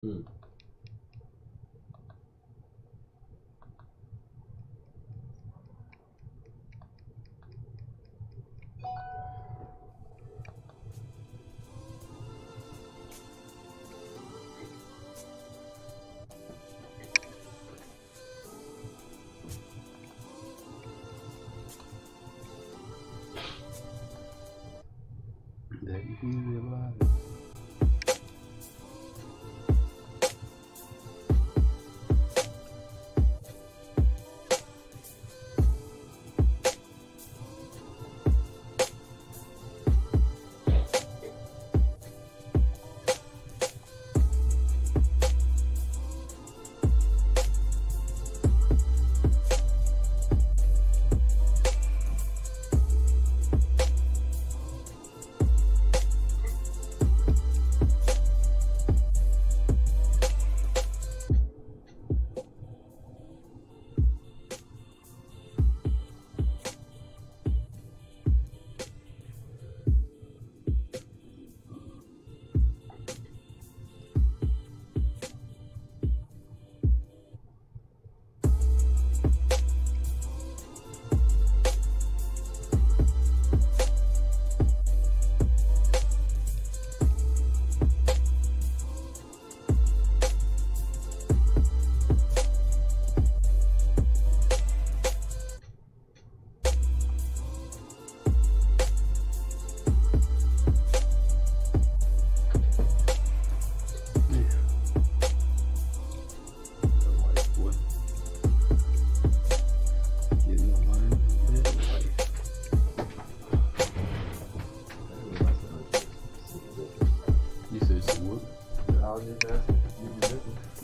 Hmm. That you can realize it.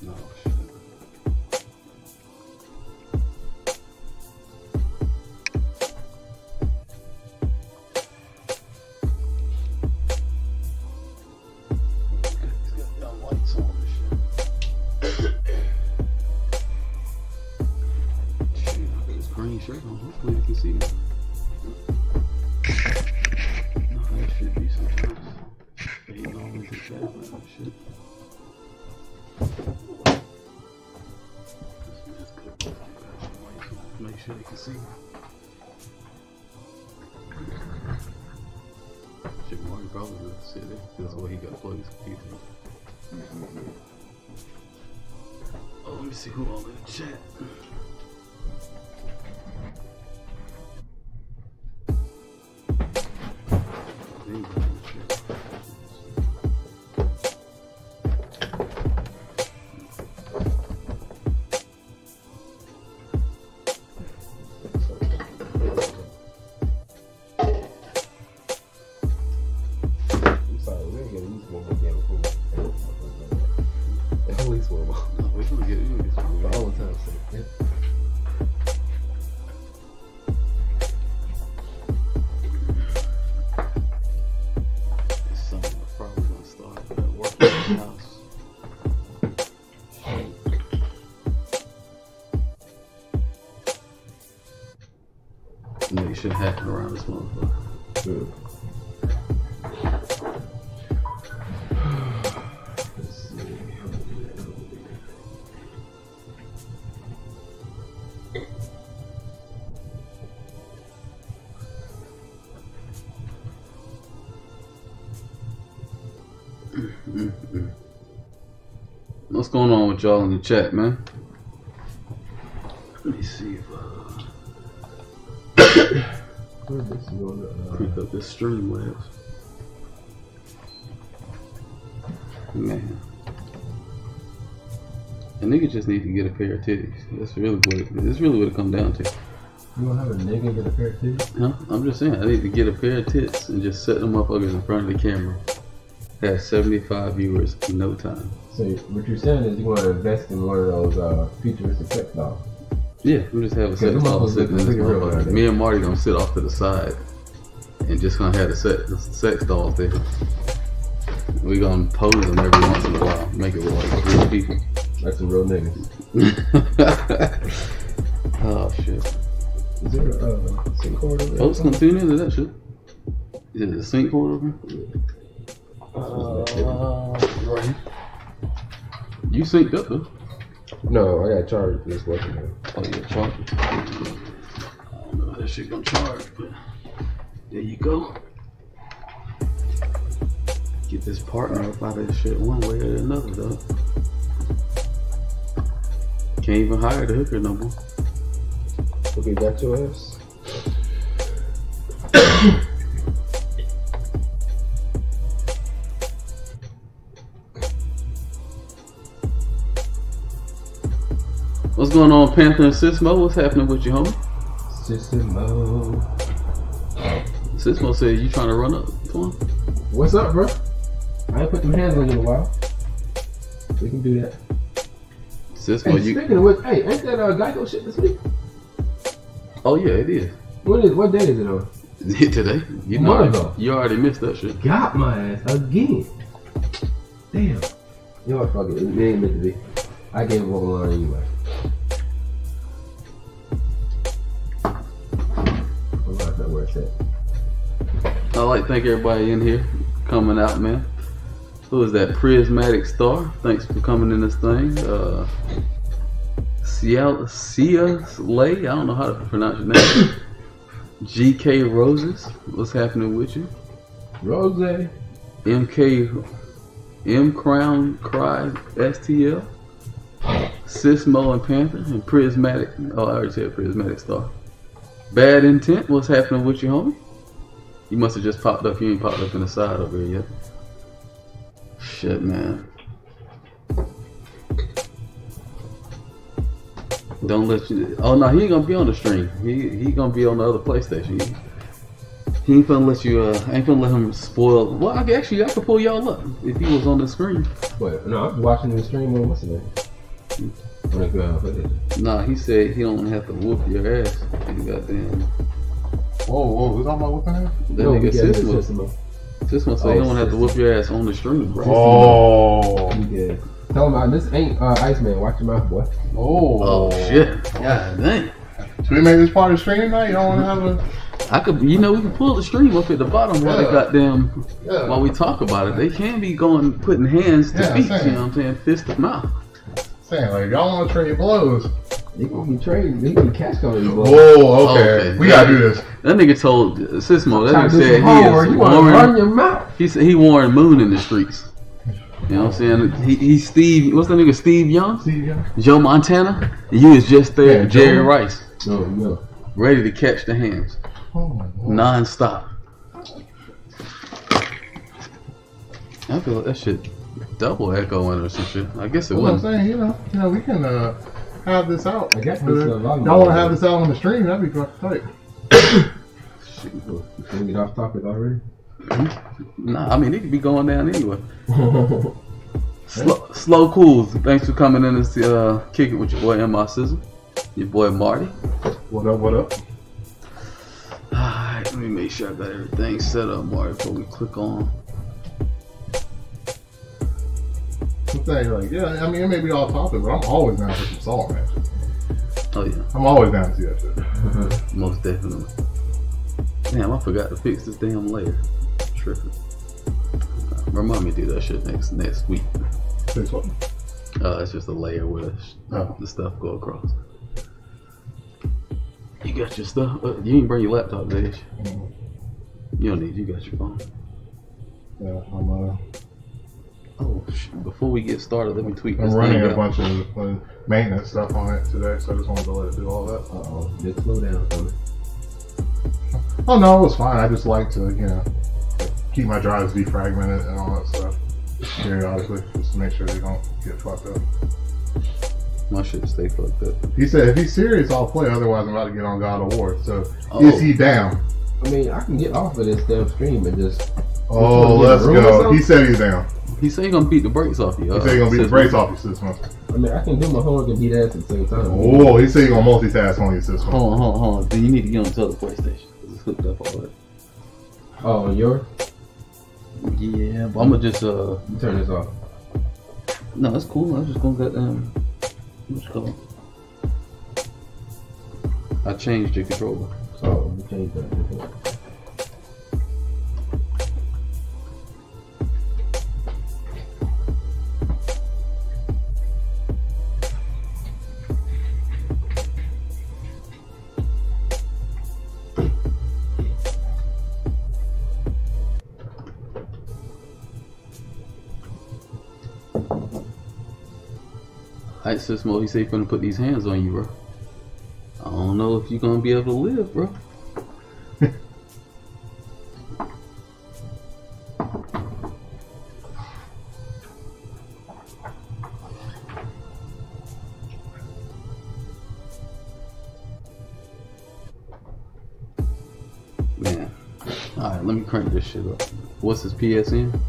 No, shit. He's got young lights on and shit. Shit, I got this green shirt on. Hopefully you can see me. No, that should be sometimes. Fading all into the background and shit. Make sure they can see. Shit, Marty probably would sit there. That's why he got to plug his computer. Oh, let me see who all in the chat. Make shit happen around this motherfucker. Good. Let's see. What's going on with y'all in the chat, man? Let me see if pick up this Streamlabs. Man, a nigga just need to get a pair of titties. That's really what it comes down to. You wanna have a nigga get a pair of titties? Huh? I'm just saying, I need to get a pair of tits and just set them motherfuckers in front of the camera. Have 75 viewers in no time. So what you're saying is you want to invest in one of those futuristic sex dolls? Yeah, we just have a sex doll sitting in this motherfucker. Me and Marty gonna sit off to the side and just gonna have the sex dolls there. We gonna pose them every once in a while, make it look like real people. Like some real niggas. Oh shit. Is there a sync cord over there? Oh, it's gonna tune into that shit. Is it a sync cord over here? Right. You synced up though. No, I got charged for this working man. Oh, yeah, charge. I don't know how that shit gonna charge, but there you go. Get this partner up out of this shit one way or another, though. Can't even hire the hooker no more. Okay, got your ass. What's going on, Panther and Sismo? What's happening with you, homie? Sismo. Sismo said you trying to run up to him? What's up, bro? I ain't put them hands on you in a while. We can do that. Sismo, Hey, speaking of which, hey, ain't that Geico shit this week? Oh yeah, it is. What day is it on? Today. You know, you already missed that shit. Got my ass again. Damn. You know what? Fuck it. It ain't meant to be. I gave up on line anyway. I'm not that where it's at. I'd like to thank everybody in here coming out, man. Who is that? Prismatic Star. Thanks for coming in this thing. Sia Lay. I don't know how to pronounce your name. GK Roses. What's happening with you? Rose. MK M Crown Cry STL. Sismo and Panther and Prismatic. Oh, I already said Prismatic Star. Bad Intent. What's happening with you, homie? You must have just popped up. You ain't popped up in the side over here yet. Shit, man. Don't let you. Oh no, he ain't gonna be on the stream. He gonna be on the other PlayStation. He ain't gonna let you. Ain't gonna let him spoil. Well, actually, I could pull y'all up if he was on the screen. What? No, I'm watching the stream on what's the name? Nah, he said he don't have to whoop your ass. You goddamn. Whoa, we talking about whooping ass? That nigga Sismo. Sismo said he don't have to whoop your ass on the stream, bro. Oh. Yeah. Tell him this ain't Iceman. Watch your mouth, boy. Oh. Shit. God dang. Should we make this part of the stream now? You don't want to have a... I could, we can pull the stream up at the bottom while they goddamn, while we talk about it. They can be putting hands to feet, you know what I'm saying? Fist to mouth. Saying, like, y'all want to trade blows. They gonna be trading. They can catch on these blows. Whoa, okay. We gotta do this. That nigga told Sismo, that nigga said you wanna run your mouth. He said he Warren Moon in the streets. You know what I'm saying? He's Steve, what's that nigga, Steve Young? Steve Young. Joe Montana? And you was just there, Yeah, Jerry Rice. No. Ready to catch the hands. Oh my God. Non-stop. I feel like that shit double echoing or some shit. I guess it That's what I'm wasn't. saying, you know, we can have this out. I guess y'all want to have this out on the stream? That'd be tight. Can we get off topic already? Nah, I mean, it could be going down anyway. Slow Cools, thanks for coming in and kick it with your boy M.I. Sizzle. Your boy Marty. What up, what up? Alright, let me make sure I got everything set up, Marty, before we click on. I'm saying, like, yeah, I mean, it may be off topic, but I'm always down for some salt matches. Oh, yeah. I'm always down to see that shit. Most definitely. Damn, I forgot to fix this damn layer. Tripping. Remind me to do that shit next week. Fix what? It's just a layer where the stuff go across. You got your stuff. You didn't bring your laptop, did you? You don't need. You got your phone. Yeah, I'm Oh shit! Before we get started, let me tweak this. I'm running thing a bunch of maintenance stuff on it today, so I just wanted to let it do all that. Uh-oh. Just slow down for me. Oh no, it was fine. I just like to, you know, keep my drives defragmented and all that stuff periodically, just to make sure they don't get fucked up. My shit stay fucked up. He said if he's serious, I'll play. Otherwise, I'm about to get on God of War. So is he down? I mean, I can get off of this damn stream and just. Oh, let's go. He said he's down. He said he's gonna beat the brakes off you. He said he's gonna beat the brakes off your system. I mean, I can do my homework and beat ass at the same time. Oh, he said he's gonna multitask on your system. Hold on. Then you need to get on the other PlayStation. It's hooked up already. Oh, yours? Yeah, but I'm gonna just You turn this off. No, it's cool. I'm just gonna get what's called? I changed your controller. Oh, you changed that. Alright, Sismo, he said he's gonna put these hands on you, bro. I don't know if you're gonna be able to live, bro. Man. Alright, let me crank this shit up. What's his PSN?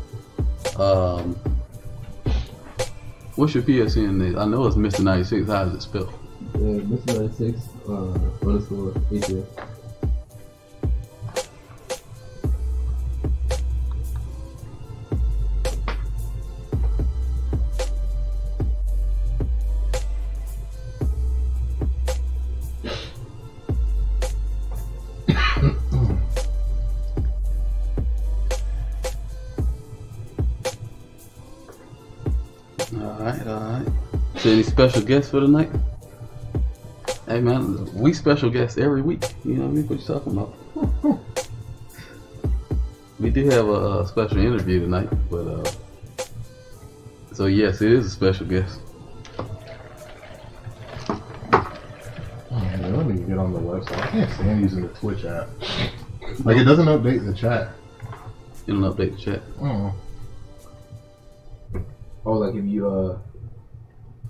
What's your PSN? I know it's Mr. 96. How is it spelled? Mr. 96 underscore ATF. Alright. So any special guests for tonight? Hey man, we special guests every week. You know what I mean? What you talking about? We do have a special interview tonight, but so yes, it is a special guest. Oh man, let me get on the website. I can't stand using the Twitch app. Like it doesn't update the chat. You don't update the chat. Oh, like if you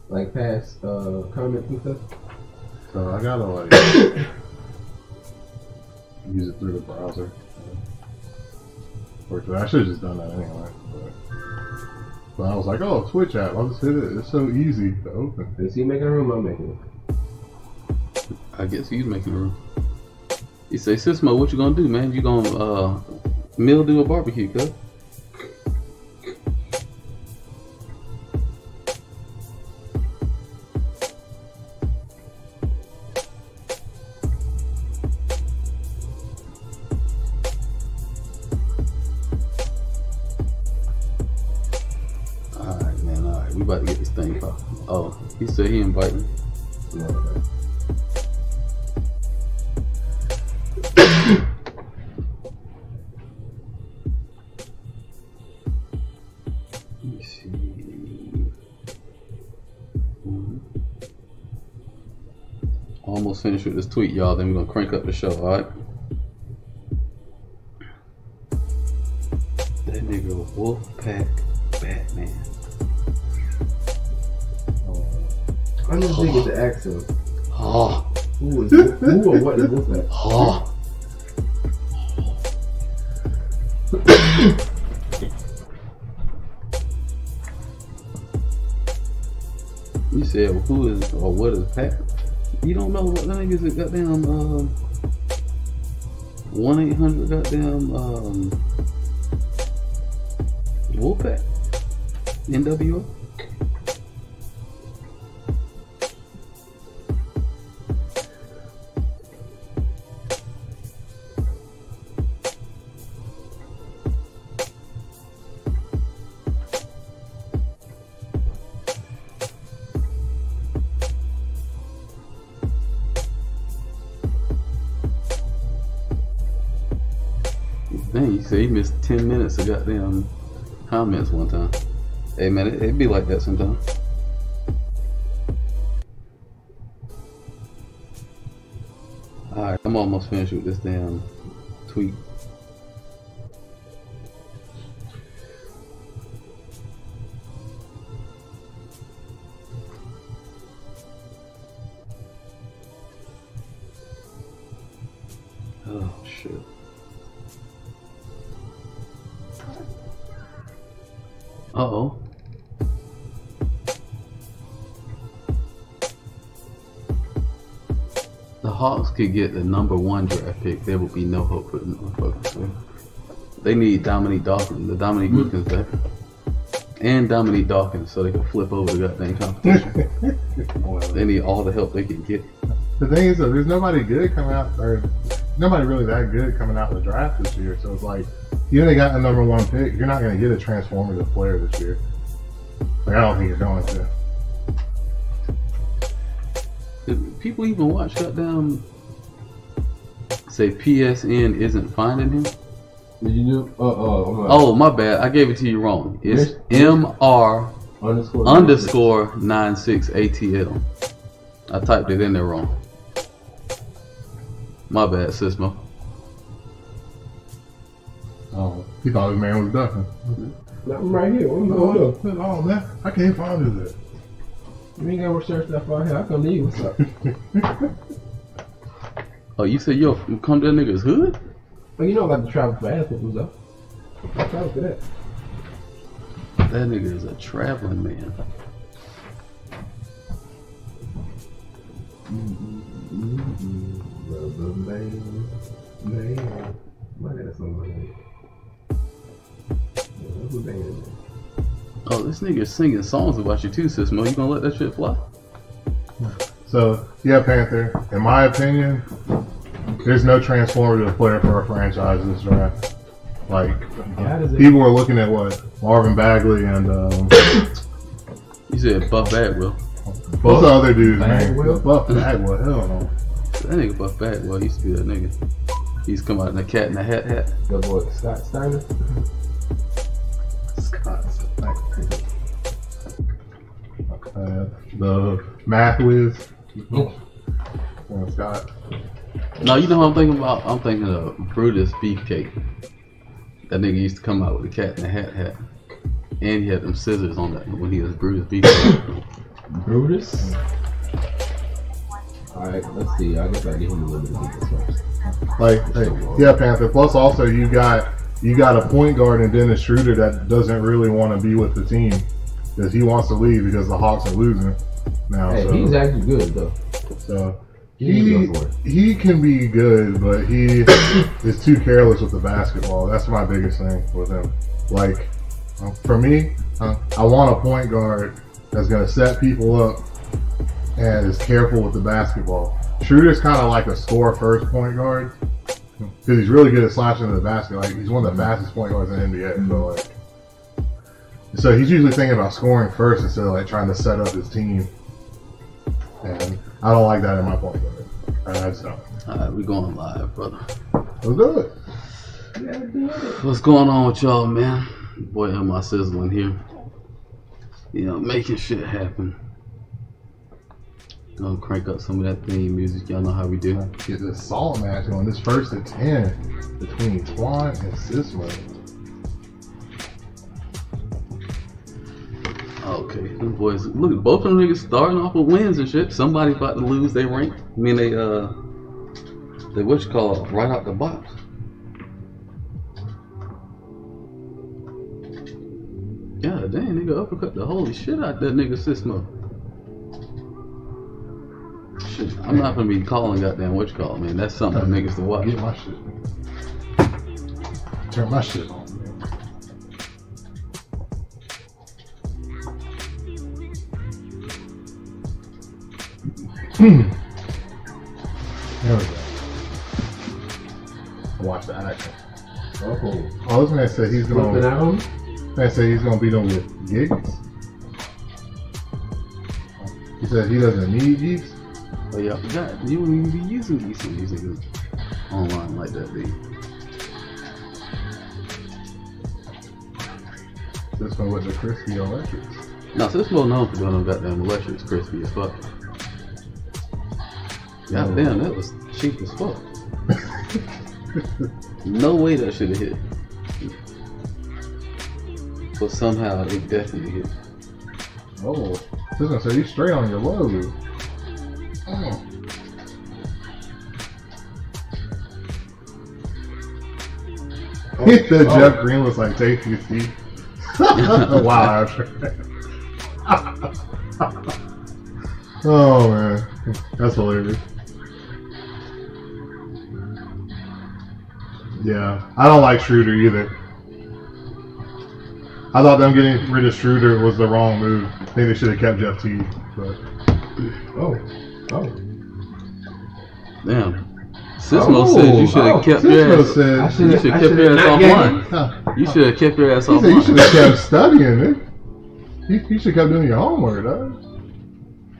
like pass comments and stuff. So I gotta like use it through the browser. Fortunately, I should have just done that anyway. But I was like, oh, Twitch app, I'll just hit it. It's so easy to open. Is he making a room? I'm making it. I guess he's making a room. He say, Sismo, what you gonna do, man? You gonna mildew a barbecue, cuz? We about to get this thing popping. Oh, he said he invited me. Yeah, okay. Let me see. Almost finished with this tweet, y'all. Then we're gonna crank up the show, alright? That nigga Wolfpack Batman. I don't think it's the accent. Oh. Who or what is Wolfpack? Oh. You said who is or what is Pack? You don't know what name is it? Goddamn 1-800 goddamn Wolfpack NWO. Dang, you say he missed 10 minutes of goddamn comments one time. Hey man, it be like that sometimes. Alright, I'm almost finished with this damn tweet. Oh shit. Uh-oh. The Hawks could get the #1 draft pick. There would be no hope for the motherfuckers. So they need Dominique Dawkins, the Dominique Wilkins back. And Dominique Dawkins so they can flip over the goddamn competition. They need all the help they can get. The thing is, though, there's nobody good coming out, or nobody really that good coming out in the draft this year. So it's like, you know, they got a #1 pick. You're not going to get a transformative player this year. Like, I don't think you're going to. Did people even watch goddamn say PSN isn't finding him? Did you do? Oh, my bad. I gave it to you wrong. It's MRTY. Underscore 96 ATL. I typed it in there wrong. My bad, Sismo. Oh, he thought his man was ducking. I'm right here. What you going Oh man, I can't find it. You ain't gotta research that far here. I come to you. What's up? Oh, you said yo come to that nigga's hood? Well, you know about the travel for ass whoopers though. I travel for that. That nigga is a traveling man. Oh, this nigga is singing songs about you too, Sismo. You gonna let that shit fly? So, yeah, Panther, in my opinion, there's no transformative player for our franchise this draft. Like, people are looking at what? Marvin Bagley and, You said Buff Bagwell. What's the other dude's name? Bagwell? Buff Bagwell, hell no. That nigga Buff Bagwell used to be that nigga. He used to come out in the cat in the hat. The boy, Scott Steiner? Scott Steiner. The math whiz. Scott. No, you know what I'm thinking about? I'm thinking of Brutus Beefcake. That nigga used to come out with the cat in the hat. And he had them scissors on that when he was Brutus Beefcake. Brutus? Alright, let's see. I guess I give him a little bit of defense first. Like, hey, yeah, Panther. Plus, also you got a point guard in Dennis Schroeder that doesn't really want to be with the team because he wants to leave because the Hawks are losing now. Hey, so, he's actually good though. So he can be good, but he is too careless with the basketball. That's my biggest thing with him. Like, for me, I want a point guard that's gonna set people up and is careful with the basketball. Schroeder's kind of like a score first point guard because he's really good at slashing to the basket. Like, he's one of the fastest point guards in the NBA. So he's usually thinking about scoring first instead of like trying to set up his team. And I don't like that in my point guard. I just don't. Alright, we going live, brother. Let's do it. What's going on with y'all, man? Boy, am I sizzling here. You know, making shit happen. Gonna crank up some of that theme music. Y'all know how we do. Get this salt match on this 1st and 10 between Twan and Sismo. Okay, them boys. Look, both of them niggas starting off with wins and shit. Somebody about to lose their rank. I mean, they what you call it, right out the box. God damn, nigga uppercut the holy shit out that nigga Sismo. Shit, I'm not gonna be calling goddamn what you call it, man. That's something for niggas to watch. Get my shit. Turn my shit on, man. There we go. Watch the action. Oh, this man said he's gonna. Man said he's gonna beat him with gigs. He said he doesn't need these. Oh yeah, I forgot. You wouldn't even be using these niggas online like that, dude. This one with the crispy electrics. No, so this well known for doing them goddamn electrics crispy as fuck. God damn, that was cheap as fuck. No way that should have hit. But somehow it definitely hit. Oh, this one said you straight on your logo. Oh. He said Jeff Green was like taking his teeth. Wow. Oh man, that's hilarious. Yeah, I don't like Schroeder either. I thought them getting rid of Schroeder was the wrong move. I think they should have kept Jeff Teague. But damn. Sismo said you should have kept your ass. You should have kept your ass offline. You should have kept your ass offline. You should have kept studying, man. You should have kept doing your homework, dog.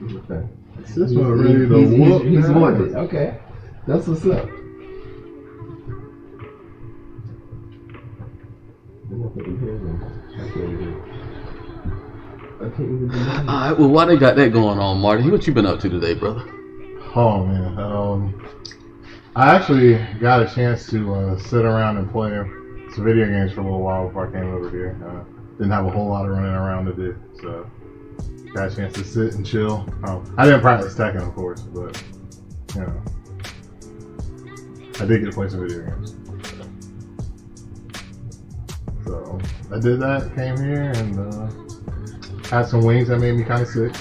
Okay. Sismo ready to whoop. He's wanted. Okay. That's what's up. I can't even do that. Alright, well, why they got that going on, Marty? What you been up to today, brother? Oh man, I actually got a chance to sit around and play some video games for a little while before I came over here. Didn't have a whole lot of running around to do, so got a chance to sit and chill. I didn't practice Tekken, of course, but you know, I did get to play some video games. So I did that, came here, and had some wings that made me kind of sick.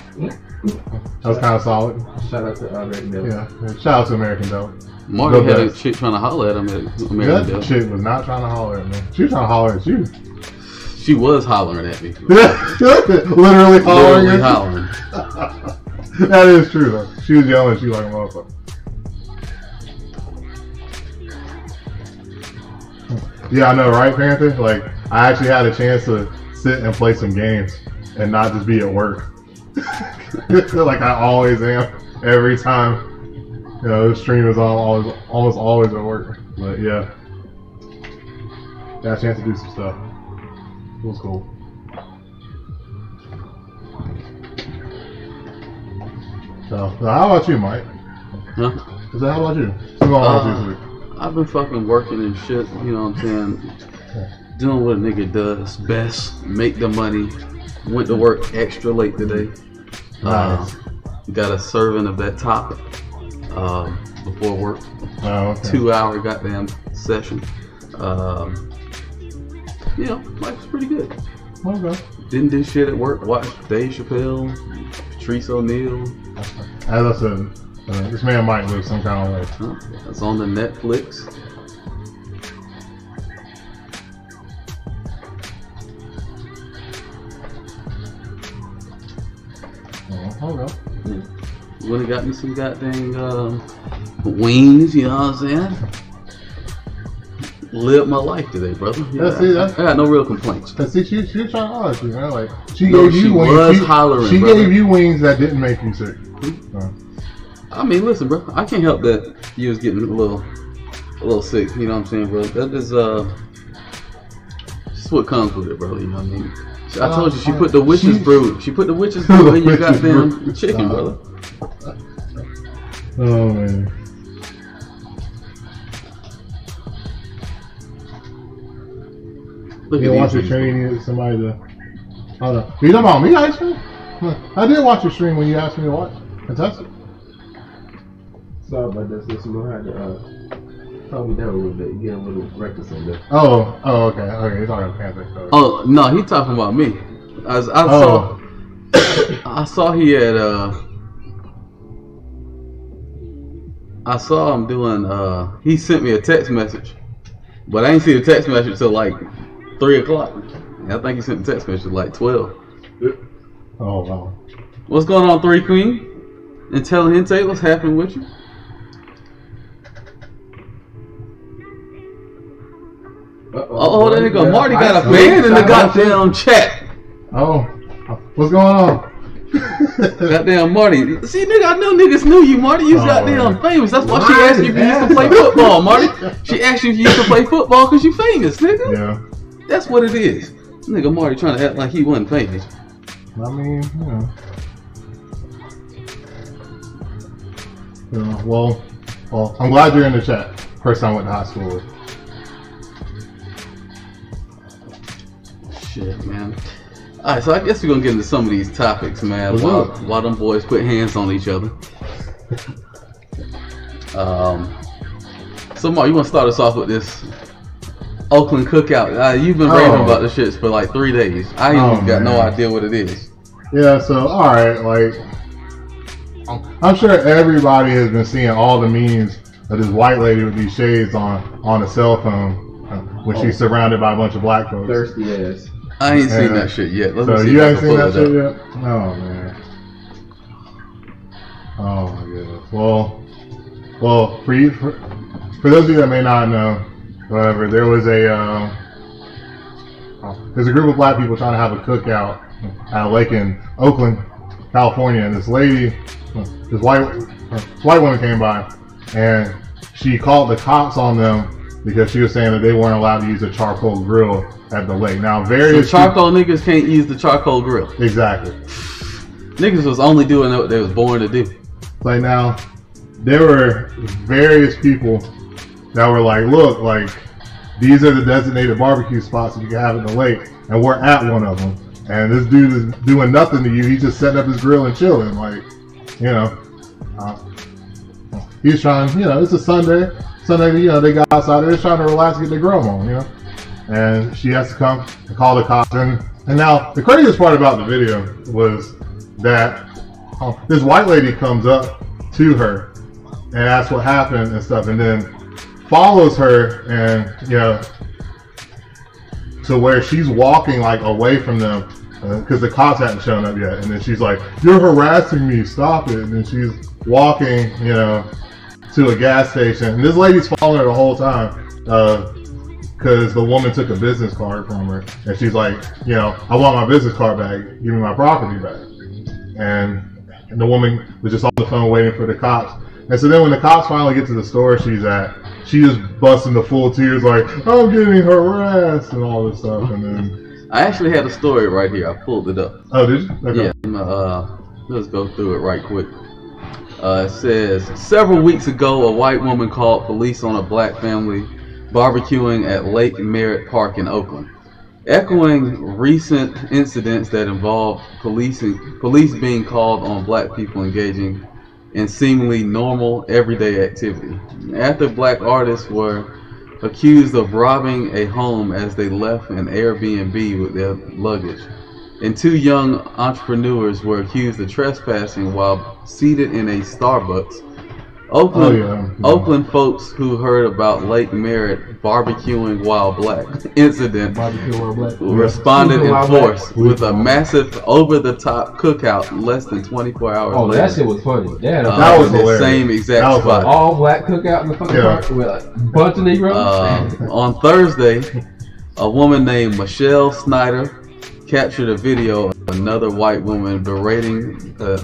That was kind of solid. Shout out to American Deli. Yeah, shout out to American Deli. Marty had a chick trying to holler at him at American Deli. That chick was not trying to holler at me. She was trying to holler at you. She was hollering at me. Literally hollering. Literally hollering. That is true though. She was yelling. She was like a motherfucker. Yeah, I know, right, Panther? Like, I actually had a chance to sit and play some games and not just be at work. Like I always am every time. You know, the stream is almost always at work. But yeah, got a chance to do some stuff. It was cool. So how about you, Mike? Huh? So how about you? What's going on this week? I've been fucking working and shit, you know what I'm saying? Doing what a nigga does best, make the money. Went to work extra late today. Nice. Got a serving of that topic before work. Oh, okay. 2-hour goddamn session. You know, life's pretty good. Okay. Didn't do shit at work. Watched Dave Chappelle, Patrice O'Neal. As I said, this man might live some kind of way. It's on the Netflix. Okay. Yeah. Would've got me some goddamn wings, you know what I'm saying? Lived my life today, brother. Yeah, I got no real complaints. See, she was trying to holler at you, man. Like, she No, gave you she wings. was hollering, She brother. gave you wings that didn't make you sick. I mean, listen, bro. I can't help that you was getting a little sick. You know what I'm saying, bro? That is just what comes with it, bro. You know what I mean? I told you she put the witch's brew. She put the witch's brew in your goddamn chicken, brother. Oh man. Look You at watch your these stream, you need somebody to. I don't know. You talking about me, ice cream? I did watch your stream when you asked me to watch. Fantastic. Sorry about this. This you had to calm me down a little bit. You get a little reckless on that. Oh, okay. Okay, you're talking about Panther. So. Oh no, he talking about me. I saw he had I saw him doing he sent me a text message, but I didn't see the text message till like 3 o'clock. I think he sent the text message like 12. Oh wow. What's going on, 3 Queen? Intelligente, what's happening with you? Oh, there you go. Marty got a fan in the goddamn chat. Oh, what's going on? Goddamn Marty. See, nigga, I know niggas knew you, Marty. You goddamn famous. That's why she asked you if you used to play football, Marty. She asked you if you used to play football because you famous, nigga. Yeah. That's what it is. Nigga Marty trying to act like he wasn't famous. I mean, well, I'm glad you're in the chat. Person I went to high school with. Shit, man. Alright, so I guess we're gonna get into some of these topics, man, while them boys put hands on each other. So Mark, you wanna start us off with this Oakland cookout? You've been raving about the shits for like 3 days. I ain't got no idea what it is. Yeah, so alright, like I'm sure everybody has been seeing all the memes of this white lady with these shades on a cell phone when she's surrounded by a bunch of black folks. Thirsty ass. I ain't seen that shit yet. So you haven't seen that shit yet? Oh man. Oh my goodness. Well, for those of you that may not know, whatever, there's a group of black people trying to have a cookout at a lake in Oakland, California, and this white woman came by, and she called the cops on them because she was saying that they weren't allowed to use a charcoal grill at the lake. Now, So charcoal niggas can't use the charcoal grill. Exactly. Niggas was only doing what they was born to do. Like now, there were various people that were like, look, like these are the designated barbecue spots that you can have in the lake, and we're at one of them. And this dude is doing nothing to you. He's just setting up his grill and chilling, like, you know. He's trying, you know, it's a Sunday. Sunday, you know, they got outside. They're just trying to relax, get their grill on, you know. And she has to come and call the cops. And now, the craziest part about the video was that this white lady comes up to her and asks what happened and stuff, and then follows her, and you know, to where she's walking like away from them because the cops hadn't shown up yet. And then she's like, "You're harassing me, stop it!" And then she's walking, you know, to a gas station, and this lady's following her the whole time because the woman took a business card from her, and she's like, you know, "I want my business card back. Give me my property back." And the woman was just on the phone waiting for the cops. And so then when the cops finally get to the store she's at, she just busts into full tears like, "I'm getting harassed," and all this stuff. And then I actually had a story right here. I pulled it up. Oh, did you? Okay. Yeah. Let's go through it right quick. It says, several weeks ago, a white woman called police on a black family barbecuing at Lake Merritt Park in Oakland, echoing recent incidents that involved police being called on black people engaging in seemingly normal everyday activity. After black artists were accused of robbing a home as they left an Airbnb with their luggage, and two young entrepreneurs were accused of trespassing while seated in a Starbucks. Oakland folks who heard about Lake Merritt barbecuing while black incident responded in force with a massive over-the-top cookout less than 24 hours later. Oh, that shit was funny. Yeah, that was hilarious. The same exact spot. All black cookout in the fucking park with a bunch of Negroes. On Thursday, a woman named Michelle Snyder captured a video of another white woman berating the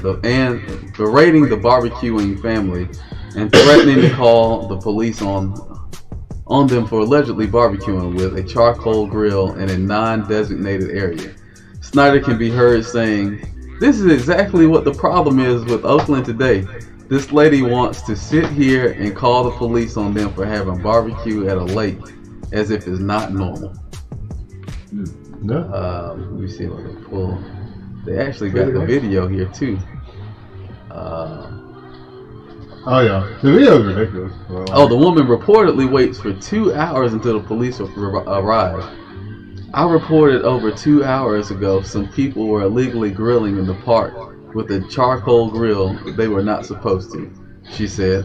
barbecuing family and threatening to call the police on them for allegedly barbecuing with a charcoal grill in a non-designated area. Snyder can be heard saying, "This is exactly what the problem is with Oakland today. This lady wants to sit here and call the police on them for having barbecue at a lake as if it's not normal." Let me see if I can pull. They actually got the video here too. Oh yeah, the video is ridiculous. The woman reportedly waits for 2 hours until the police arrive. "I reported over 2 hours ago some people were illegally grilling in the park with a charcoal grill they were not supposed to," she said.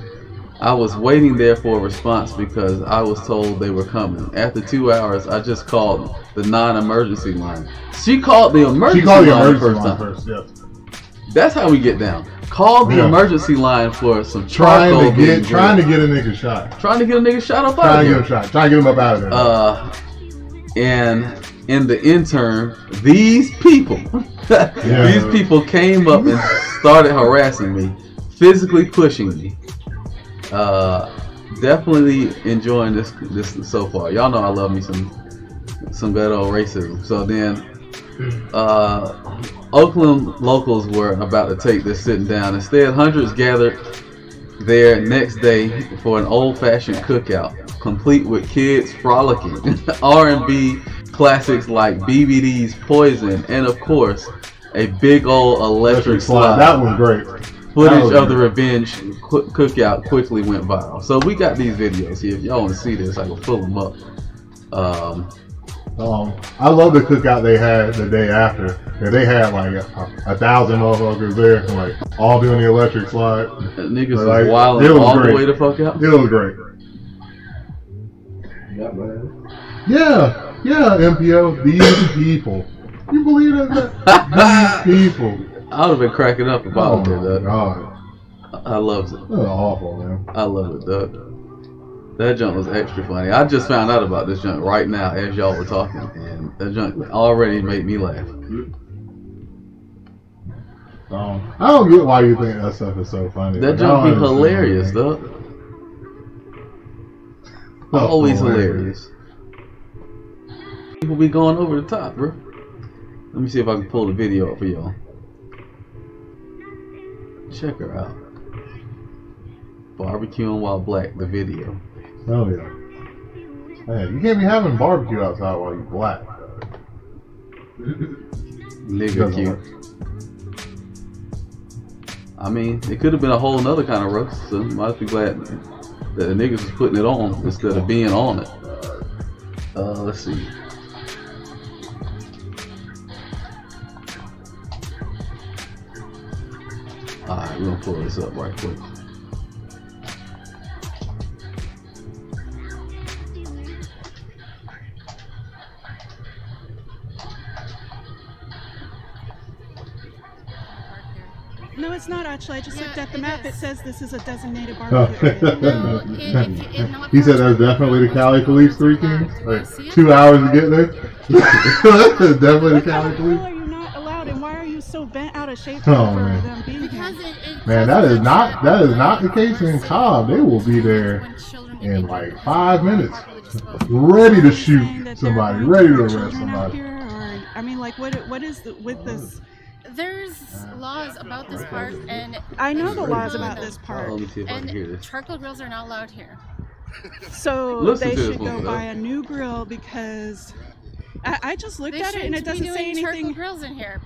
"I was waiting there for a response because I was told they were coming. After 2 hours, I just called the non-emergency line." She called the emergency line first. Yes. That's how we get down. Call the emergency line for some charcoal. Trying to get a nigga shot. Trying to get a nigga shot up out of there. Trying to get him up out of there. And in the interim, these people, these people came up and started harassing me, physically pushing me. Definitely enjoying this so far. Y'all know I love me some good old racism. So then, Oakland locals were about to take this sitting down. Instead, hundreds gathered there next day for an old-fashioned cookout, complete with kids frolicking, R&B classics like BBD's Poison, and of course, a big old electric slide. That was great. Footage of the revenge cookout quickly went viral. So we got these videos here. If y'all want to see this, I can pull them up. I love the cookout they had the day after. They had like 1,000 motherfuckers there, like all doing the electric slide. Niggas was wilding all the way the fuck out. It was great. Yeah, man. Yeah, MPO. These people. You believe that? These people. I would have been cracking up about it, Doug. God. I loved it. That was awful, man. I love it, Doug. That junk was extra funny. I just found out about this junk right now as y'all were talking, and that junk already made me laugh. I don't get why you think that stuff is so funny. That junk be hilarious, Doug. Always hilarious. People be going over the top, bro. Let me see if I can pull the video up for y'all. Check her out. Barbecuing while black, the video. Oh yeah. Man, you can't be having barbecue outside while you black. Nigga cute. I mean, it could have been a whole nother kind of roast, so might be glad that the niggas was putting it on instead of being on it. Let's see. Alright, we're gonna pull this up right quick. No, it's not actually. I just looked at the map. It says this is a designated barbecue area. No, He said that's definitely the Cali Police 3 Kings. Like 2 hours to get there. Definitely the Cali Police. Why are you not allowed, and why are you so bent out of shape Oh, for man. them being here? Man, that is not the case in Cobb. They will be there in like 5 minutes, ready to shoot somebody, ready to arrest somebody. I mean, like, what is with this? There's laws about this park, and I know the laws about this park. Let me see if I can hear and this. charcoal grills are not allowed here. So Listen they to this should go one, buy a new grill because I just looked They at it and it shouldn't be doesn't say doing charcoal anything. grills in here.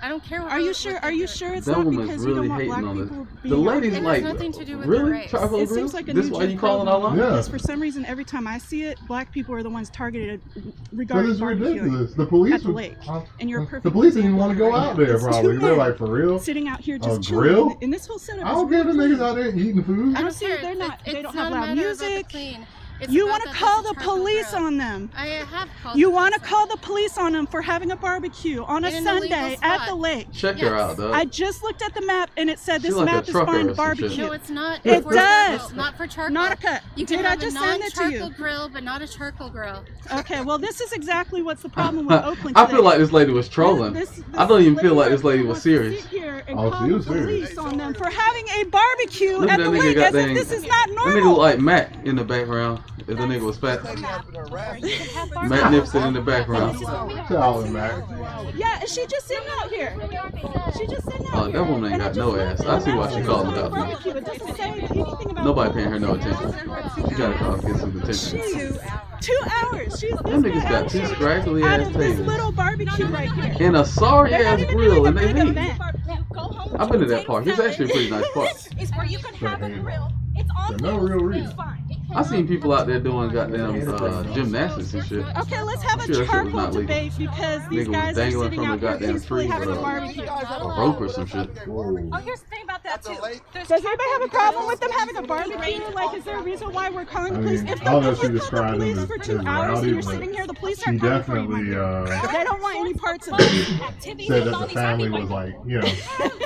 I don't care what. Are you sure? Are you sure it's That not woman's because you really don't want hating black on people it. being The lady's It has like, nothing to do with really? the race. Charcoal It grill? seems like a This new why you Jim calling Crow our line? Yeah. because for some reason every time I see it, black people are the ones targeted But regarding it's barbecuing. ridiculous. The police at the would- lake. And you're a perfect The police didn't even want to go example out there right now. probably. It's They're two like, for real? sitting out here A just grill? chilling. And this whole setup I is don't care if the really niggas out there eating food. I don't care. see it. They're not. They It's don't not have a loud matter about the music. clean. It's You about want to that call this the is charcoal police grill. on them. I have called. You the want to police call on the police on them for having a barbecue on a In an illegal Sunday at spot. the lake. Check her Yes. out, dog. I just looked at the map and it said She this like a map is trucker or fine some barbecue. shit. No, it's not. It for does. charcoal, not for charcoal. Not a cut. You Did can I have just a send it to you? non-charcoal grill, but not a charcoal grill. Okay, well this is exactly what's the problem with Oakland I today. feel like this lady was trolling. I don't even feel like this lady was serious. Sit here and Oh, call she was the serious. police on them for having a barbecue Look at at the that nigga lake as goddamn. if this is not That nigga normal. look like Matt in the background. If the nigga was fat. Matt Nipson in the background. Shout out, Mac. Yeah, and she just sitting out here. She just sitting out Oh, here. that woman ain't And got I no just ass. looked I see why she at called the it out. barbecue. It doesn't say anything about Nobody paying her no attention. She gotta get some attention. Jeez. 2 hours. She's Them niggas got two scraggly out ass of this tables. little barbecue right here. And a sorry They're not ass even grill, doing and a they big hate. event. I've been to that park. It's actually a pretty nice park. Is where you can have a But, grill. It's on For no real reason. It's fine. I seen people out there doing goddamn gymnastics and shit. Okay, let's have Sure, that a shit was charcoal not legal. debate because these Nigga was guys are dangling sitting from the out here goddamn peacefully tree having a with barbecue. a rope or some shit. Whoa. Oh, here's the thing about that too. Does anybody have a problem with them having a barbecue? Like, is there a reason why we're calling the I police? mean, If I don't know the if she police call the described police them for as 2 hours rowdy, and you're but sitting here, the police She are coming for you. definitely They don't want any parts of it. Activity said and that all the these family other was like, you know,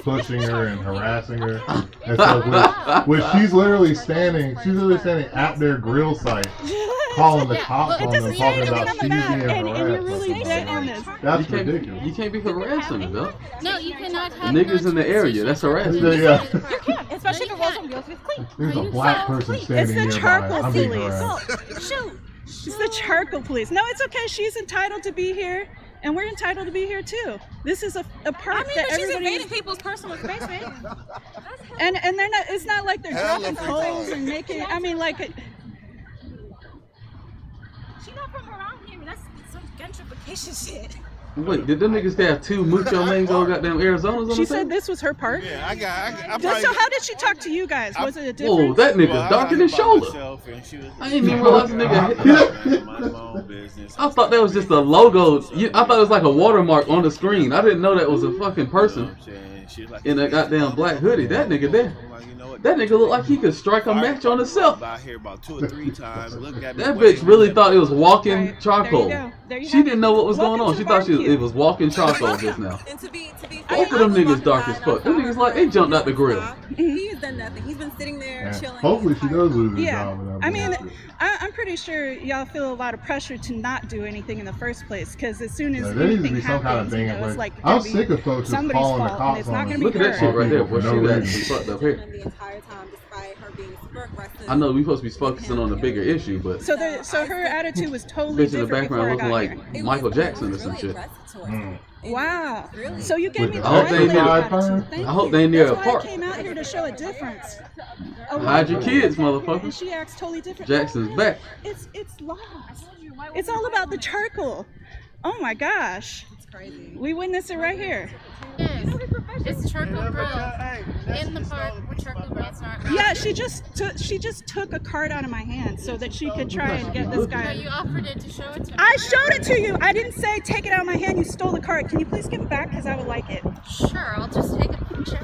pushing her and harassing her. And so when she's literally standing at their grill site, calling the cops It on them, doesn't say talking anything about on she's the being map, and you're harassed. really bent on this. That's ridiculous. You can't be harassing them, though. No, you cannot have Niggas in the area, that's harassing. Yeah. You can, especially if it rolls on wheels with clean. There's a black person standing It's the nearby. charcoal I'm being police. harassed. Shoot. It's the charcoal police. No, it's okay. She's entitled to be here, and we're entitled to be here too. This is a park I mean, that but she's everybody. invading people's personal space, man. And they're not. It's not like they're dropping poles and making. I mean, like. She's not from around here. That's some gentrification shit. Wait, did them niggas have two Mucho Mango goddamn Arizonas on She the said table? this was her park. Yeah, I So probably, how did she talk to you guys? Was it a difference? Whoa, that nigga well, I darker was than out by shoulder. myself, and she was- I didn't even realize the nigga. Minding my own business. I thought that was just a logo. I thought it was like a watermark on the screen. I didn't know that was a fucking You know what person I'm saying? She was like, in a goddamn black hoodie. That nigga there. I'm like, you know what? That nigga looked like he could strike a match on himself. About here about 2 or 3 times. Look at me That waving. bitch really thought it was walking Right, charcoal. There you go. There you She have didn't it. know what was going Welcome on. to She the thought barbecue. it was walking charcoal just now. And to be Both of them niggas dark as fuck. Them niggas like they jumped out the grill. He has done nothing. He's been sitting there Yeah. chilling. Hopefully she does lose his Yeah, job. and I mean, bullshit. I'm pretty sure y'all feel a lot of pressure to not do anything in the first place, because as soon as Yeah, there needs to anything be some kind of happens, thing you in know, it's place. like I'm gonna be sick of folks just somebody's calling the fault, and cops it's on not them. gonna be Look at that her. shit right there. Boy, For she no got reason. fucked up here. The entire time, despite by her being super aggressive. I know we supposed to be focusing on the bigger issue, but So her attitude was totally bitch in the different background before I looking got like here. Michael Jackson or some really shit. aggressive towards Mm. her. Wow. Really? So you gave me the I hope they violent near- attitude. Thank I hope you. they near That's a why I park. came out here to show a difference. Hide your kids, And motherfucker. she acts totally different. Jackson's Oh, back. It's laws. It's all about the charcoal. Oh my gosh. It's crazy. We witnessed it right here. Yes. It's charcoal grill in the park where charcoal grills are. Yeah, she just took a card out of my hand so that she could try and get this No, guy. you offered it to show it to me. I showed it to you. I didn't say take it out of my hand. You stole the card. Can you please give it back? Because I would like it. Sure, I'll just take a picture.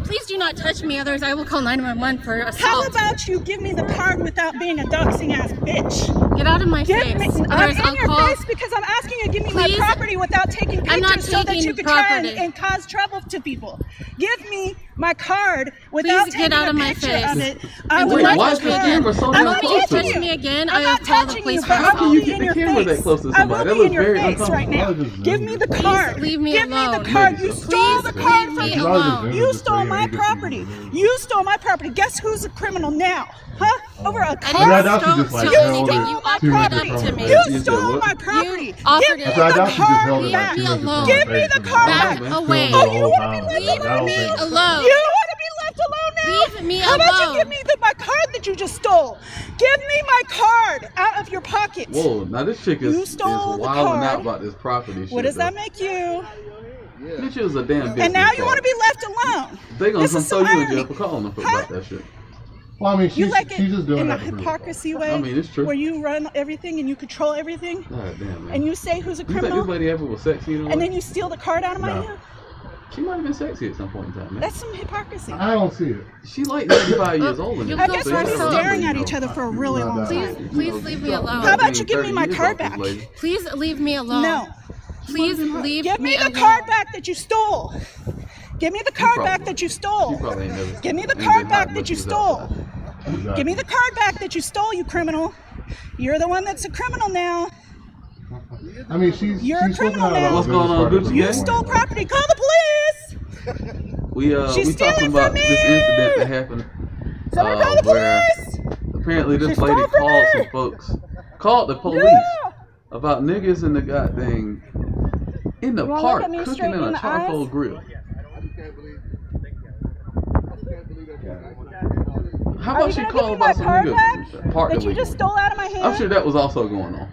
Please do not touch me, otherwise I will call 911 for How assault. about you give me the card without being a doxing ass bitch? Get out of my Give face. me, I'm Otherwise in I'll your call. face because I'm asking you to give me Please? my property without taking I'm not pictures so that taking you could try property. and cause trouble to people. Give me my card without Please taking get out a of my picture face. of it. And would do like not why the is the touch me camera again. so I'm damn not If you close to touch her? me again, I'm I will not call the touching police you, for but How can I'll you assault. be keep in the your camera face. that close to I somebody? will That be looks in your very face right now. uncomfortable. Give me the card. leave me Give me alone. the card. You stole the card Leave from me me. alone. You stole my property. You stole my property. Guess who's a criminal now? Huh? Over a I But I car? doubt you just like You held stole it you too offered much it in up front to of me. her. You You stole said my what? property. You Give offered me it I doubt the you just held card it like back. too much in front of Leave her me face the and card just back filmed away. the Oh, you whole wanna time. be left Like, I don't me think- alone. You want to be left alone now? Leave me How about you alone. give me my card that you just stole? Give me my card out of your pocket. Whoa, now this chick You is stole the wilding out card. about this property shit. What does that though. make you? Bitch is a damn business And now you card. want to be left alone. They gonna This come is throw some you in irony. jail for calling them Huh? about that shit. Well, I mean, You she's like it just doing in a that to prove hypocrisy way? I mean, it's true. Where you run everything and you control everything, God damn, man. and you say who's a You think criminal, this lady ever was sexy in and then you steal the card out of my No. hand? She might have been sexy at some point in time, man. That's some hypocrisy. I don't see it. She like 95 years old. in You this, I go guess so we're you first, gotta staring remember, at you each know, other for a really Not long that. time. Please leave me alone. How about you give me 30 my years card off this back? lady. Please leave me alone. No. Please leave Give me the alone. card back that you stole. Give me the card probably- back that you She stole. probably ain't never. Give me the ain't been card hot back much that you as stole. outside. Exactly. Give me the card back that you stole, you criminal. You're the one that's a criminal now. I mean, she's You're a she's flipping criminal out now. about What's the going on, business Gucci part You of gang? the stole point. property. Call the police. We She's we talking stealing about from this me! incident that happened. Somebody call the Where police. apparently this She lady stole from called me! some folks, called the police Yeah. about niggas in the goddamn in the You wanna park look at me cooking straight in in a the charcoal eyes? grill. How Are about you she gonna give called me my about some card niggas back parked that you illegal? just stole out of my hand? I'm sure that was also going on.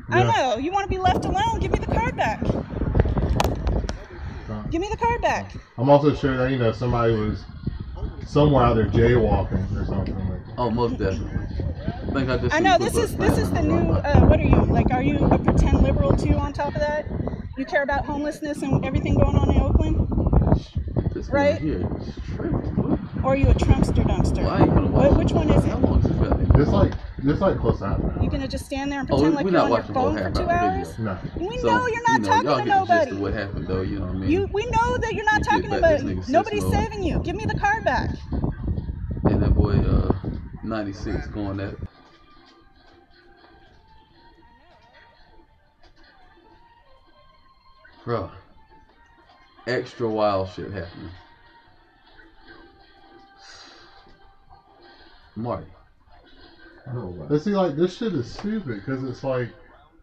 I Yeah. know. You want to be left alone? Give me the card back. Give me the card back. I'm also sure that somebody was somewhere out there jaywalking or something like that. Oh, most definitely. I think I just. I seen know Ku this Klux is the Klan new. run by. What are you like? Are you a pretend liberal too? On top of that, you care about homelessness and everything going on in Oakland, This right? one here is tripping, boy. or are you a Trumpster dumpster? Well, I ain't gonna watch. Which one is How it? long has this been? This like close to half an hour. You gonna just stand there and Oh, pretend like we're you're not on your watching the whole phone for half 2 hour hours? video. No. We So, know you're not y'all talking get to the gist nobody. of what happened, though. You know what I mean? We know that you're not You talking get to back this nobody. nigga Nobody's sis mode. saving you. Give me the card back. And that boy, 96 going at it. Bruh. Extra wild shit happening. Marty. But see, like, this shit is stupid because it's like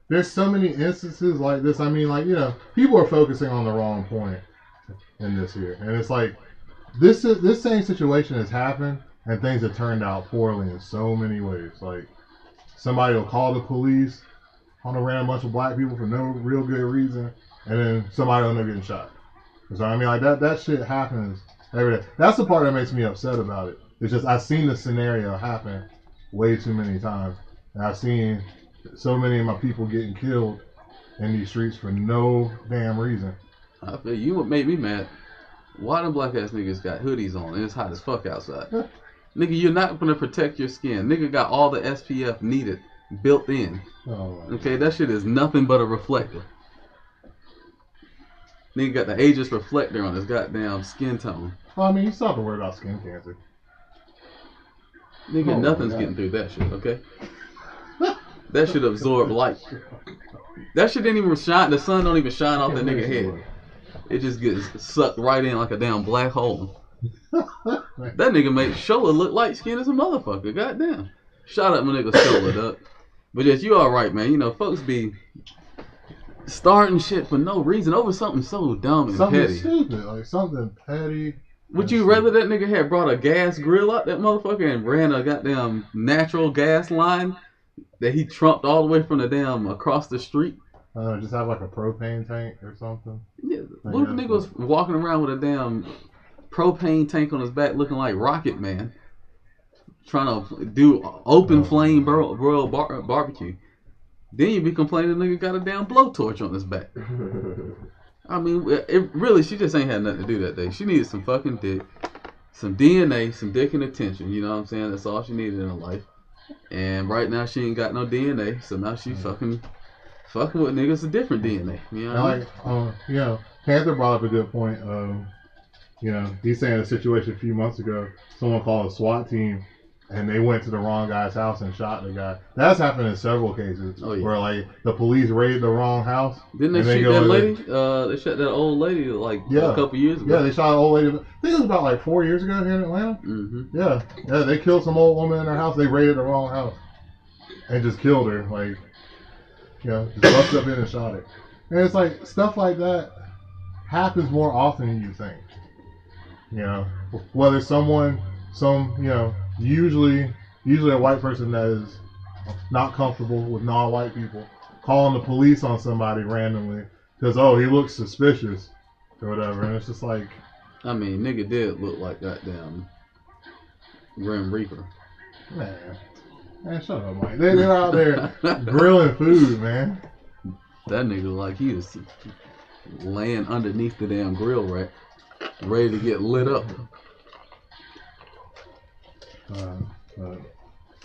there's so many instances like this. I mean, like, people are focusing on the wrong point in this here, and it's like this same situation has happened and things have turned out poorly in so many ways. Like, somebody will call the police on a random bunch of black people for no real good reason, and then somebody will end up getting shot. So I mean, like, that shit happens every day. That's the part that makes me upset about it. It's just I've seen the scenario happen way too many times, and I've seen so many of my people getting killed in these streets for no damn reason. I feel you what made me mad. Why them black ass niggas got hoodies on and it's hot as fuck outside? Nigga, you're not gonna protect your skin. Nigga got all the SPF needed built in. Oh, Okay, that shit is nothing but a reflector. Nigga got the Aegis reflector on his goddamn skin tone. well, I mean, you still have to worry about skin cancer. Nigga, Oh, nothing's God. getting through that shit, okay? That shit absorb light. That shit didn't even shine. The sun don't even shine off that nigga head. It just gets sucked right in like a damn black hole. That nigga made Shola look light skinned as a motherfucker. Goddamn. Shout out my nigga Shola, duck. But yes, you alright, man. You know, folks be starting shit for no reason over something so dumb and something petty. Stupid, like something petty. Would you rather that nigga had brought a gas grill out that motherfucker and ran a goddamn natural gas line that he trumped all the way from the damn across the street? Just have like a propane tank or something. Yeah. What if a nigga was walking around with a damn propane tank on his back looking like Rocket Man, trying to do open flame broil barbecue? Then you be complaining the nigga got a damn blowtorch on his back. I mean, she just ain't had nothing to do that day. She needed some fucking dick, some DNA, some dick and attention. You know what I'm saying? That's all she needed in her life. And right now she ain't got no DNA, so now she fucking with niggas with different DNA. You know what I mean? You know, Panther brought up a good point. You know, he's saying a situation a few months ago, someone called a SWAT team and they went to the wrong guy's house and shot the guy. That's happened in several cases where like the police raided the wrong house. Didn't they shoot that lady? They shot that old lady like a couple years ago. Yeah, they shot an old lady. I think it was about like 4 years ago here in Atlanta. Mm-hmm. Yeah, they killed some old woman in her house. They raided the wrong house and just killed her. Like, you know, just busted up in and shot her. And it's like stuff like that happens more often than you think. You know, whether usually a white person that is not comfortable with non-white people calling the police on somebody randomly because he looks suspicious or whatever, and it's just like, I mean, nigga did look like goddamn Grim Reaper. Man, shut up, Mike. They're out there grilling food, man. That nigga like he was laying underneath the damn grill rack, ready to get lit up.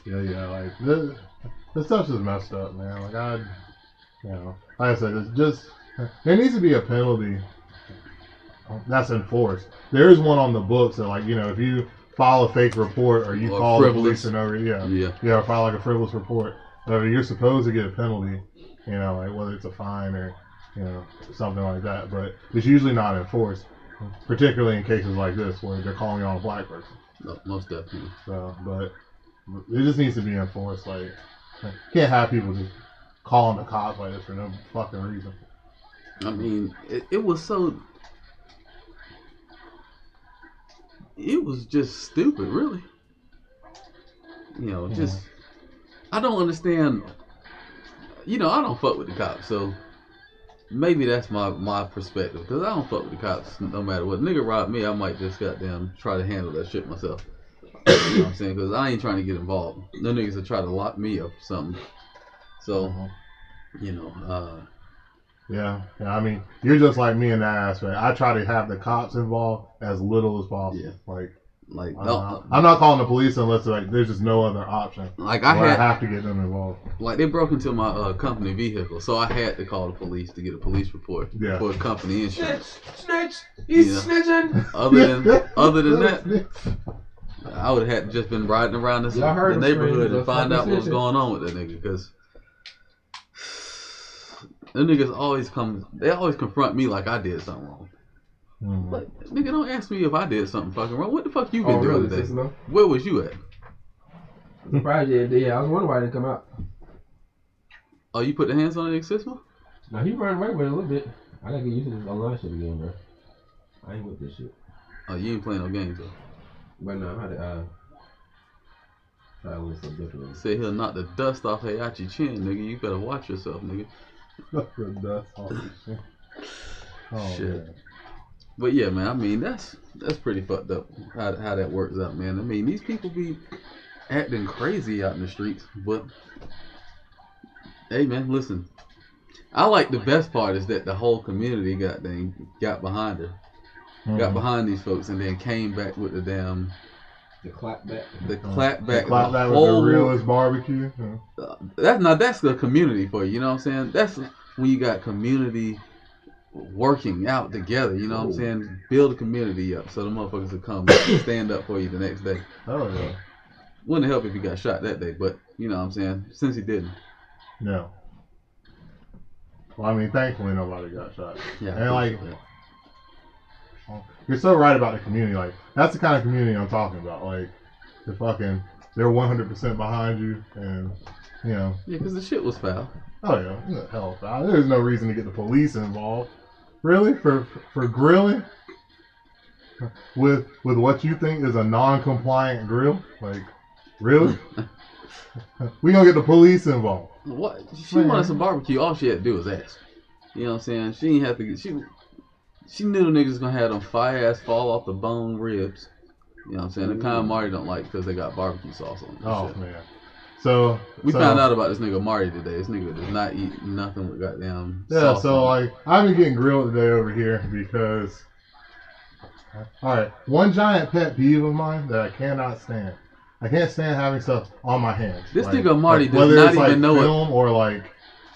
Like this stuff's just messed up, man. Like like I said, it's just there needs to be a penalty that's enforced. There is one on the books that, like, you know, if you file a fake report or you call the police and file like a frivolous report, you're supposed to get a penalty. You know, like whether it's a fine or something like that. But it's usually not enforced, particularly in cases like this where they're calling on a black person. No, most definitely. So, but it just needs to be enforced. Like, you can't have people just calling the cops like this for no fucking reason. I mean, it was so. It was just stupid, really. You know, just. I don't understand. You know, I don't fuck with the cops, so maybe that's my perspective. Because I don't fuck with the cops no matter what. Nigga robbed me, I might just goddamn try to handle that shit myself. You know what I'm saying? Because I ain't trying to get involved. No niggas will try to lock me up or something. So, you know. Yeah, I mean, you're just like me in that aspect. I try to have the cops involved as little as possible. Yeah. Like I'm not calling the police unless there's just no other option. Like I have to get them involved. Like they broke into my company vehicle, so I had to call the police to get a police report for company insurance. Snitch! He's snitching. Other than that, I would have had to just been riding around the neighborhood and find out what was going on with that nigga, because them niggas always confront me like I did something wrong. Mm-hmm. Like, nigga, don't ask me if I did something fucking wrong. What the fuck you been doing today? Where was you at? Probably, I was wondering why it didn't come out. Oh, you put the hands on the Exisma? No, he ran away with it a little bit. I gotta get used to this online shit again, bro. I ain't with this shit. Oh, you ain't playing no games, though. But no, I had to try to win some different. Say he'll knock the dust off Hayachi chin, nigga. You better watch yourself, nigga. Knock the dust off his chin. Oh, shit. Man. But yeah, man, I mean, that's pretty fucked up how that works out, man. I mean, these people be acting crazy out in the streets, but hey, man, listen. I like the best part is that the whole community got behind her, got behind these folks, and then came back with the damn clapback. The clapback. The clapback with the realest barbecue. That's the community for you. You know what I'm saying? That's when you got community working out together, you know what I'm saying? Build a community up so the motherfuckers will come stand up for you the next day. Oh, yeah. Wouldn't help if he got shot that day, but you know what I'm saying? Since he didn't. No. Well, I mean, thankfully nobody got shot. Yeah. And like, You're so right about the community. Like, that's the kind of community I'm talking about. Like, they're 100% behind you, and you know. Yeah, because the shit was foul. Oh yeah, hell, there's no reason to get the police involved. Really, for grilling with what you think is a non-compliant grill? Like, really? We gonna get the police involved? What? She wanted some barbecue. All she had to do was ask. You know what I'm saying? She didn't have to. She knew the niggas gonna have them fire ass fall off the bone ribs. You know what I'm saying? The kind Marty don't like because they got barbecue sauce on them. Oh shit. Man. So we found out about this nigga Marty today. This nigga does not eat nothing with goddamn sauce. So like I've been getting grilled today over here because alright, one giant pet peeve of mine that I cannot stand. I can't stand having stuff on my hands. This nigga Marty does not even know film or like,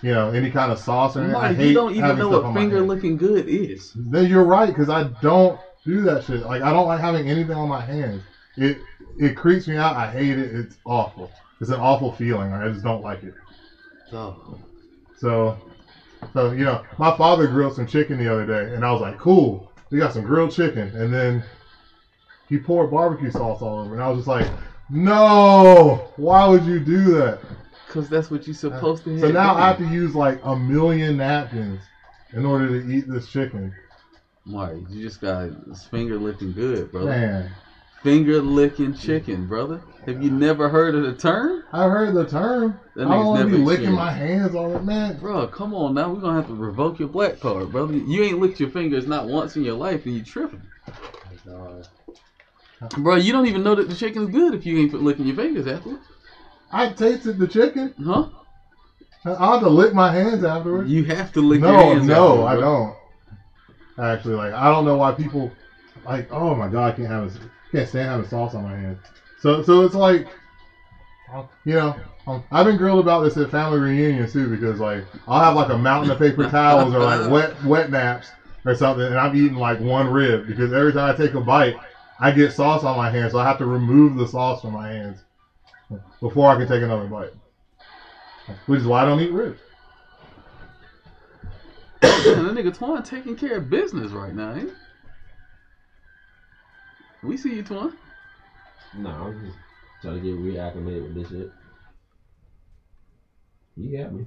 you know, any kind of sauce or anything. Marty, I hate you don't even know what finger looking good is. Then you're right, because I don't do that shit. Like, I don't like having anything on my hands. It creeps me out. I hate it. It's awful. It's an awful feeling. I just don't like it. Oh. So you know, my father grilled some chicken the other day, and I was like, cool, we got some grilled chicken. And then he poured barbecue sauce all over, and I was just like, no, why would you do that? Because that's what you're supposed to have. So now I have to use like 1,000,000 napkins in order to eat this chicken. Marty, you just got finger licking good, brother. Man. Finger licking chicken, brother. Have you never heard of the term? I've heard the term. I don't want to be licking my hands on it, man. Bro, come on now. We're going to have to revoke your black card, brother. You ain't licked your fingers not once in your life and you tripping. Bro, you don't even know that the chicken's good if you ain't licking your fingers afterwards. I tasted the chicken. Huh? I have to lick my hands afterwards. You have to lick your hands No, I don't. Actually, like, I don't know why people, like, oh my god, I can't stand having sauce on my hands. So it's like, you know, I've been grilled about this at family reunions too, because like, I'll have like a mountain of paper towels or like wet naps or something, and I'm eating like one rib, because every time I take a bite, I get sauce on my hands, so I have to remove the sauce from my hands before I can take another bite. Which is why I don't eat ribs. Man, that nigga Twan taking care of business right now, ain't he? We see you, Twan. No, I'm just trying to get reacclimated with this shit. You got me.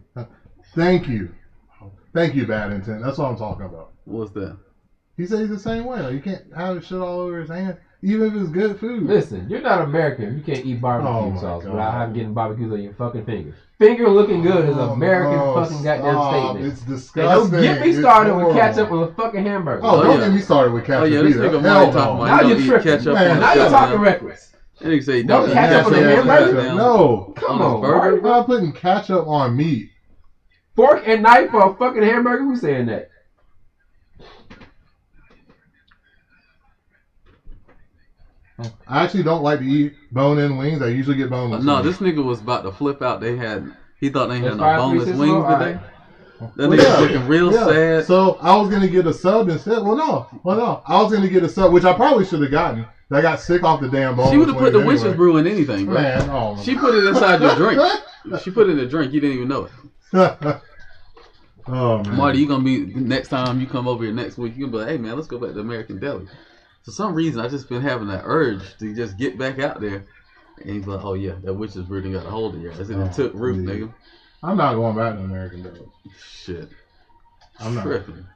Thank you. Thank you, Bad Intent. That's what I'm talking about. What's that? He said he's the same way. Like, you can't have shit all over his hand, even if it's good food. Listen, you're not American. You can't eat barbecue sauce without having getting barbecues on your fucking fingers. Finger looking good is American fucking goddamn statement. It's disgusting. Don't get me started with ketchup with a fucking hamburger. Don't get me started with ketchup. Oh yeah, this nigga Marty talking about now you're tripping. Ketchup. Man, now you're talking reckless. And he say don't ketchup on the hamburger. No, come on, Marty. I'm not putting ketchup on meat. Fork and knife for a fucking hamburger? Who's saying that? I actually don't like to eat bone-in wings. I usually get boneless. No, this nigga was about to flip out. He thought they had no boneless wings today. That nigga's looking real sad. So I was gonna get a sub instead. Well, no. I was gonna get a sub, which I probably should have gotten. I got sick off the damn boneless. She would have put the Witch's Brew in anything, bro. Man, she put it inside your drink. She put it in the drink. You didn't even know it. Oh man, Marty, you gonna be next time you come over here next week. You gonna be like, hey man, let's go back to American Deli. For some reason, I just been having that urge to just get back out there. And he's like, oh yeah, that Witch's Brew got a hold of you. As in it took root, nigga. I'm not going back to American Deli. Shit. I'm not. Tripping.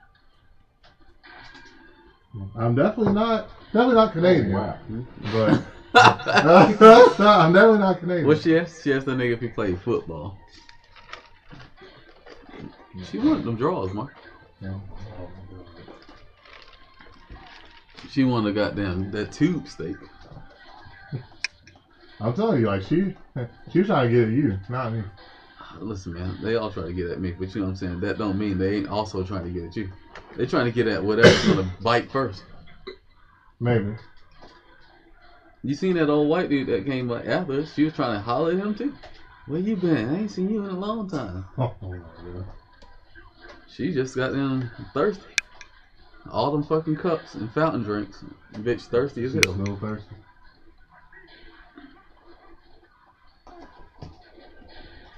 I'm definitely not Canadian. Oh, wow. But I'm definitely not Canadian. What she asked? She asked that nigga if he played football. She wanted them draws, Mark. Yeah. She wanted that tube steak. I'm telling you, like she was trying to get at you, not me. Listen, man, they all try to get at me, but you know what I'm saying? That don't mean they ain't also trying to get at you. They trying to get at whatever's gonna bite first. Maybe. You seen that old white dude that came after us? She was trying to holler at him too. Where you been? I ain't seen you in a long time. Oh my God. She just got them thirsty. All them fucking cups and fountain drinks. Bitch thirsty as hell. She's so thirsty.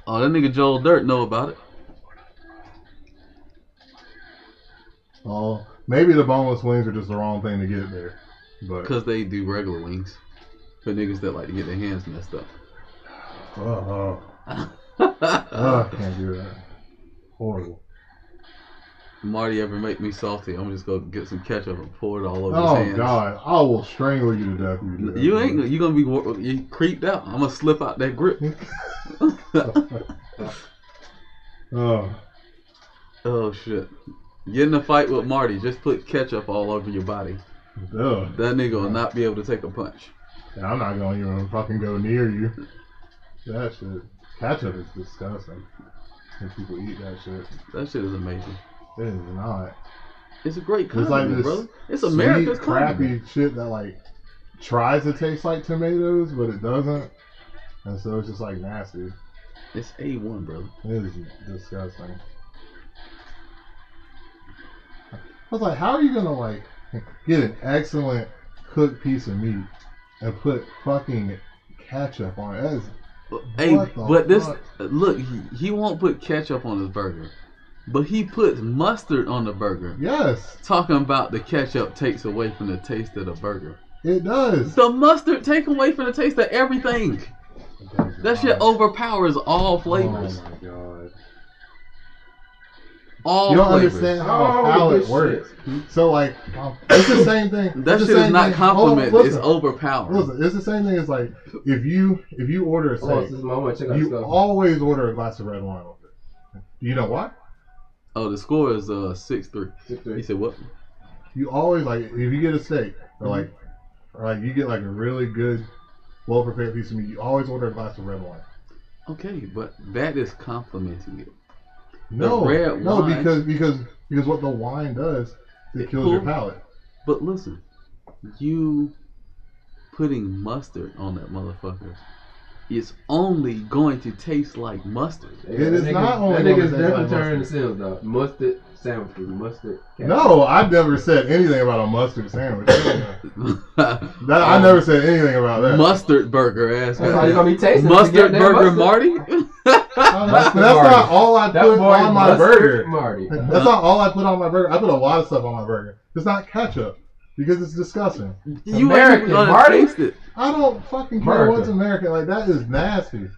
Oh, that nigga Joel Dirt know about it. Oh, maybe the boneless wings are just the wrong thing to get there. But because they do regular wings for niggas that like to get their hands messed up. Can't do that. Horrible. Marty ever make me salty, I'm just gonna get some ketchup and pour it all over his hands. Oh God, I will strangle you to death if you do that. You ain't. You gonna be you creeped out. I'm gonna slip out that grip. Oh shit! Get in a fight with Marty. Just put ketchup all over your body. Ugh. That nigga will not be able to take a punch. Yeah, I'm not gonna even fucking go near you. That shit. Ketchup is disgusting. When people eat that shit. That shit is amazing. It is not. It's a great It's like condiment, this brother. It's America's sweet, crappy condiment. shit that like tries to taste like tomatoes, but it doesn't, and so it's just like nasty. It's A1, brother. It is disgusting. I was like, how are you gonna like get an excellent cooked piece of meat and put fucking ketchup on it? That is, Hey, but this fuck? look, he won't put ketchup on his burger, but he puts mustard on the burger. Yes, Talking about the ketchup takes away from the taste of the burger. it does. The mustard take away from the taste of everything. That shit overpowers all flavors. Oh my god. All You don't flavors. understand how Oh, a palate this works. So like, it's the same thing. That It's shit the is same not thing. compliment. Hold on, It's listen. overpowering. Listen, it's the same thing as like if you order a Oh, steak, this moment. Check out you this stuff. always order a glass of red wine with it. Do you know why? Oh, the score is 6-3. 6-3. He said what? You always like if you get a steak or like you get like a really good, well prepared piece of meat. You always order a glass of red wine. Okay, but that is complimenting it. No, red no, wine- because what the wine does, it kills your palate. But listen, you putting mustard on that motherfucker, it's only going to taste like mustard. It is not only That gonna nigga's taste definitely like turning the mustard. sales though. Mustard sandwiches, mustard. ketchup. No, I've never said anything about a mustard sandwich. I never said anything about that. Mustard burger ass. That's how you gonna be tasting. Mustard That burger, mustard. Marty. That's Marty. not all I That put boy on my mustard burger. Marty. That's not all I put on my burger. I put a lot of stuff on my burger. It's not ketchup because it's disgusting. You ain't American, even gonna Marty. taste it. I don't fucking care America. what's American. Like that is nasty.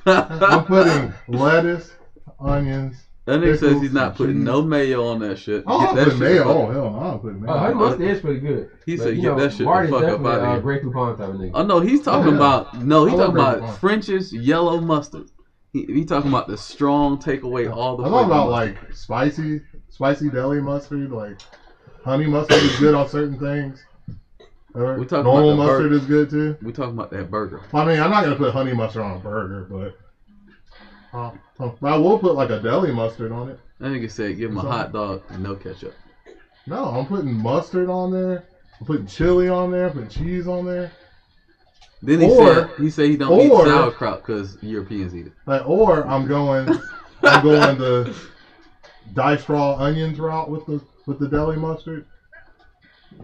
I'm putting lettuce, onions. That nigga says pickles, he's not putting cheese. no mayo on that shit. Oh, Get I'm that putting shit mayo. fuck- Oh hell no, I'm putting mayo. Oh, his mustard is pretty good. He But, said, you "Get know, that shit the Marty's fuck up definitely out of here." Grey Poupon type of nigga. Oh no, he's talking yeah. about I he's love talking Grey about Poupon. French's yellow mustard. He talking about the strong take away all the. I'm talking flavor about mustard. like spicy deli mustard. Like honey mustard is good on certain things. We talking Normal about the mustard burger. is good too. We talking about that burger. Well, I mean, I'm not gonna put honey mustard on a burger, but I will put like a deli mustard on it. That nigga said, "Give him a hot dog and no ketchup." No, I'm putting mustard on there. I'm putting chili on there. Putting cheese on there. Then he said he don't eat sauerkraut because Europeans eat it. Like, or I'm going the diced raw onions route with the deli mustard.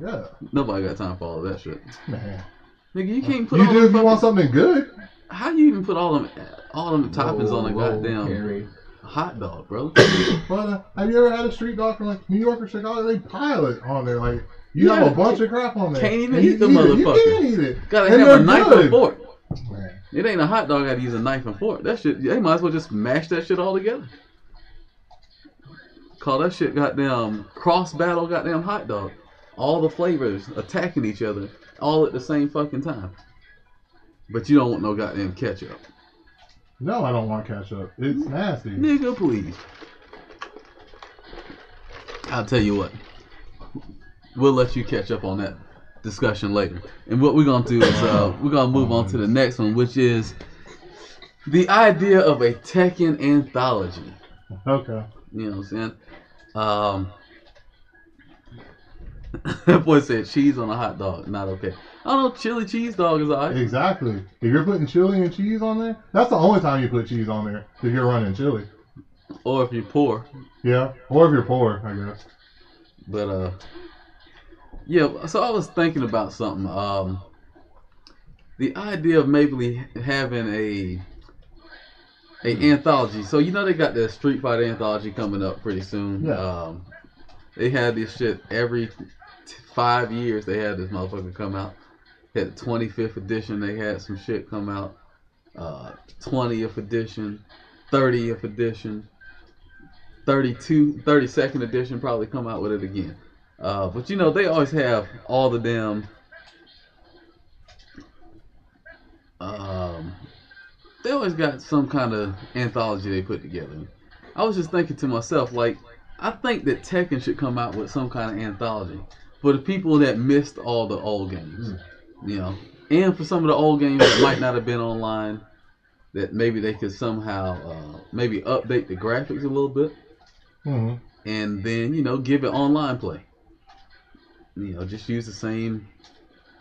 Yeah, Nobody got time for all of that shit. man. Nigga, you can't put You all do them if you want fucking- something good. How you even put all them toppings on a goddamn Harry. hot dog, bro? But have you ever had a street dog from like New York or Chicago? They pile it on there. Like you have a bunch of crap on there. Can't even And eat the You motherfucker. can't eat it. Gotta And have a they're knife good. and fork. Man. It ain't a hot dog. Gotta use a knife and fork. That shit. They might as well just mash that shit all together. Call that shit goddamn cross battle. Goddamn hot dog. All the flavors attacking each other, all at the same fucking time. But you don't want no goddamn ketchup. No, I don't want ketchup. It's nasty. Nigga, please. I'll tell you what. We'll let you catch up on that discussion later. And what we're gonna do is we're gonna move on to the next one, which is the idea of a Tekken anthology. Okay. You know what I'm saying? That boy said cheese on a hot dog, not okay. I don't know, chili cheese dog is alright. Exactly. If you're putting chili and cheese on there, that's the only time you put cheese on there. If you're running chili. Or if you're poor. Yeah. Or if you're poor, I guess. But yeah, so I was thinking about something. The idea of maybe having a anthology. So you know they got the Street Fighter anthology coming up pretty soon. Yeah. They had this shit every 5 years. They had this motherfucker come out. Had the 25th edition. They had some shit come out. 20th edition, 30th edition, 32nd edition. Probably come out with it again. But you know they always have all the damn. They always got some kind of anthology they put together. I was just thinking to myself, like, I think that Tekken should come out with some kind of anthology for the people that missed all the old games, you know, and for some of the old games that might not have been online, that maybe they could somehow maybe update the graphics a little bit, and then, you know, give it online play. You know, just use the same.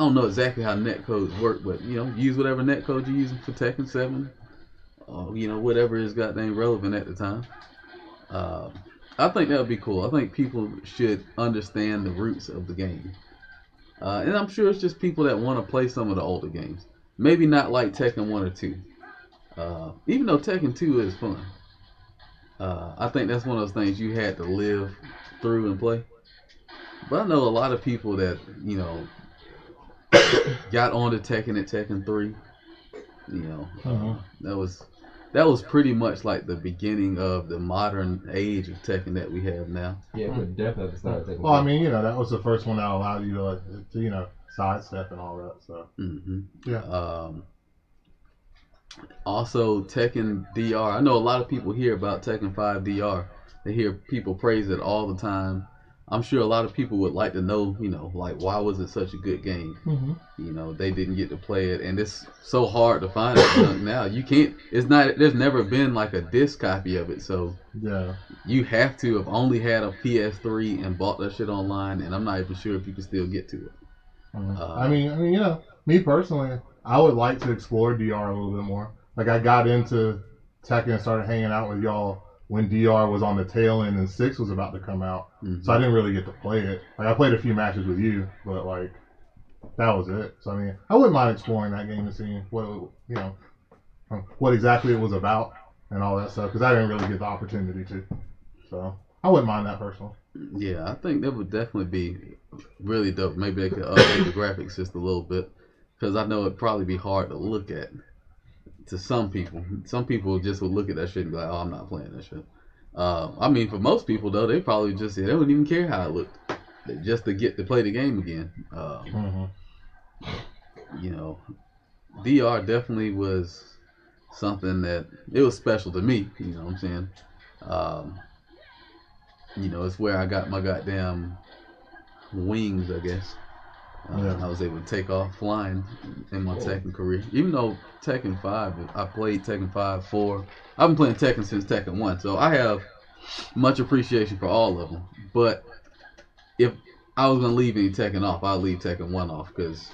I don't know exactly how netcodes work, but you know, use whatever netcode you're using for Tekken 7, or you know, whatever is goddamn relevant at the time. I think that would be cool. I think people should understand the roots of the game, and I'm sure it's just people that want to play some of the older games. Maybe not like Tekken 1 or 2, even though Tekken 2 is fun. I think that's one of those things you had to live through and play. But I know a lot of people that, you know, got on to Tekken at Tekken 3. You know, that was pretty much like the beginning of the modern age of Tekken that we have now. Yeah, but definitely started Tekken. Well, I mean, you know, that was the first one that allowed you to you know, sidestep and all that. So yeah. Also, Tekken DR. I know a lot of people hear about Tekken 5 DR. They hear people praise it all the time. I'm sure a lot of people would like to know, you know, like, why was it such a good game? You know, they didn't get to play it, and it's so hard to find it now. You can't. It's not. There's never been like a disc copy of it, so yeah, you have to have only had a PS3 and bought that shit online, and I'm not even sure if you can still get to it. I mean, you know, me personally, I would like to explore DR a little bit more. Like, I got into Tekken and started hanging out with y'all when DR was on the tail end and 6 was about to come out. So I didn't really get to play it. Like, I played a few matches with you, but like, that was it. So I mean, I wouldn't mind exploring that game and seeing what, you know, what exactly it was about and all that stuff, because I didn't really get the opportunity to. So I wouldn't mind that personally. Yeah, I think that would definitely be really dope. Maybe they could update the graphics just a little bit, because I know it'd probably be hard to look at to some people. Some people just would look at that shit and be like, "Oh, I'm not playing that shit." I mean, for most people though, they probably just they don't even care how it looked, just to get to play the game again. You know, DR definitely was something that it was special to me. You know what I'm saying? You know, it's where I got my goddamn wings, I guess. I was able to take off flying in my Tekken career. Even though Tekken 5, I played Tekken 5, 4. I've been playing Tekken since Tekken 1, so I have much appreciation for all of them. But if I was going to leave any Tekken off, I'd leave Tekken 1 off, because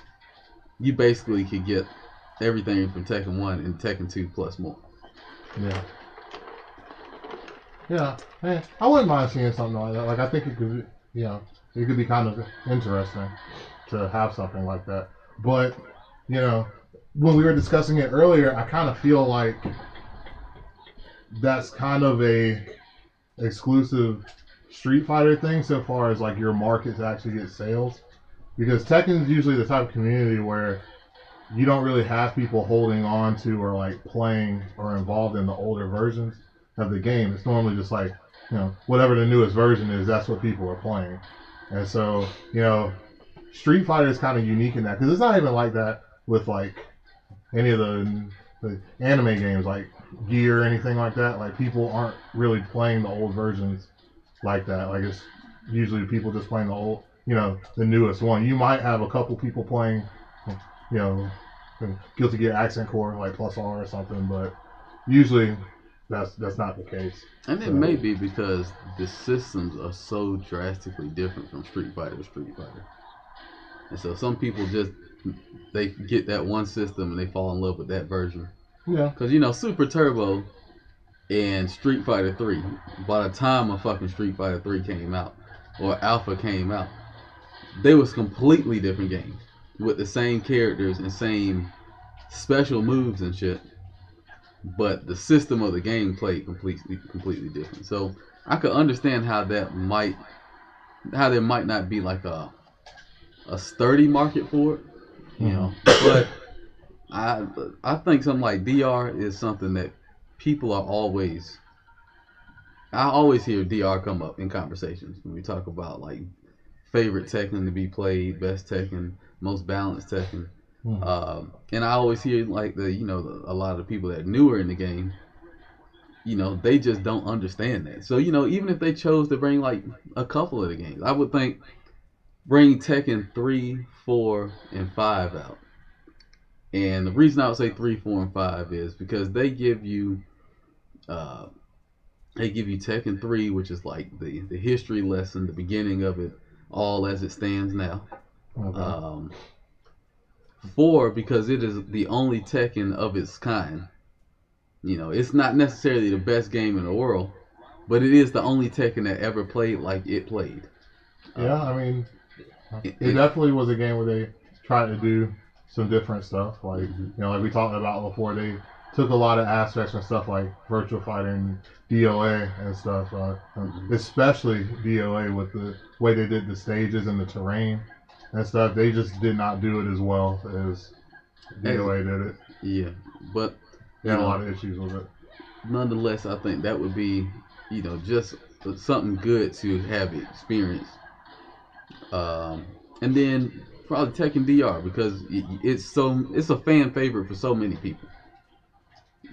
you basically could get everything from Tekken 1 and Tekken 2 plus more. Yeah. Yeah, man, I wouldn't mind seeing something like that. Like, I think it could, you know, it could be kind of interesting to have something like that. But, you know, when we were discussing it earlier, I kind of feel like that's kind of a exclusive Street Fighter thing, so far as like your market to actually get sales, because Tekken is usually the type of community where you don't really have people holding on to or like playing or involved in the older versions of the game. It's normally just like, you know, whatever the newest version is, that's what people are playing. And so, you know, Street Fighter is kind of unique in that, because it's not even like that with like any of the anime games like Gear or anything like that. Like, people aren't really playing the old versions like that. Like, it's usually people just playing the old, you know, the newest one. You might have a couple people playing, you know, Guilty Gear Accent Core like Plus R or something, but usually that's not the case. And it may be because the systems are so drastically different from Street Fighter to Street Fighter. And so some people just, they get that one system and they fall in love with that version. Yeah. Because, you know, Super Turbo and Street Fighter 3, by the time a fucking Street Fighter 3 came out, or Alpha came out, they was completely different games with the same characters and same special moves and shit. But the system of the game played completely different. So I could understand how that might how there might not be like a sturdy market for it, you know. But I think something like DR is something that people are always. I always hear DR come up in conversations when we talk about like favorite Tekken to be played, best Tekken, most balanced Tekken. And I always hear like a lot of the people that are newer in the game, they just don't understand that. So, even if they chose to bring like a couple of the games, I would think bring Tekken 3, 4, and 5 out. And the reason I would say 3, 4, and 5 is because they give you Tekken 3, which is like the history lesson, the beginning of it, all as it stands now. 4, because it is the only Tekken of its kind. It's not necessarily the best game in the world, but it is the only Tekken that ever played like it played. Yeah, I mean, it definitely was a game where they tried to do some different stuff. Like, like we talked about before, they took a lot of aspects and stuff like Virtual Fighter and DOA and stuff, especially DOA with the way they did the stages and the terrain and stuff. They just did not do it as well as DOA did it. Yeah, but they had a lot of issues with it. Nonetheless, I think that would be, just something good to have experienced. And then probably Tekken DR because it's a fan favorite for so many people.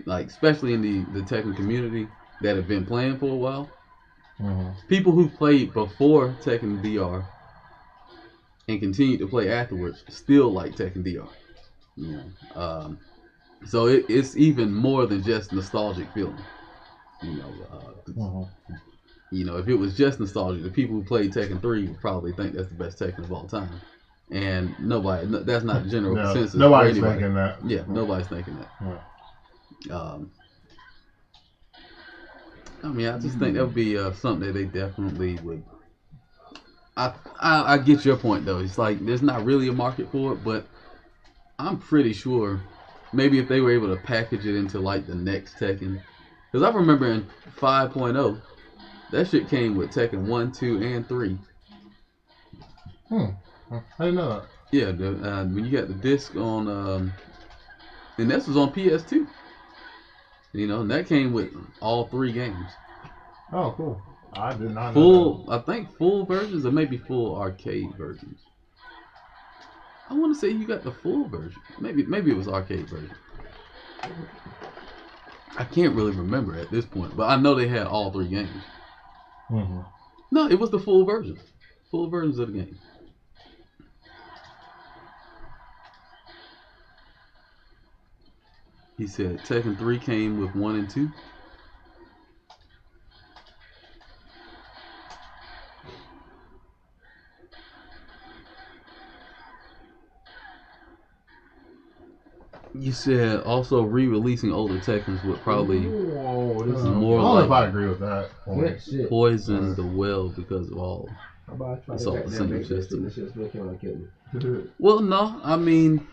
Like especially in the Tekken community that have been playing for a while. People who played before Tekken DR and continued to play afterwards still like Tekken DR. So it's even more than just nostalgic feeling. If it was just nostalgia, the people who played Tekken 3 would probably think that's the best Tekken of all time. And that's not the general consensus. Nobody's thinking that. Yeah, nobody's thinking that. I just think that would be something that they definitely would. I get your point though. It's like there's not really a market for it, but I'm pretty sure maybe if they were able to package it into like the next Tekken, because I remember in 5.0 that shit came with Tekken 1, 2, and 3. I didn't know that. Yeah, when you got the disc on, and this was on PS2. And that came with all 3 games. Oh, cool. I did not know that. I think full versions or maybe full arcade versions. I want to say you got the full version. Maybe it was arcade version. I can't really remember at this point, but I know they had all 3 games. No, it was the full version. Full versions of the game. He said Tekken 3 came with 1 and 2. You said also re-releasing older Tekkens would probably more I don't know if I agree with that. Poison the well because of all. It's all the same system. Well, no, I mean,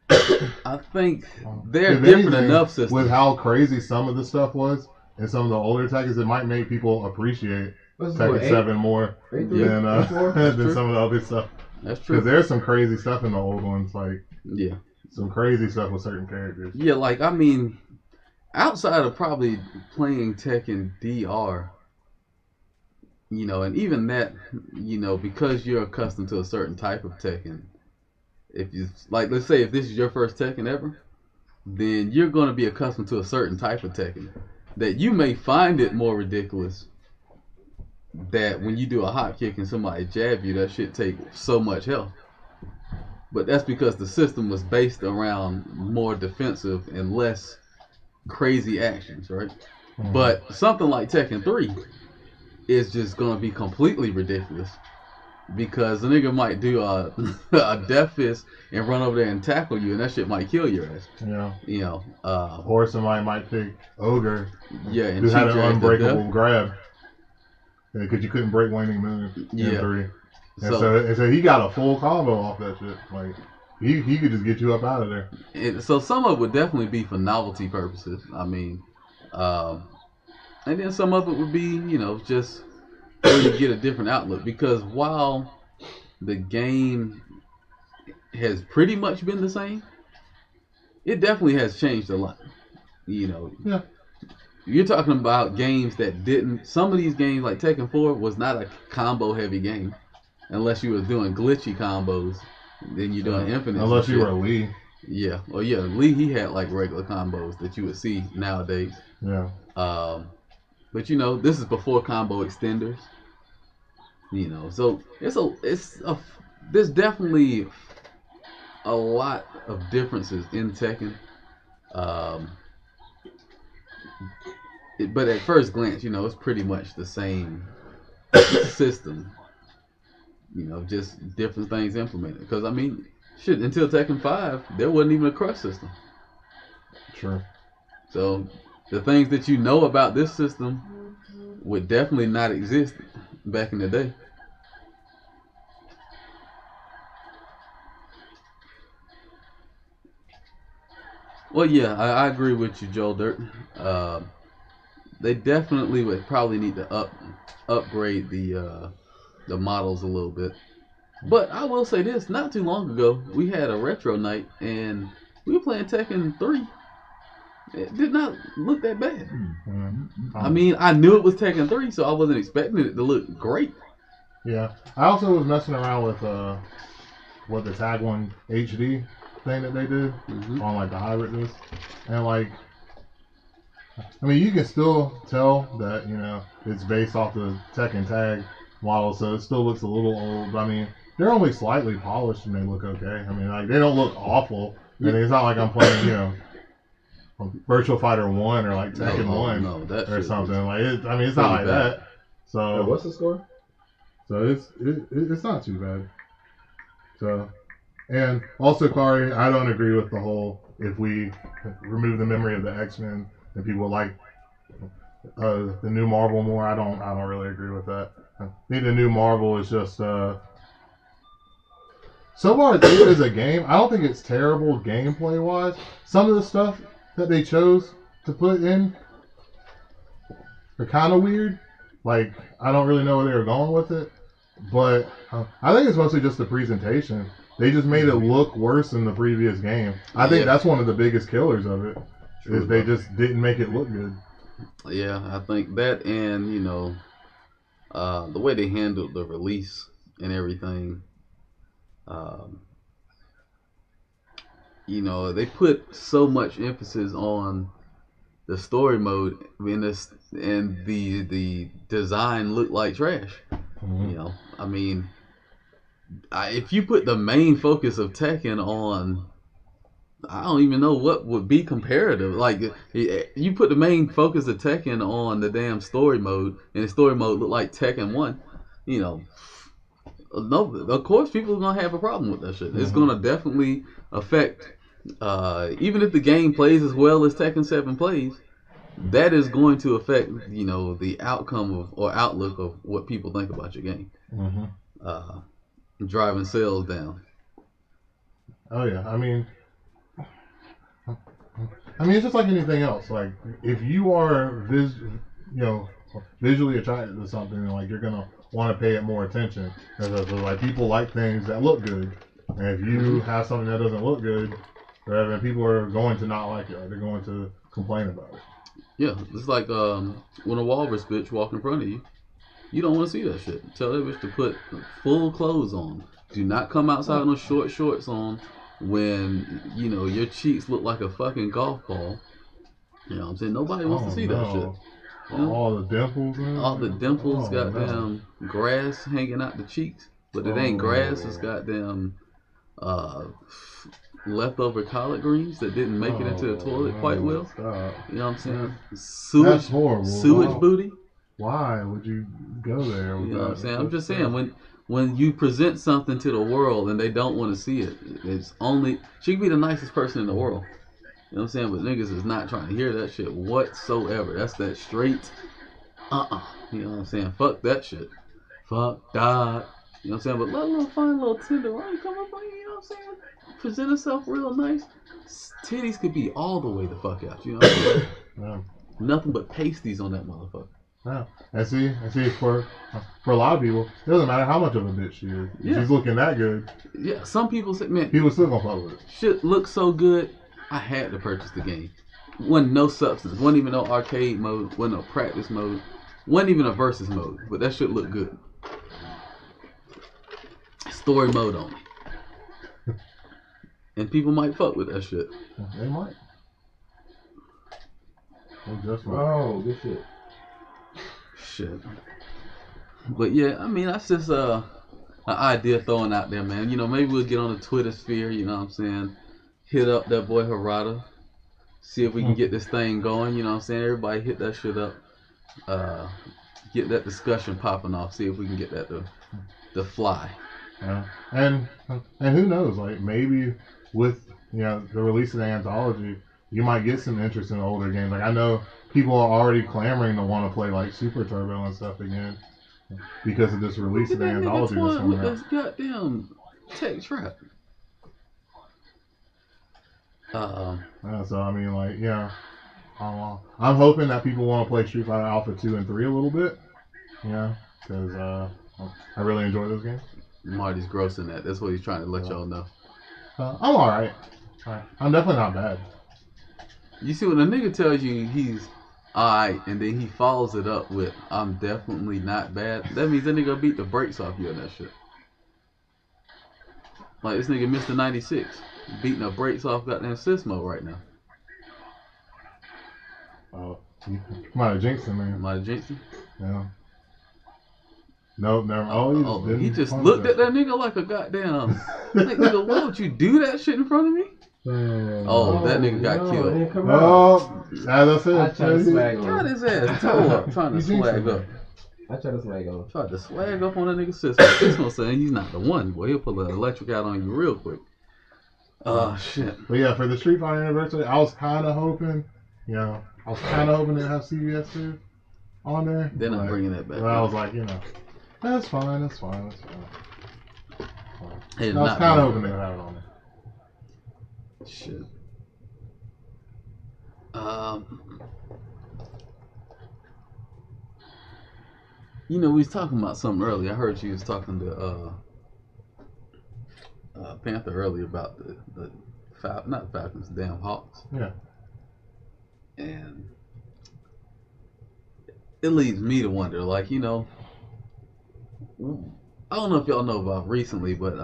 I think they're different enough systems. With how crazy some of the stuff was and some of the older Tekkens, it might make people appreciate Tekken 7 more than some of the other stuff. That's true. Because there's some crazy stuff in the old ones, like yeah. Some crazy stuff with certain characters. Yeah, like, I mean, outside of probably playing Tekken DR, and even that, because you're accustomed to a certain type of Tekken, if you, like, let's say if this is your first Tekken ever, then you're going to be accustomed to a certain type of Tekken that you may find it more ridiculous that when you do a hop kick and somebody jab you, that shit take so much health. But that's because the system was based around more defensive and less crazy actions, right? But something like Tekken 3 is just going to be completely ridiculous because a nigga might do a death fist and run over there and tackle you, and that shit might kill your ass. Yeah. Or somebody might pick Ogre. Yeah, and who had an unbreakable grab because you couldn't break Waning Moon in 3. And so he got a full combo off that shit. Like he could just get you up out of there. So some of it would definitely be for novelty purposes. I mean, and then some of it would be, just or to get a different outlook. Because while the game has pretty much been the same, it definitely has changed a lot. You know, Yeah. You're talking about games that didn't. Some of these games, like Tekken 4, was not a combo-heavy game, unless you were doing glitchy combos. Then you're doing infinite. Unless you were Lee. Yeah. Well, yeah, Lee, he had like regular combos that you would see nowadays. Yeah. But you know, this is before combo extenders. You know, so there's definitely a lot of differences in Tekken. But at first glance, you know, it's pretty much the same system. You know, just different things implemented. Because I mean, shit, until Tekken 5, there wasn't even a crush system. Sure. So the things that you know about this system would definitely not exist back in the day. Well, yeah, I agree with you, Joe Dirt. They definitely would probably need to upgrade the models a little bit. But I will say this: not too long ago, we had a retro night and we were playing Tekken 3. It did not look that bad. I mean, I knew it was Tekken 3, so I wasn't expecting it to look great. Yeah, I also was messing around with the Tag 1 HD thing that they did on like the hybrid disc, and like, I mean, you can still tell that, you know, it's based off the Tekken Tag model, so it still looks a little old. But I mean, they're only slightly polished and they look okay. I mean, like, they don't look awful. I mean, it's not like I'm playing, you know, Virtual Fighter 1 or like Tekken 1 or something. Like, I mean, it's not like that. So what's the score? So it's not too bad. So, and also, Kari, I don't agree with the whole, if we remove the memory of the X-Men, and people like the new Marvel more. I don't really agree with that. I think the new Marvel is just so far it is a game. I don't think it's terrible gameplay wise. Some of the stuff that they chose to put in are kind of weird. Like, I don't really know where they were going with it, but I think it's mostly just the presentation. They just made it look worse than the previous game. I think that's one of the biggest killers of it. Is they just didn't make it look good. Yeah, I think that, and you know, the way they handled the release and everything. You know, they put so much emphasis on the story mode and the design looked like trash. You know, I mean, if you put the main focus of Tekken on, I don't even know what would be comparative. Like, you put the main focus of Tekken on the damn story mode, and the story mode looked like Tekken 1, you know, no, of course people are going to have a problem with that shit. It's going to definitely affect, even if the game plays as well as Tekken 7 plays, that is going to affect, you know, the outcome of, or outlook of what people think about your game. Driving sales down. Oh yeah, I mean, it's just like anything else. Like, if you are visually attracted to something, and like, you're gonna want to pay it more attention. Because like, people like things that look good, and if you have something that doesn't look good, then people are going to not like it. Or they're going to complain about it. Yeah, it's like when a walrus bitch walk in front of you, you don't want to see that shit. Tell that bitch to put full clothes on. Do not come outside with no short shorts on when, you know, your cheeks look like a fucking golf ball. You know what I'm saying? Nobody wants to see that shit. You know? All the dimples, man. All the dimples, goddamn grass hanging out the cheeks. But it ain't grass, it's goddamn leftover collard greens that didn't make it into the toilet quite well. Stop. You know what I'm saying? Sewage, that's horrible. Sewage booty. Why would you go there? You know what I'm saying? I'm just saying, when you present something to the world and they don't want to see it, it's only, she could be the nicest person in the world. You know what I'm saying? But niggas is not trying to hear that shit whatsoever. That's that straight, You know what I'm saying? Fuck that shit. Fuck that. You know what I'm saying? But let a little fine little tenderoni come up on you, you know what I'm saying? Present herself real nice. Titties could be all the way the fuck out, you know what I'm saying? Nothing but pasties on that motherfucker. Yeah. And see, for a lot of people, it doesn't matter how much of a bitch she is. Yeah. She's looking that good. Yeah, some people say, man, People still gonna fuck with it. shit looks so good, I had to purchase the game. Wasn't no substance, wasn't even no arcade mode, wasn't no practice mode, wasn't even a versus mode, but that shit looked good. Story mode only. And people might fuck with that shit. They might. They just might. Oh, good shit. Shit. But yeah, I mean, that's just an idea throwing out there, man. You know, maybe we'll get on the Twitter sphere, you know what I'm saying? Hit up that boy Harada. See if we can get this thing going, you know what I'm saying? Everybody hit that shit up. Get that discussion popping off. See if we can get that to fly. Yeah. And who knows, like maybe with the release of the anthology, you might get some interest in older games. Like I know people are already clamoring to want to play like Super Turbo and stuff again because of this release of the anthology that's coming out. This goddamn tech trap. Yeah, so I mean, like, I'm hoping that people want to play Street Fighter Alpha 2 and 3 a little bit, because I really enjoy those games. Marty's grossing that. That's what he's trying to let y'all know. I'm alright. I'm definitely not bad. You see, when a nigga tells you he's alright and then he follows it up with I'm definitely not bad, that means that nigga beat the brakes off you on that shit. Like this nigga Mr. 96 beating the brakes off goddamn Sismo right now. Oh, you might have jinxed him, man. Might have jinxed him? Yeah. Nope, never. Oh, he just looked at that nigga like a goddamn. Like, nigga, why would you do that shit in front of me? That nigga got killed. Oh, as I said, I tried to swag on Got him. his ass toe up, trying to swag up. I tried to swag on him. Tried to swag up on that nigga sister. Sismo saying he's not the one, boy. He'll pull the electric out on you real quick. Oh, shit. But yeah, for the Street Fighter anniversary, I was kind of hoping, to have CVS2 on there. Then I'm bringing that back. But I was like, that's fine. I was kind of hoping they would have it on there. Shit. We was talking about something earlier. I heard you was talking to Panther earlier about the not Falcons, damn Hawks. Yeah. And it leads me to wonder, like, I don't know if y'all know about recently, but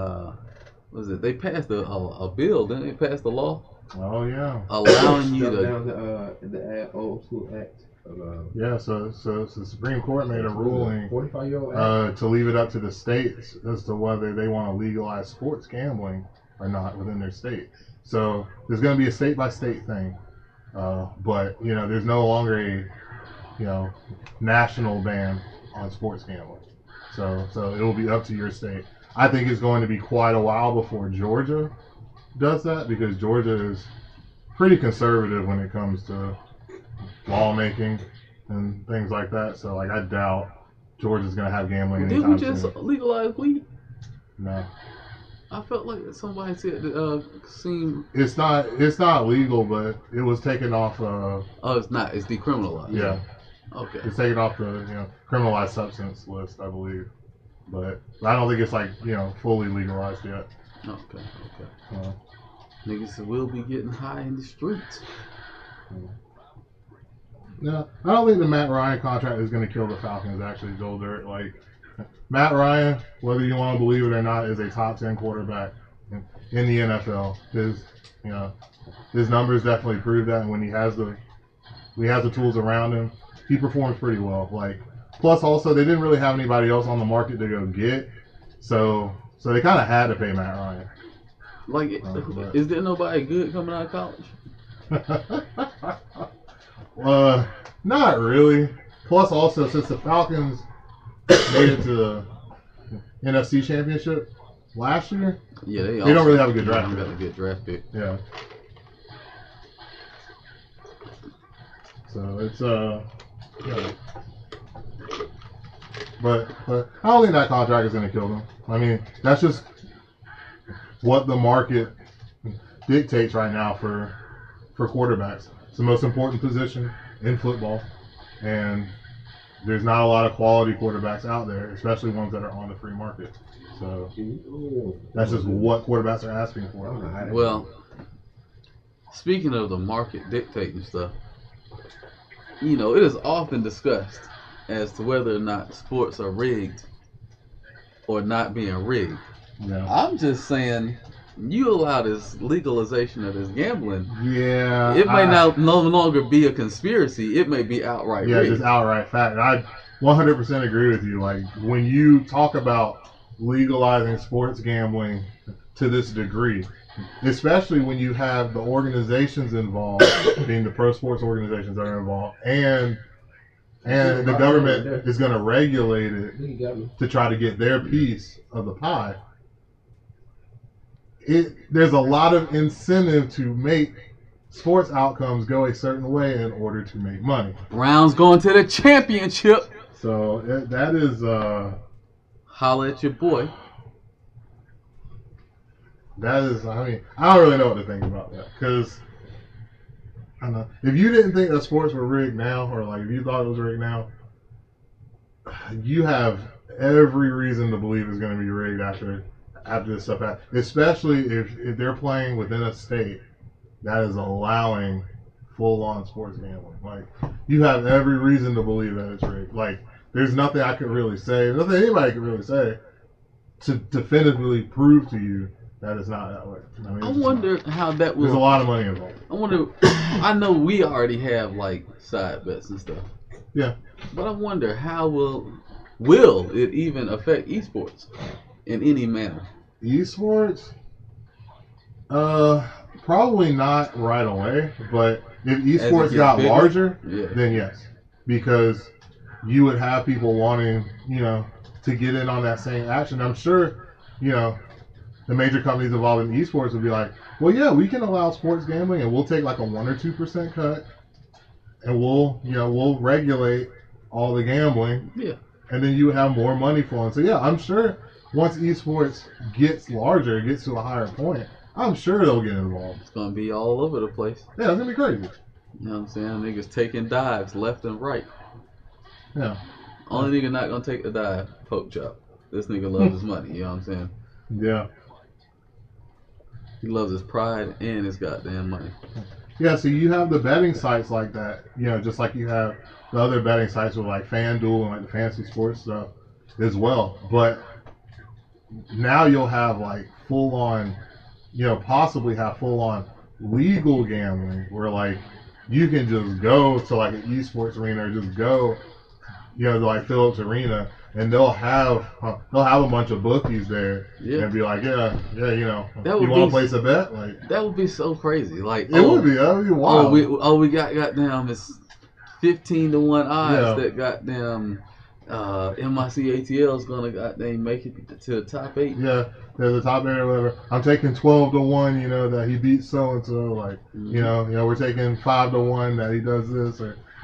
they passed a bill, didn't they pass the law? Oh yeah. Allowing you to down the old school act. So the Supreme Court made a ruling 45-year-old to leave it up to the states as to whether they want to legalize sports gambling or not within their state. So there's going to be a state-by-state thing, but there's no longer a national ban on sports gambling. So it will be up to your state. I think it's going to be quite a while before Georgia does that because Georgia is pretty conservative when it comes to lawmaking and things like that. So like I doubt Georgia's gonna have gambling anytime Did we just soon. legalize weed? No. I felt like somebody said It's not legal, but it was taken off. it's not. It's decriminalized. Yeah. Okay. It's taken off the criminalized substance list, I believe. But I don't think it's like fully legalized yet. Okay. Niggas will be getting high in the streets. No, I don't think the Matt Ryan contract is going to kill the Falcons, actually, Joel Dirt. Like, Matt Ryan, whether you want to believe it or not, is a top 10 quarterback in the NFL. His numbers definitely prove that, and when he has the tools around him, he performs pretty well. Like, plus also, they didn't really have anybody else on the market to go get, so they kind of had to pay Matt Ryan. Like, is there nobody good coming out of college? Not really. Plus, also, since the Falcons made it to the NFC Championship last year, they don't really have a good draft pick. Got a good draft pick. Yeah. So it's but I don't think that contract is going to kill them. I mean, that's just what the market dictates right now for quarterbacks. It's the most important position in football, and there's not a lot of quality quarterbacks out there, especially ones that are on the free market. So that's just what quarterbacks are asking for. Well, speaking of the market dictating stuff, you know, it is often discussed as to whether or not sports are rigged or not being rigged. Yeah. I'm just saying, you allow this legalization of this gambling. Yeah. It may no longer be a conspiracy. It may be outright rigged. Just outright fact. I 100% agree with you. Like, when you talk about legalizing sports gambling to this degree, especially when you have the organizations involved, being the pro sports organizations that are involved, and the government is going to regulate it to try to get their piece of the pie. There's a lot of incentive to make sports outcomes go a certain way in order to make money. Browns going to the championship. So that is holla at your boy. That is, I mean, I don't really know what to think about that, because I don't know, if you didn't think that sports were rigged now, or like if you thought it was rigged now, you have every reason to believe it's going to be rigged after this stuff happens. Especially if they're playing within a state that is allowing full-on sports gambling. Like, you have every reason to believe that it's rigged. Like, there's nothing I could really say, nothing anybody could really say to definitively prove to you that it's not that way. I mean, I wonder how that will. There's a lot of money involved. I wonder. I know we already have like side bets and stuff. Yeah. But I wonder how will it even affect esports in any manner? Esports? Probably not right away. But if esports got bigger, larger, then yes, because you would have people wanting, you know, to get in on that same action. I'm sure, you know, the major companies involved in esports would be like, well, yeah, we can allow sports gambling, and we'll take like a 1 or 2% cut, and we'll regulate all the gambling. Yeah. And then you have more money flowing. So yeah, I'm sure once esports gets larger, gets to a higher point, I'm sure they'll get involved. It's gonna be all over the place. Yeah, it's gonna be crazy. You know what I'm saying? Niggas taking dives left and right. Yeah. Only nigga not gonna take a dive, poke chop. This nigga loves his money. You know what I'm saying? Yeah. He loves his pride and his goddamn money. Yeah, so you have the betting sites like that, you know, just like you have the other betting sites with like FanDuel and like the fantasy sports stuff as well. But now you'll have like full on, you know, possibly have full on legal gambling where like you can just go to like an esports arena or just go, you know, to like Phillips Arena, and they'll have a bunch of bookies there and be like, yeah, you know, you want to place a bet? Like, that would be so crazy. Like, that would be wild. We got goddamn it's 15-1 odds that goddamn MIC ATL is gonna goddamn make it to the top 8. Yeah, they're the top 8 or whatever. I'm taking 12-1, you know, that he beats so and so. Like, you know, we're taking 5-1 that he does this,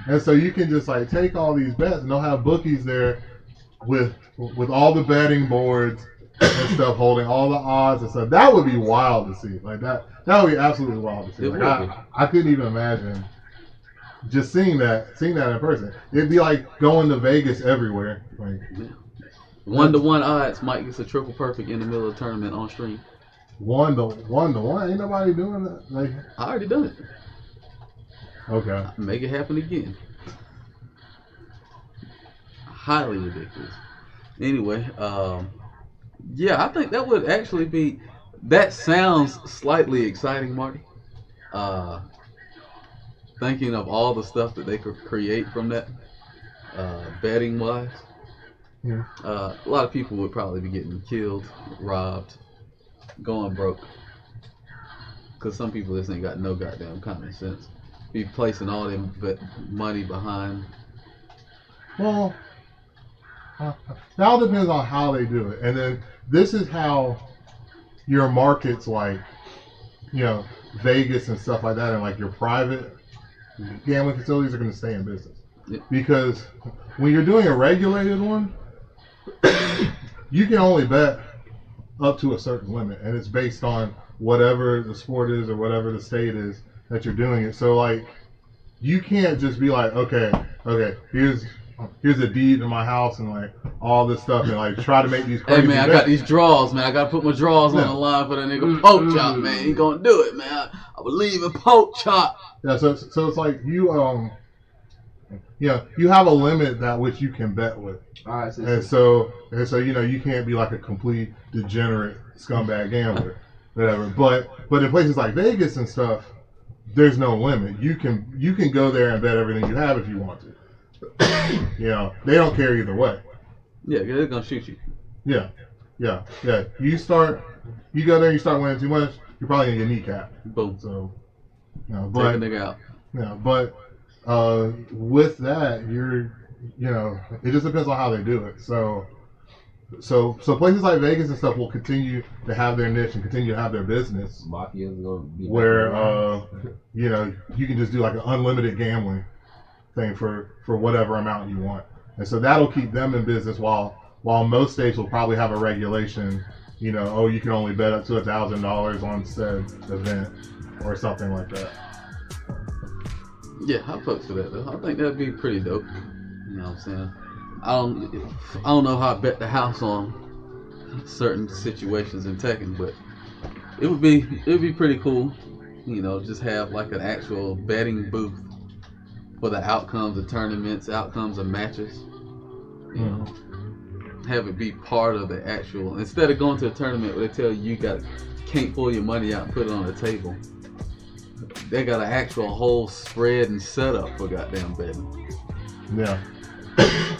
and so you can just like take all these bets, and they'll have bookies there with all the betting boards and stuff, holding all the odds and stuff. That would be wild to see. Like that would be absolutely wild to see. Like I couldn't even imagine just seeing that in person. It'd be like going to Vegas everywhere. Like 1-1 odds. Mike gets a triple perfect in the middle of the tournament on stream. 1-1. Ain't nobody doing that. Like, I already done it. Okay. Make it happen again. Highly ridiculous. Anyway, yeah, I think that would actually be. That sounds slightly exciting, Marty. Thinking of all the stuff that they could create from that, betting wise. Yeah. A lot of people would probably be getting killed, robbed, going broke. Because some people just ain't got no goddamn common sense. Be placing all their money behind. Well, it all depends on how they do it. And then this is how your markets like, you know, Vegas and stuff like that, and like your private gambling facilities are going to stay in business. Yeah. Because when you're doing a regulated one, you can only bet up to a certain limit, and it's based on whatever the sport is or whatever the state is that you're doing it. So like, you can't just be like, okay, here's a deed to my house and like all this stuff and like try to make these crazy Hey man, I got these draws, man. I gotta put my draws on the line for that nigga Pork Chop, man. He gonna do it, man. I believe in Pork Chop. Yeah, so it's like you you have a limit that which you can bet with. All right, And so you can't be like a complete degenerate scumbag gambler, whatever. But in places like Vegas and stuff, there's no limit. You can go there and bet everything you have if you want to. They don't care either way. Yeah, they're gonna shoot you. Yeah. You go there, you start winning too much, you're probably gonna get kneecapped. Boom. So, Take a nigga out. Yeah, but with that, it just depends on how they do it. So places like Vegas and stuff will continue to have their niche and continue to have their business. Mafia's gonna be where you can just do like an unlimited gambling thing for whatever amount you want, and so that'll keep them in business while most states will probably have a regulation. You can only bet up to $1,000 on said event or something like that. Yeah, I fucks with that though. I think that'd be pretty dope. You know what I'm saying? I don't know how I bet the house on certain situations in Tekken, but it would be pretty cool. Just have like an actual betting booth for the outcomes of tournaments, outcomes of matches. Have it be part of the actual, instead of going to a tournament where they tell you can't pull your money out and put it on the table. They got an actual whole spread and setup for goddamn betting. Yeah.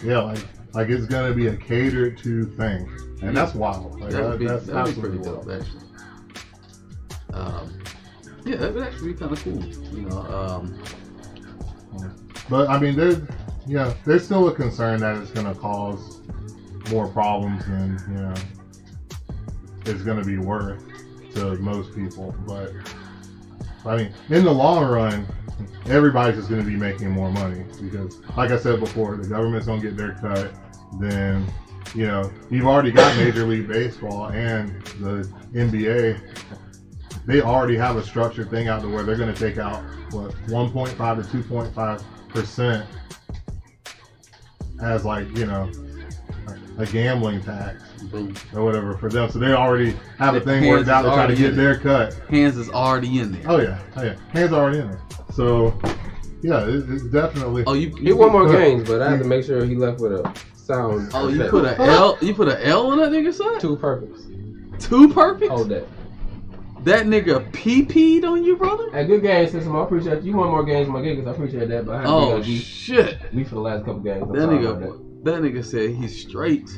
Yeah, like it's gonna be a catered to thing, and that's wild. Like, that'd be absolutely pretty dope, wild. actually. Yeah, that would actually be kind of cool. But I mean, there's still a concern that it's gonna cause more problems than it's gonna be worth to most people. But I mean, in the long run, everybody's just going to be making more money because, like I said before, the government's going to get their cut. Then, you've already got Major League Baseball and the NBA. They already have a structured thing out there where they're going to take out 1.5 to 2.5% as a gambling tax. Boom. Or whatever for them. So they already have a thing worked out to try to get their cut. Hands is already in there. Oh yeah. Hands already in there. So yeah, it's definitely. Oh, he won more games, but I had to make sure he left with a sound. Oh, you put an L. You put an L on that nigga's side. 2 perfects. 2 perfects. Hold that. That nigga PP'd on you, brother. Hey, good game, system. I appreciate you. Won more games than my gigas. I appreciate that. But I had to shit. We for the last couple games. That nigga said he's straight.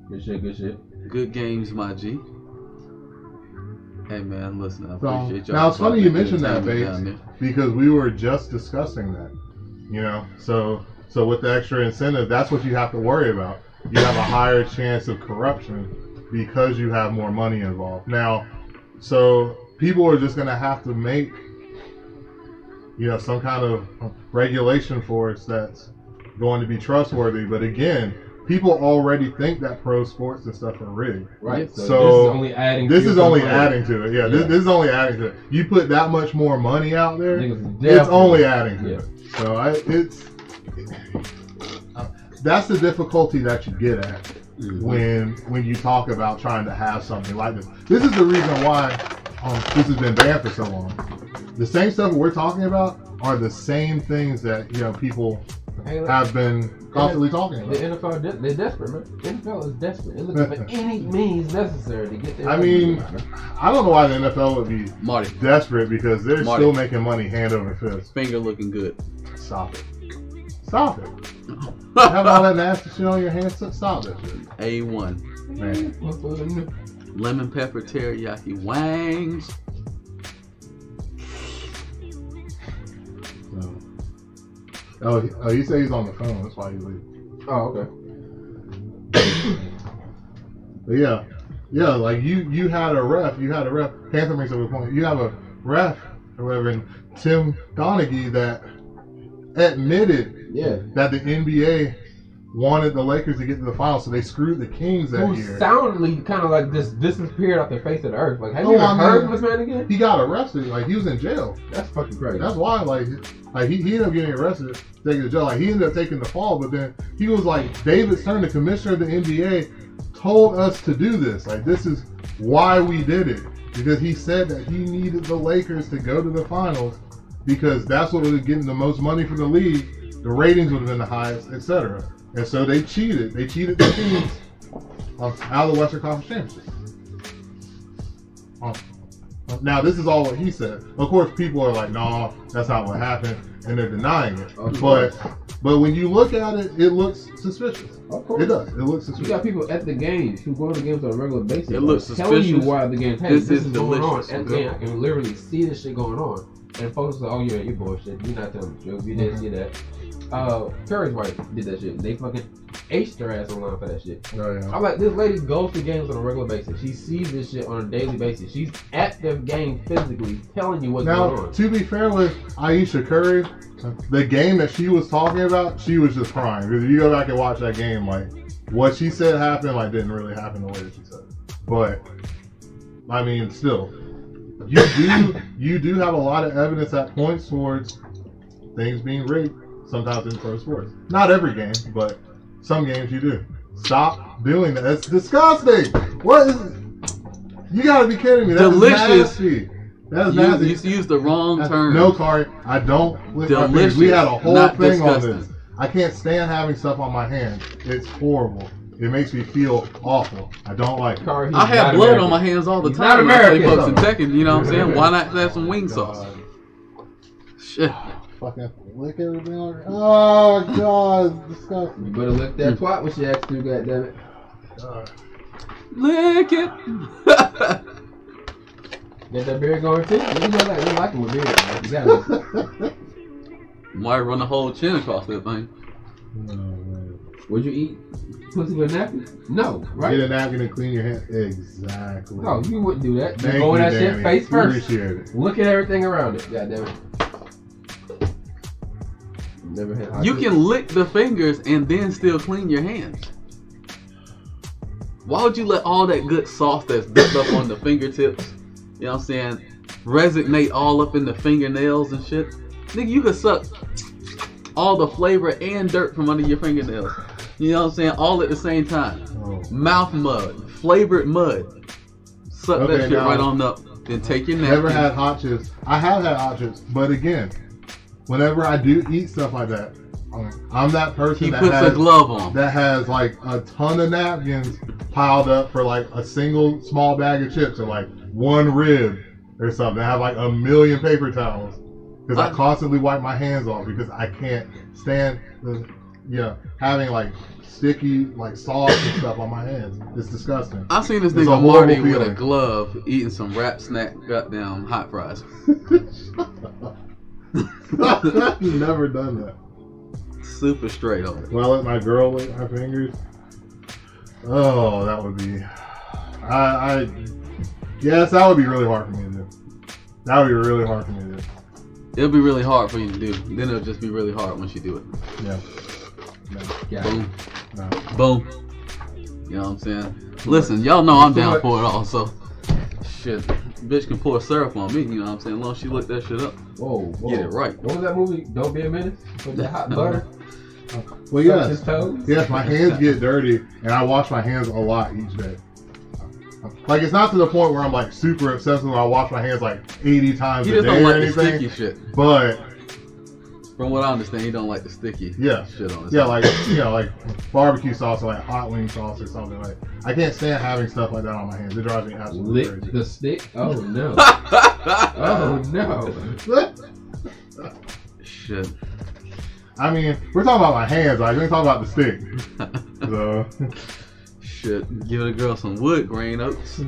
Good shit. Good games, my G. Hey man, listen, I appreciate y'all. Now it's funny you mentioned that, Bates, because we were just discussing that. So with the extra incentive, that's what you have to worry about. You have a higher chance of corruption because you have more money involved. Now, so people are just gonna have to make some kind of regulation for us that's going to be trustworthy. But again, people already think that pro sports and stuff are rigged. Right. So this is only adding to it. Yeah, This is only adding to it. You put that much more money out there, it's only adding to it. So that's the difficulty that you get at when you talk about trying to have something like this. This is the reason why this has been banned for so long. The same stuff we're talking about are the same things that people have been constantly talking about. The NFL, they're desperate, man. The NFL is desperate. They're looking for any means necessary to get their I mean, I don't know why the NFL would be Marty desperate because they're still making money hand over fist. Finger looking good. Stop it. Stop it. Have all that nasty shit on your hands. Stop that shit. A1. Man. Lemon pepper teriyaki wangs. Oh, he said he's on the phone. That's why he leaves. Oh, okay. But yeah, like you had a ref. Panther makes up a point. You have a ref or whatever, and Tim Donaghy that admitted that the NBA wanted the Lakers to get to the finals, so they screwed the Kings that year. Who soundly kind of like just disappeared off the face of the earth. Like, have you ever heard of this man again? He got arrested. Like, he was in jail. That's fucking crazy. That's why, like he ended up getting arrested, taken to jail. Like, he ended up taking the fall, but then he was like, David Stern, the commissioner of the NBA, told us to do this. Like, this is why we did it. Because he said that he needed the Lakers to go to the finals because that's what was getting the most money for the league. The ratings would have been the highest, etc. And so they cheated. They cheated the teams out of the Western Conference Championship. Now, this is all what he said. Of course, people are like, no, that's not what happened, and they're denying it. But when you look at it, it looks suspicious. Of course. It does. It looks suspicious. You got people at the games who go to the games on a regular basis. It looks telling suspicious. you why the game. Hey, this is going on delicious. at the game. I can literally see this shit going on. And folks are like, oh yeah, you bullshit. You're not telling the truth. You didn't see that. Curry's wife did that shit. They fucking aced their ass online for that shit. Oh, yeah. I'm like, this lady goes to games on a regular basis. She sees this shit on a daily basis. She's at the game physically telling you what's going on. Now, to be fair with Aisha Curry, the game that she was talking about, she was just crying. Because if you go back and watch that game, like, what she said happened, like, didn't really happen the way that she said it. But, I mean, still, you do have a lot of evidence that points towards things being rigged sometimes in pro sports. Not every game, but some games you do. Stop doing that. It's disgusting. What is it? You gotta be kidding me. That's Delicious. nasty. That's nasty. You used the wrong term. No, Kari, I don't. Delicious. We had a whole not thing disgusting. on this. I can't stand having stuff on my hands. It's horrible. It makes me feel awful. I don't like it. Kari, I have blood American. on my hands all the He's time. not I say American. folks in Tekken, you know what I'm saying? Why not have some wing sauce? Shit. Fucking lick everything on. Oh god, it's disgusting. You better lick that twat when she asks you, goddammit. God. Lick it. Get that beard going too? You know that they like it with beard. Man. You gotta. Might run the whole chin across that thing. No, man. Would you eat pussy with a napkin? No, right? Get a napkin and clean your hands. Exactly. No, you wouldn't do that. You Thank go in you, that shit Danny. face first. Appreciate it. Look at everything around it. Goddammit. Never had hot You cookies. can lick the fingers and then still clean your hands. Why would you let all that good sauce that's built up on the fingertips, you know what I'm saying, resonate all up in the fingernails and shit? Nigga, you could suck all the flavor and dirt from under your fingernails. You know what I'm saying? All at the same time. Oh. Mouth mud, flavored mud. Suck Okay, that shit now, right on up. Then take your napkin. Never had hot chips. I have had hot chips, but again, whenever I do eat stuff like that, I'm that person He that puts has a glove on. that has like a ton of napkins piled up for like a single small bag of chips or like one rib or something. I have like a million paper towels because I constantly wipe my hands off because I can't stand having like sticky like sauce and stuff on my hands. It's disgusting. I seen this It's a nigga horrible Marty with a feeling. glove eating some wrap snack goddamn hot fries. I've never done that. Super straight on it. Will I let my girl lick my fingers? Oh, that would be. Yes, that would be really hard for me to do. That would be really hard for me to do. It'll be really hard for you to do. Then it'll just be really hard once you do it. Yeah. No. Yeah. Boom. No. Boom. You know what I'm saying? Listen, y'all know I'm down for it all, so shit. Bitch can pour syrup on me, you know what I'm saying? As long as she look that shit up. Whoa. Get it right. What was that movie? Don't Be a Menace? With that hot butter? Well, Suck yes. his toes? Yes, my hands get dirty, and I wash my hands a lot each day. Like, it's not to the point where I'm like super obsessed with. I wash my hands like 80 times He a just day don't or like the anything. sticky shit. But From what I understand, he don't like the sticky shit on his yeah, hands. like like barbecue sauce or like hot wing sauce or something. Like, I can't stand having stuff like that on my hands. It drives me absolutely Lick crazy. the stick? Oh no. Oh no. Shit. I mean, we're talking about my hands. Like, we ain't talking about the stick. So. Shit. Give a girl some wood grain oats.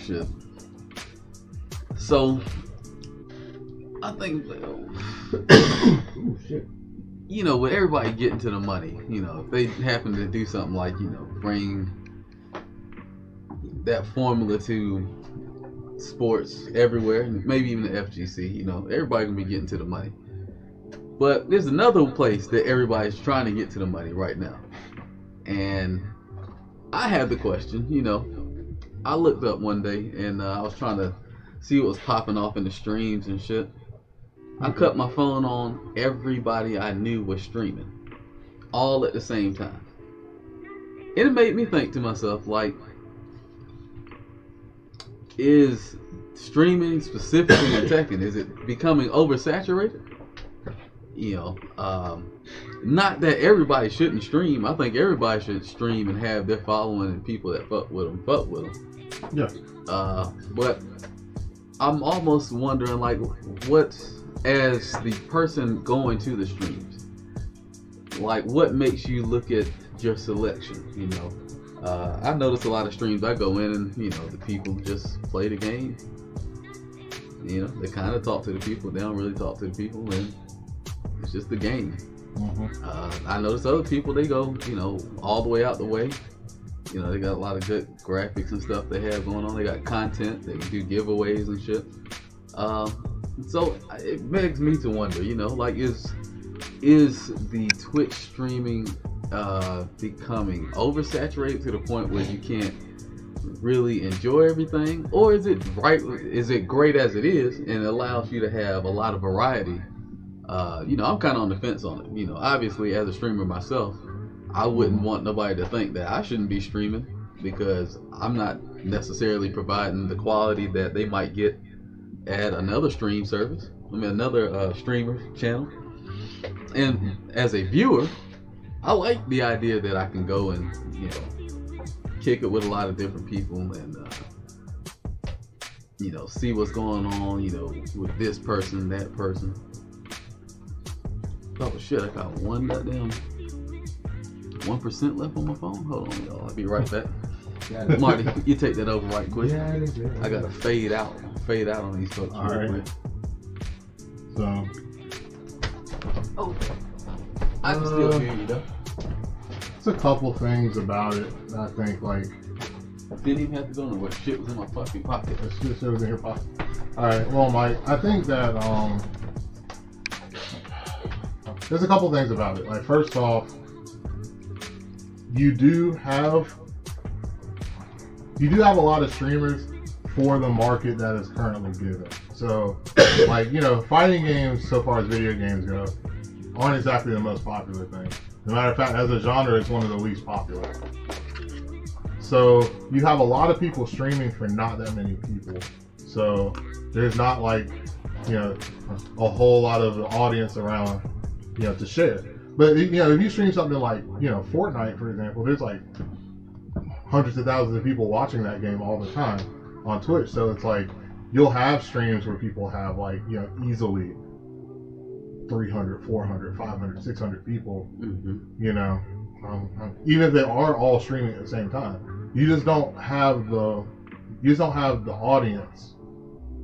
Shit. So, I think, Ooh, shit. you know, with everybody getting to the money, you know, if they happen to do something like, you know, bring that formula to sports everywhere, maybe even the FGC, you know, everybody gonna be getting to the money. But there's another place that everybody's trying to get to the money right now. And I had the question, you know, I looked up one day and I was trying to see what was popping off in the streams and shit. I cut my phone on, everybody I knew was streaming. All at the same time. And it made me think to myself, like, is streaming specifically in Tekken, is it becoming oversaturated? You know, not that everybody shouldn't stream. I think everybody should stream and have their following and people that fuck with them. Yeah. But I'm almost wondering, like, what, as the person going to the streams, like, what makes you look at your selection, you know? I notice a lot of streams I go in and, you know, the people just play the game. You know, they kind of talk to the people. They don't really talk to the people, and it's just the game. I notice other people, they go, you know, all the way out the way. You know, they got a lot of good graphics and stuff they have going on. They got content. They do giveaways and shit. So it begs me to wonder, you know, like, is the Twitch streaming becoming oversaturated to the point where you can't really enjoy everything, or is it great as it is and it allows you to have a lot of variety? You know, I'm kind of on the fence on it. You know, obviously as a streamer myself, I wouldn't want nobody to think that I shouldn't be streaming because I'm not necessarily providing the quality that they might get at another stream service. I mean, another streamer channel. And as a viewer, I like the idea that I can go and, you know, kick it with a lot of different people and, you know, see what's going on, you know, with this person, that person. Oh shit, I got one goddamn 1% left on my phone. Hold on, y'all. I'll be right back. Marty, you take that over right quick. Yeah, I gotta fade out on these folks. All right. So. Oh. I can still hear you though. It's a couple things about it. I think, like, didn't even have to go nowhere. Shit was in my fucking pocket. Shit was in your pocket. All right. Well, Mike, I think that there's a couple things about it. Like, first off, you do have a lot of streamers for the market that is currently given. So, like, you know, fighting games, so far as video games go, aren't exactly the most popular thing. As a matter of fact, as a genre, it's one of the least popular. So you have a lot of people streaming for not that many people. So there's not, like, you know, a whole lot of the audience around, you know, to share. But, you know, if you stream something like, you know, Fortnite, for example, there's like hundreds of thousands of people watching that game all the time on Twitch. So it's like, you'll have streams where people have, like, you know, easily 300, 400, 500, 600 people, you know, even if they are all streaming at the same time. You just don't have the audience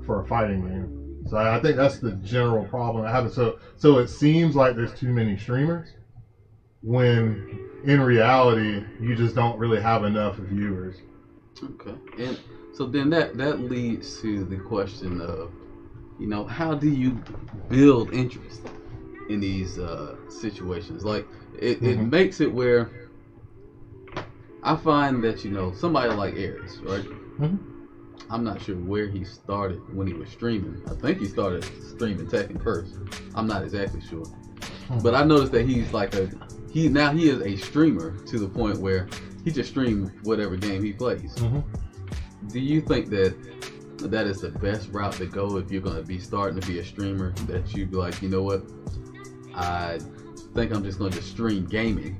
for a fighting game. So I think that's the general problem I have. So it seems like there's too many streamers when in reality you just don't really have enough viewers. Okay. And so then that leads to the question of, you know, how do you build interest in these situations? Like, it makes it where I find that, you know, somebody like Aries, right? I'm not sure where he started when he was streaming. I think he started streaming Tekken first. I'm not exactly sure. But I noticed that he's like he is a streamer to the point where he just streams whatever game he plays. Do you think that is the best route to go if you're going to be starting to be a streamer, that you be like, you know what, I think I'm just going to stream gaming?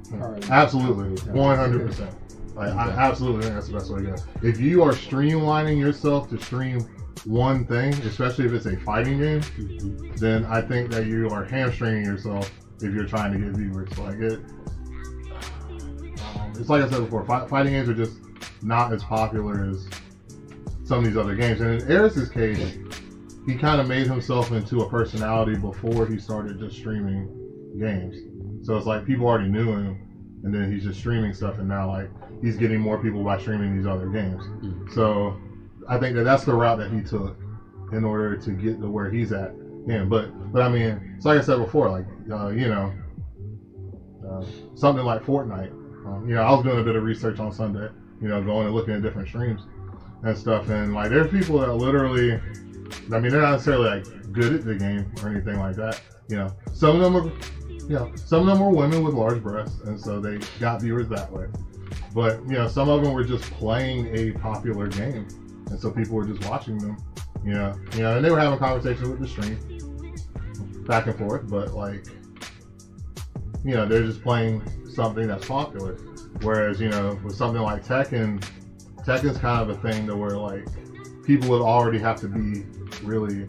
Absolutely, 100%. Like, I absolutely think that's the best way to go. If you are streamlining yourself to stream one thing, especially if it's a fighting game, then I think that you are hamstringing yourself if you're trying to get viewers. Like, it's like I said before, fighting games are just not as popular as some of these other games. And in Eris's case, he kind of made himself into a personality before he started just streaming games. So it's like people already knew him, and then he's just streaming stuff, and now, like, he's getting more people by streaming these other games. So I think that that's the route that he took in order to get to where he's at. Yeah, but I mean, it's like I said before, like something like Fortnite. I was doing a bit of research on Sunday. Going and looking at different streams and stuff, and like there's people that literally, I mean, they're not necessarily like good at the game or anything like that. Some of them are women with large breasts, and so they got viewers that way. But some of them were just playing a popular game, and so people were just watching them. And they were having conversations with the stream, back and forth. But like, they're just playing something that's popular. Whereas with something like Tekken's kind of a thing to where like people would already have to be really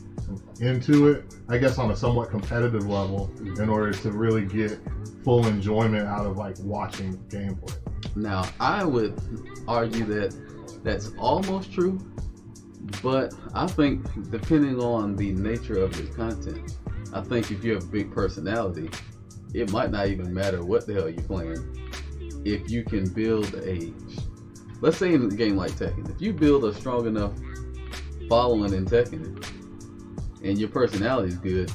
into it, I guess, on a somewhat competitive level in order to really get full enjoyment out of like watching gameplay. Now, I would argue that that's almost true, but I think depending on the nature of your content, I think if you have a big personality, it might not even matter what the hell you're playing. If you can build let's say in a game like Tekken, if you build a strong enough following in Tekken and your personality is good,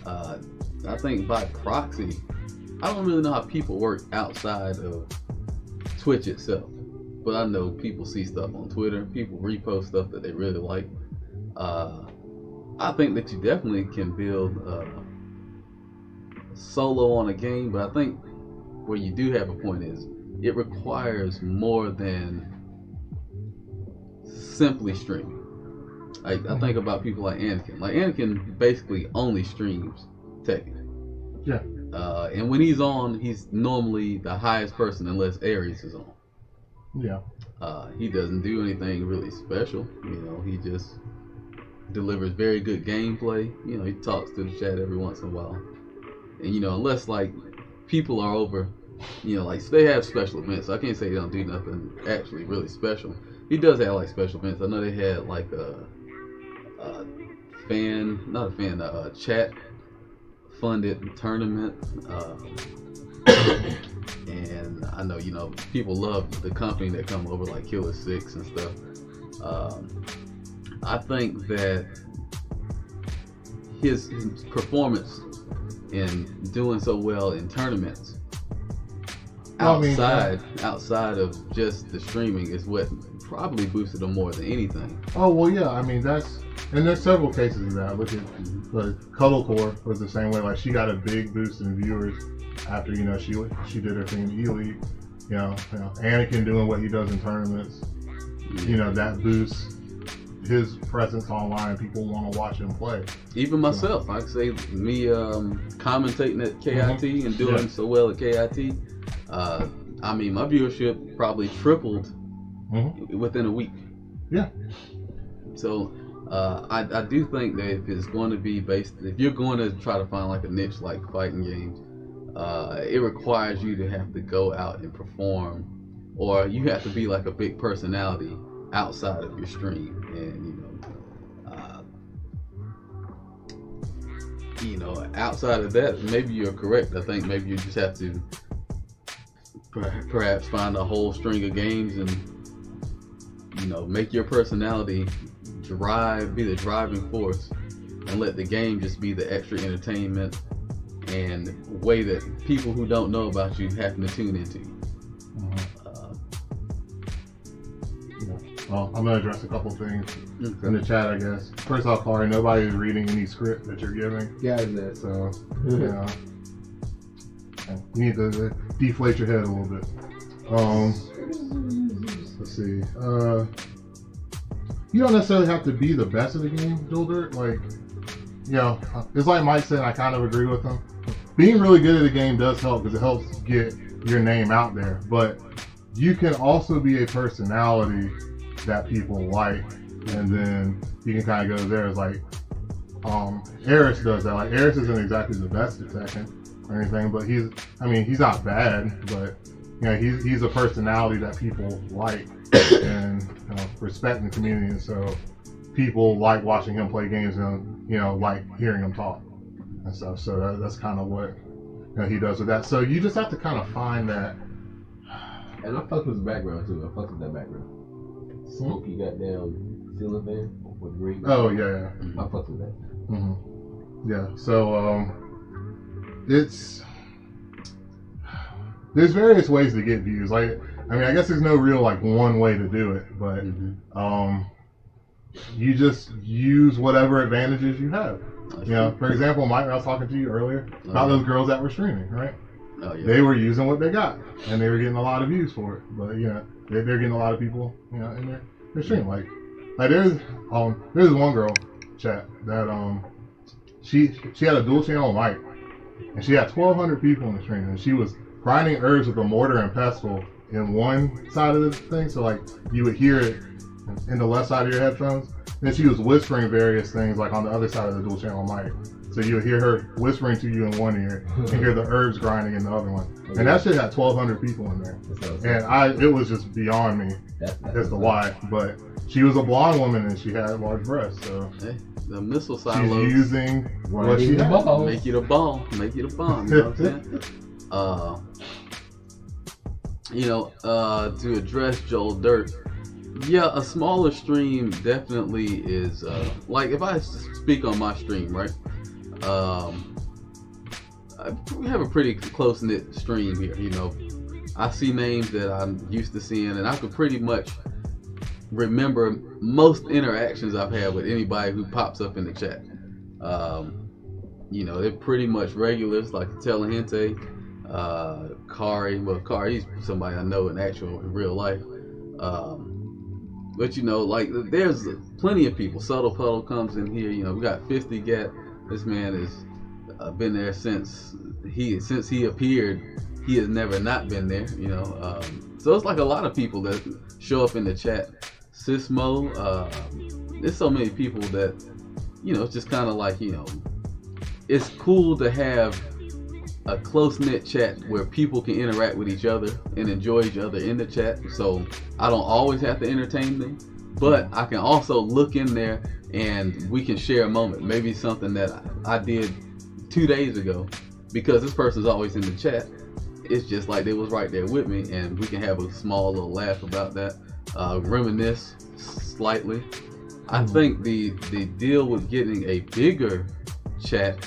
I think by proxy, I don't really know how people work outside of Twitch itself, but I know people see stuff on Twitter, people repost stuff that they really like. I think that you definitely can build solo on a game, but I think where you do have a point is it requires more than simply streaming. I think about people like Anakin. Like Anakin basically only streams Tekken. Yeah. And when he's on, he's normally the highest person unless Ares is on. Yeah. He doesn't do anything really special. He just delivers very good gameplay. He talks to the chat every once in a while. And unless like people are over, like they have special events. I can't say they don't do nothing actually really special. He does have like special events. I know they had like a chat funded tournament, and I know people love the company that come over like Killer 6 and stuff. I think that his performance in doing so well in tournaments outside of just the streaming is what probably boosted him more than anything. Oh well, yeah. I mean and there's several cases of that. Look at Cuddlecore was the same way. Like she got a big boost in viewers after she did her thing in E-League. Anakin doing what he does in tournaments. That boosts his presence online. People want to watch him play. Even myself, I'd say me commentating at KIT and doing so well at KIT. I mean, my viewership probably tripled within a week. Yeah. So I do think that if it's going to be if you're going to try to find like a niche like fighting games, it requires you to have to go out and perform, or you have to be like a big personality outside of your stream. And outside of that, maybe you're correct. I think maybe you just have to perhaps find a whole string of games and make your personality be the driving force, and let the game just be the extra entertainment and way that people who don't know about you happen to tune into you. Well, I'm going to address a couple things in the chat, I guess. First off, Corey, nobody is reading any script that you're giving. Yeah, that. So, you need to deflate your head a little bit. Let's see. You don't necessarily have to be the best at the game, Dilder. Like, it's like Mike said, I kind of agree with him. Being really good at the game does help because it helps get your name out there. But you can also be a personality that people like, and then you can kind of go there. It's like Eris does that. Like Eris isn't exactly the best at Tekken or anything, but he's not bad, but he's a personality that people like and respect in the community, and so people like watching him play games and like hearing him talk and stuff. So that's kind of what he does with that. So you just have to kind of find that. And I fuck with his background too. I fuck with that background. Smoky goddamn ceiling fan with green. Oh yeah. I fuck with that. Mm-hmm. Yeah. So it's there's various ways to get views. Like, I mean, I guess there's no real like one way to do it, but you just use whatever advantages you have. You know, for example, Mike, I was talking to you earlier about those girls that were streaming, right? Oh, yeah. They were using what they got, and they were getting a lot of views for it. But you know, they're getting a lot of people, you know, in their stream. Like there's one girl, chat, that she had a dual channel mic, and she had 1,200 people in the stream, and she was grinding herbs with a mortar and pestle in one side of the thing, so like you would hear it in the left side of your headphones. Then she was whispering various things like on the other side of the dual channel mic. So you would hear her whispering to you in one ear and hear the herbs grinding in the other one. And that shit had 1,200 people in there. And it was just beyond me as to why. But she was a blonde woman and she had large breasts. So hey, the missile silos. She's using what she had. Make you the ball. Make you the bomb. You know what I'm saying? You know, to address Joel Dirt, yeah, a smaller stream definitely is, like if I speak on my stream, right? We have a pretty close-knit stream here, you know. I see names that I'm used to seeing, and I could pretty much remember most interactions I've had with anybody who pops up in the chat. You know, they're pretty much regulars, like Telehente, Kari. Well, Kari's somebody I know in real life. But you know, like there's plenty of people. Subtle Puddle comes in here. You know, we got 50 Gat. This man has been there since he appeared. He has never not been there. You know, so it's like a lot of people that show up in the chat. Sismo, there's so many people that, you know, it's just kind of like, you know, it's cool to have a close-knit chat where people can interact with each other and enjoy each other in the chat. So I don't always have to entertain them, but I can also look in there and we can share a moment. Maybe something that I did 2 days ago, because this person's always in the chat. It's just like they was right there with me, and we can have a small little laugh about that, reminisce slightly. I think the deal with getting a bigger chat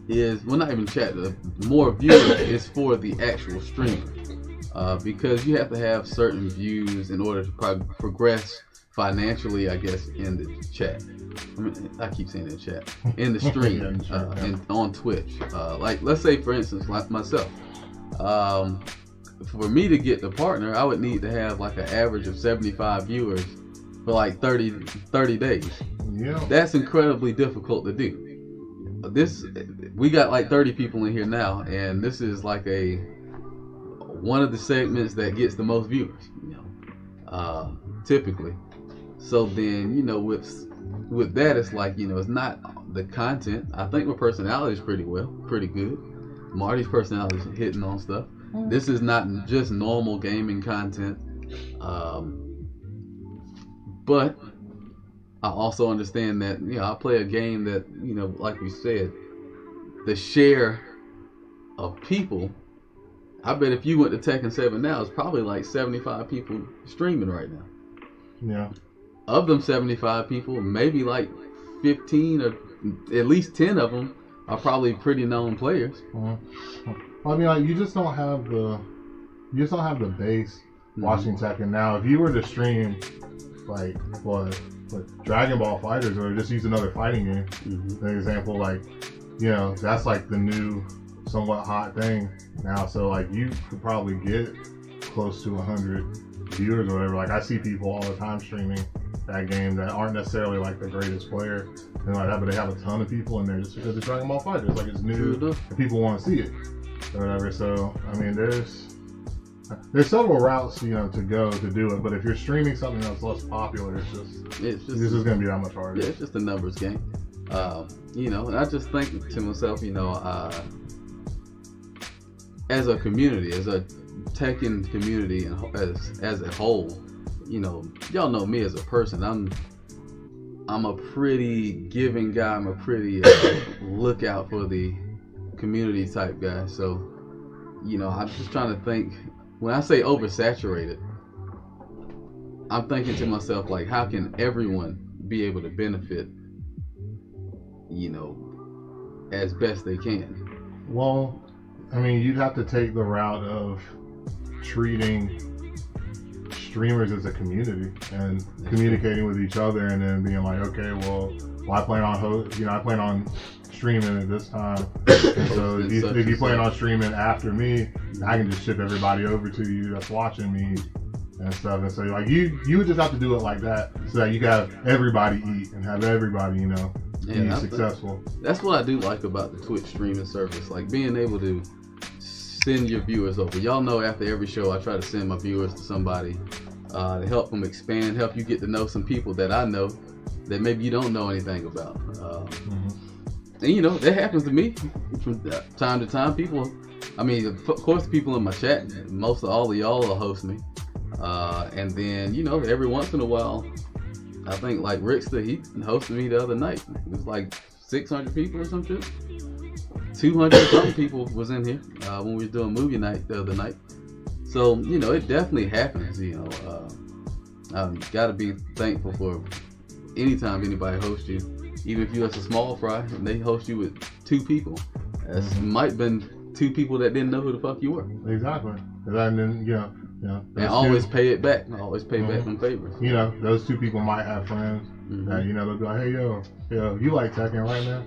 is, well, not even chat, more viewers is for the actual stream, because you have to have certain views in order to progress financially, I guess, in the chat. I mean, I keep saying in the chat, in the stream, and on Twitch. Like, let's say, for instance, like myself, for me to get the partner, I would need to have like an average of 75 viewers for like 30 days. Yeah. That's incredibly difficult to do. We got like 30 people in here now, and this is like one of the segments that gets the most viewers, you know, typically. So then, you know, with that, it's like, you know, it's not the content. I think my personality is pretty good. Marty's personality is hitting on stuff. This is not just normal gaming content, but I also understand that, you know, I play a game that, you know, like we said, the share of people, I bet if you went to Tekken 7 now, it's probably like 75 people streaming right now. Yeah. Of them 75 people, maybe like 15 or at least 10 of them are probably pretty known players. I mean, like, you just don't have the base watching Tekken. Now, if you were to stream like Dragon Ball Fighters, or just use another fighting game, for example, like, you know, that's like the new somewhat hot thing now. So like, you could probably get close to 100 viewers or whatever. Like, I see people all the time streaming that game that aren't necessarily like the greatest player and like that, but they have a ton of people in there just because it's Dragon Ball Fighters. Like, it's new and people want to see it or whatever. So I mean, there's several routes, you know, to go to do it, but if you're streaming something that's less popular, it's just this is going to be that much harder. Yeah, it's just a numbers game. You know, and I just think to myself, you know, as a community, as a Tekken community, and as a whole, you know, y'all know me as a person. I'm a pretty giving guy. I'm a pretty lookout for the community type guy. So, you know, I'm just trying to think. When I say oversaturated, I'm thinking to myself, like, how can everyone be able to benefit, you know, as best they can. Well, I mean, you'd have to take the route of treating streamers as a community and communicating with each other, and then being like, okay, well, I plan on I plan on streaming at this time, and so if you plan on streaming after me, I can just ship everybody over to you that's watching me and stuff. And so like you would just have to do it like that, so that you can have everybody eat and have everybody, you know, be successful. That's what I do like about the Twitch streaming service, like being able to send your viewers over. Y'all know after every show I try to send my viewers to somebody to help them expand, help you get to know some people that I know that maybe you don't know anything about. And you know, that happens to me from time to time. People, I mean, of course, people in my chat, most of all of y'all will host me. And then, you know, every once in a while, I think like Rickster, he hosted me the other night. It was like 600 people or some shit. 200 something people was in here when we were doing movie night the other night. So, you know, it definitely happens, you know. I've got to be thankful for anytime anybody hosts you. Even if you're a small fry and they host you with 2 people. That might have been 2 people that didn't know who the fuck you were. Exactly. And then, you know, and always pay it back. Always pay back them favors. You know, those 2 people might have friends that, you know, they'll be like, hey, yo, you like Tekken right now?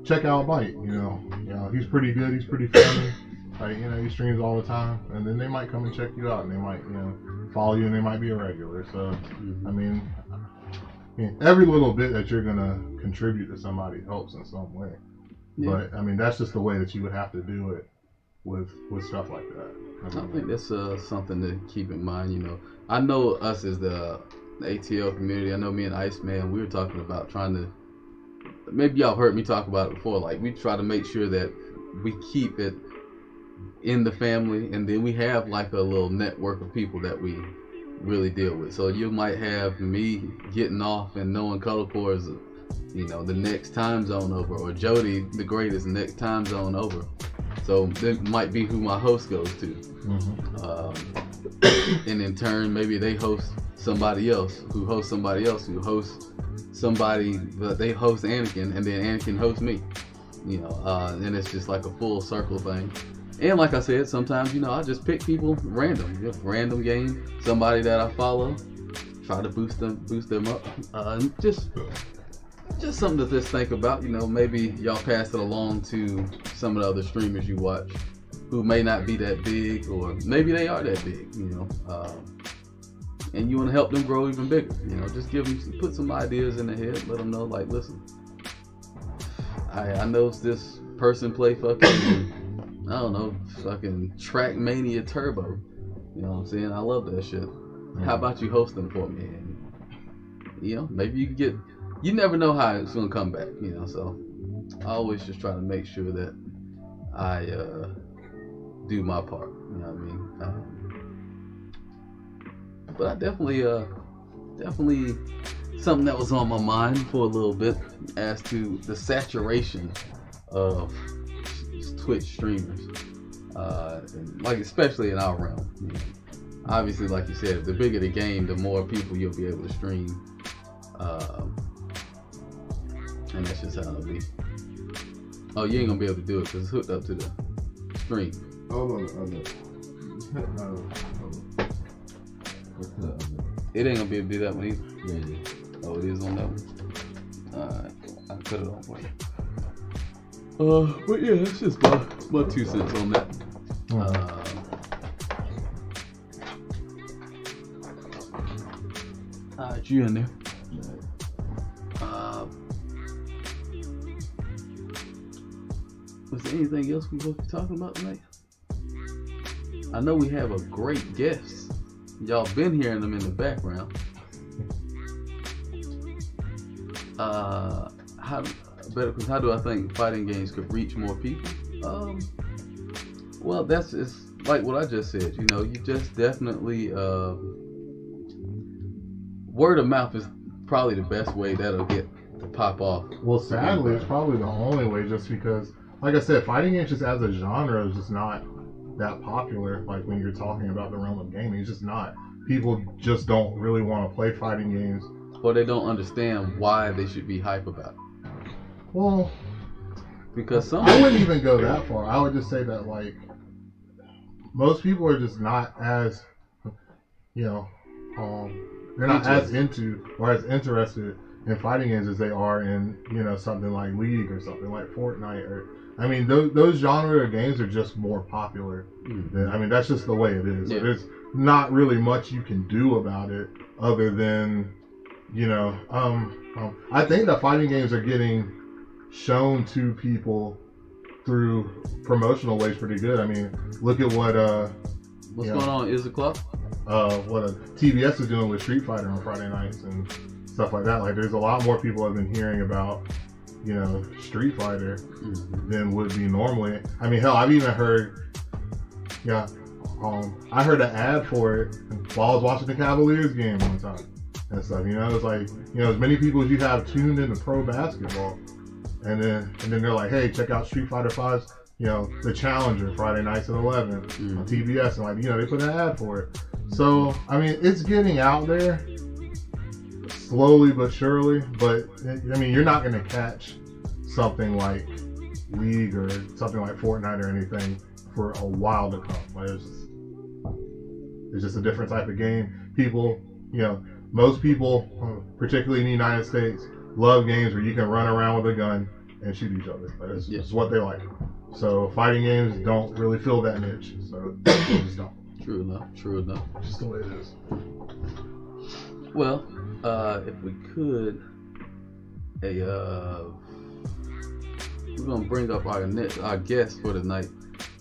Check out Bite. You know, he's pretty good. He's pretty funny. Like, you know, he streams all the time. And then they might come and check you out, and they might, you know, follow you, and they might be a regular. So, I mean, every little bit that you're gonna contribute to somebody helps in some way. But I mean, that's just the way that you would have to do it with stuff like that. I think that's something to keep in mind. You know, I know us as the ATL community. I know me and Iceman, we were talking about trying to. Maybe y'all heard me talk about it before. Like, we try to make sure that we keep it in the family, and then we have like a little network of people that we really deal with. So you might have me getting off and knowing Colorcore is, you know, the next time zone over, or Jody the Great is the next time zone over. So that might be who my host goes to. And in turn, maybe they host somebody else who hosts somebody else who hosts somebody, but they host Anakin, and then Anakin hosts me. You know, and it's just like a full circle thing. And like I said, sometimes, you know, I just pick people random, random game, somebody that I follow, try to boost them up. Just something to just think about. You know, maybe y'all pass it along to some of the other streamers you watch who may not be that big, or maybe they are that big, you know, and you want to help them grow even bigger. You know, just put some ideas in their head, let them know, like, listen, I know this person play fucking, I don't know, fucking Trackmania Turbo. You know what I'm saying? I love that shit. How about you host them for me? And, you know, maybe you can get, you never know how it's gonna come back, you know, so I always just try to make sure that I do my part, you know what I mean? But I definitely something that was on my mind for a little bit as to the saturation of Twitch streamers, like especially in our realm. You know, obviously, like you said, the bigger the game, the more people you'll be able to stream, and that's just how it'll be. Oh, you ain't gonna be able to do it because it's hooked up to the stream. It ain't gonna be able to do that one either. Oh, it is on that one. Alright, I'll put it on for you. But yeah, that's just my 2 cents on that. Alright, you in there. Was there anything else we supposed to be talking about tonight? I know we have a great guest. Y'all been hearing them in the background. How do I think fighting games could reach more people? Well, it's like what I just said. You know, you just definitely word of mouth is probably the best way that'll get to pop off. Well, sadly, it's probably the only way, just because, like I said, fighting games just as a genre is just not that popular. Like when you're talking about the realm of gaming, it's just not. People just don't really want to play fighting games or they don't understand why they should be hype about it. Well, Because some I wouldn't even go that far. I would just say that like most people are just not as, you know, they're not as into or as interested in fighting games as they are in, you know, something like League or something like Fortnite or. I mean, those genre of games are just more popular. I mean, that's just the way it is. Yeah. There's not really much you can do about it other than, you know, I think that fighting games are getting shown to people through promotional ways pretty good. I mean, look at what what's going on? Is it club? What TBS is doing with Street Fighter on Friday nights and stuff like that. Like, there's a lot more people have been hearing about, you know, Street Fighter than would be normally. I mean, hell, I've even heard, I heard an ad for it while I was watching the Cavaliers game one time and stuff. You know, it's like, you know, as many people as you have tuned into pro basketball, and then they're like, hey, check out Street Fighter 5's, you know, the Challenger Friday nights at 11 on TBS, and like, you know, they put an ad for it. So I mean, it's getting out there. Slowly but surely, but I mean, you're not going to catch something like League or something like Fortnite or anything for a while to come. Like, it's just a different type of game. People, you know, most people, particularly in the United States, love games where you can run around with a gun and shoot each other. Like, it's what they like. So fighting games don't really fill that niche. So they just don't. True enough. It's just the way it is. Well, if we could, we're gonna bring up our guest for tonight,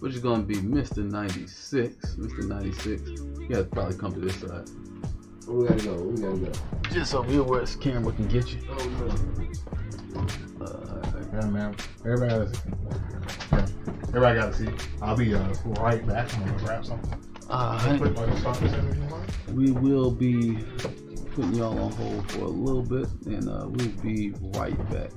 which is gonna be Mr. 96. Mr. 96, you gotta probably come to this side. We gotta go. Just over here where the camera can get you. Yeah, man. Everybody got to see. I'll be right back. I'm gonna grab something. We will be putting y'all on hold for a little bit, and we'll be right back.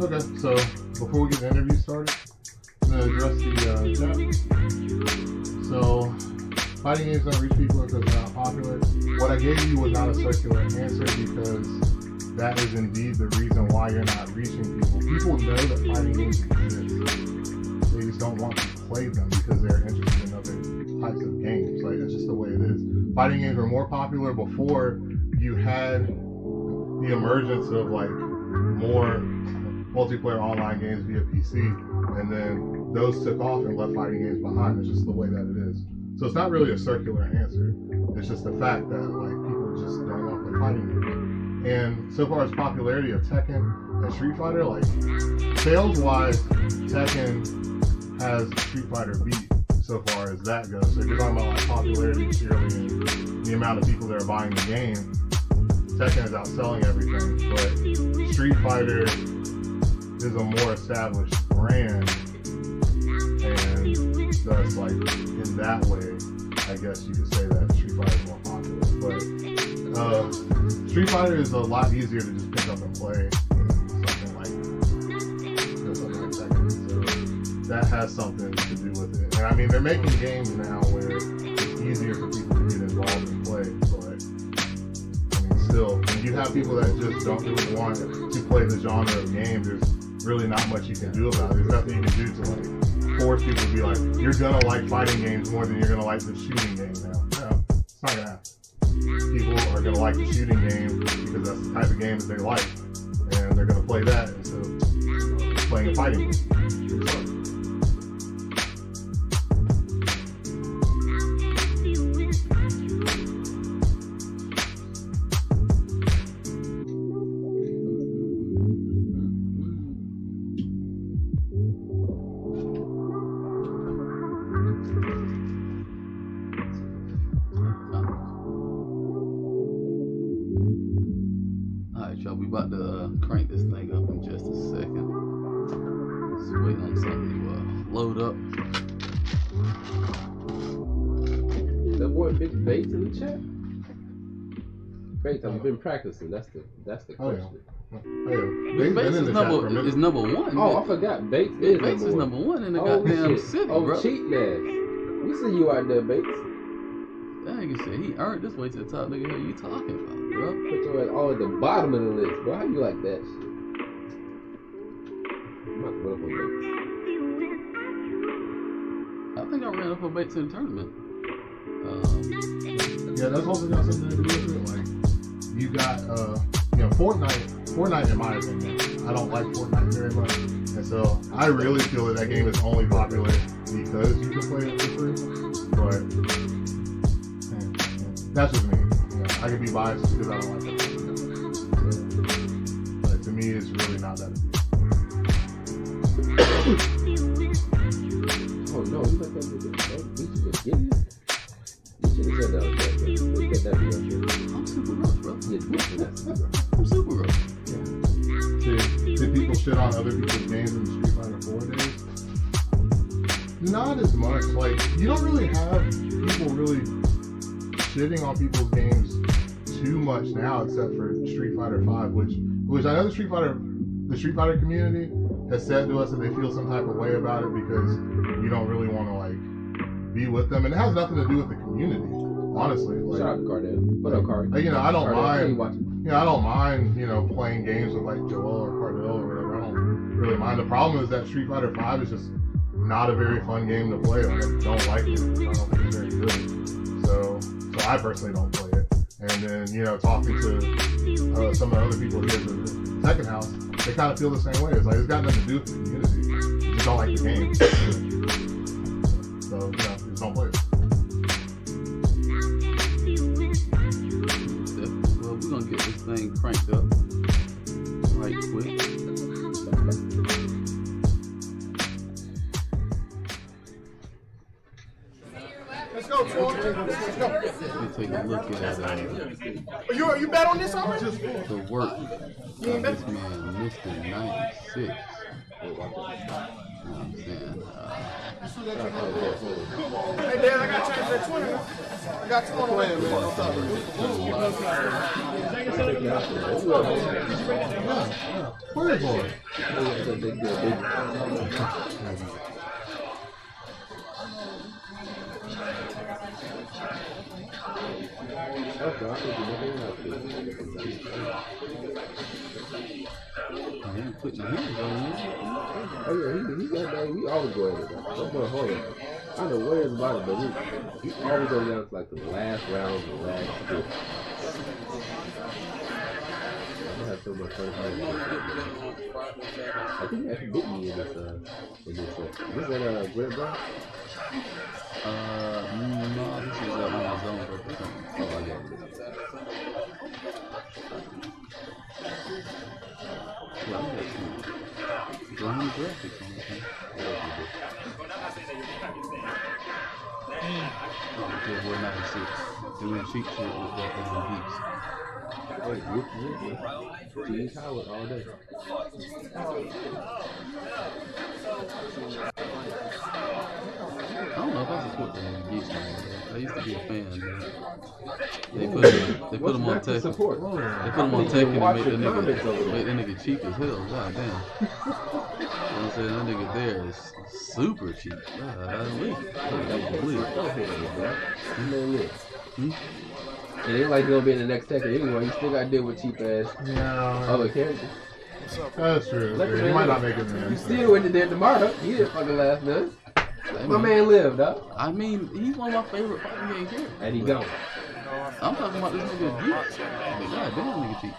Okay, so before we get the interview started, I'm going to address the chat. So, fighting games don't reach people because they're not popular. What I gave you was not a circular answer because that is indeed the reason why you're not reaching people. People know that fighting games exist. They just don't want to play them because they're interested in other types of games. Like, that's just the way it is. Fighting games were more popular before you had the emergence of like more multiplayer online games via PC, and then those took off and left fighting games behind. It's just the way that it is. So it's not really a circular answer. It's just the fact that like people just don't want to play fighting games. And so far as popularity of Tekken and Street Fighter, like sales-wise, Tekken has Street Fighter beat so far as that goes. So if you're talking about like popularity purely and the amount of people that are buying the game, Tekken is outselling everything. But Street Fighter is a more established brand, and thus like in that way, I guess you could say that Street Fighter is more popular. But Street Fighter is a lot easier to just pick up and play than something like Tekken. So that has something to do with it. And I mean, they're making games now where it's easier for people to get involved and play. But I mean, still, when you have people that just don't really want to play the genre of game, there's really not much you can do about it. There's nothing you can do to like force people to be like, you're gonna like fighting games more than you're gonna like the shooting game now. No, it's not gonna happen. People are gonna like the shooting game because that's the type of game that they like, and they're gonna play that instead of playing a fighting game. Y'all, we about to crank this thing up in just a second. Just waiting on something to load up. That boy Big Bates in the chat. Bates, have you been practicing? That's the question. Bates is number one. Oh, I forgot. Bates is number one in the goddamn city, bro. Oh, cheating ass. We see you out there, Bates. That nigga said he earned this way to the top. Nigga, what you talking about, bro? Put your ass all at the bottom of the list, bro. How you like that shit? I'm about to run up on Bates. I think I ran up on Bates in the tournament. Yeah, that's also got something to do with it. Like, you got, Fortnite, in my opinion, I don't like Fortnite very much. And so, I really feel that game is only popular because you can play it for free. But, that's just me. I could be biased because I don't like that. But to me, it's really not that appealing. Oh no, you let that nigga go. You should have given it. You should have said that was that. Get that video. I'm super rough, bro. Yeah, I'm super rough. Yeah. Did people shit on other people's games in the Street Fighter 4 days? Not as much. Like, you don't really have people really shitting on people's games too much now, except for Street Fighter 5, which I know the Street Fighter community has said to us that they feel some type of way about it because you don't really want to like be with them, and it has nothing to do with the community, honestly. Like, shout out to Cardell. What up, Card? I don't Cardell, mind. I don't mind, playing games with like Joel or Cardell or whatever. I don't really mind. The problem is that Street Fighter 5 is just not a very fun game to play. Like, I don't like it. I don't think it's very good. So I personally don't play it. And then, talking to some of the other people here at the second house, they kind of feel the same way. It's like, it's got nothing to do with the community. You just don't like the game. So, just don't play it. Well, we're going to get this thing cranked up right quick. Let's go, Troy. Let's go. Let me take a look at You bet on this already? the work of this man, Mr. 96. You know what I'm saying? Hey, Dad, I got to change that 20. I got 20 on it, man. Where is boy? I ain't putting your hands on you. Oh yeah, he got that. We always go at it. Hold on. I don't know where it's about it, but we always go down to like the last round, the last hit. I don't have so much fun. I think he actually beat me in this. Is that Grant Brown? No, this is on my zone or something. Oh, I got it. Yeah, I got some green graphics on this thing. Oh, yeah, we're 96. Doing cheap shit with that geeks. Wait, Gene Howard all day. I don't know if I support the geeks man. I used to be a fan. Man. They put them on tech. They put them on tech and make that nigga cheap as hell. God damn. You know what I'm saying? That nigga there is super cheap. It ain't like he'll be in the next Tekken anyway. You still got to deal with cheap ass other characters. That's true. He might not make it, man. You still went to dead tomorrow. He didn't fucking last nothing. My man lived, dog. I mean, he's one of my favorite fighting game characters. And he gone. I'm talking about this nigga geeks. God damn, nigga cheap.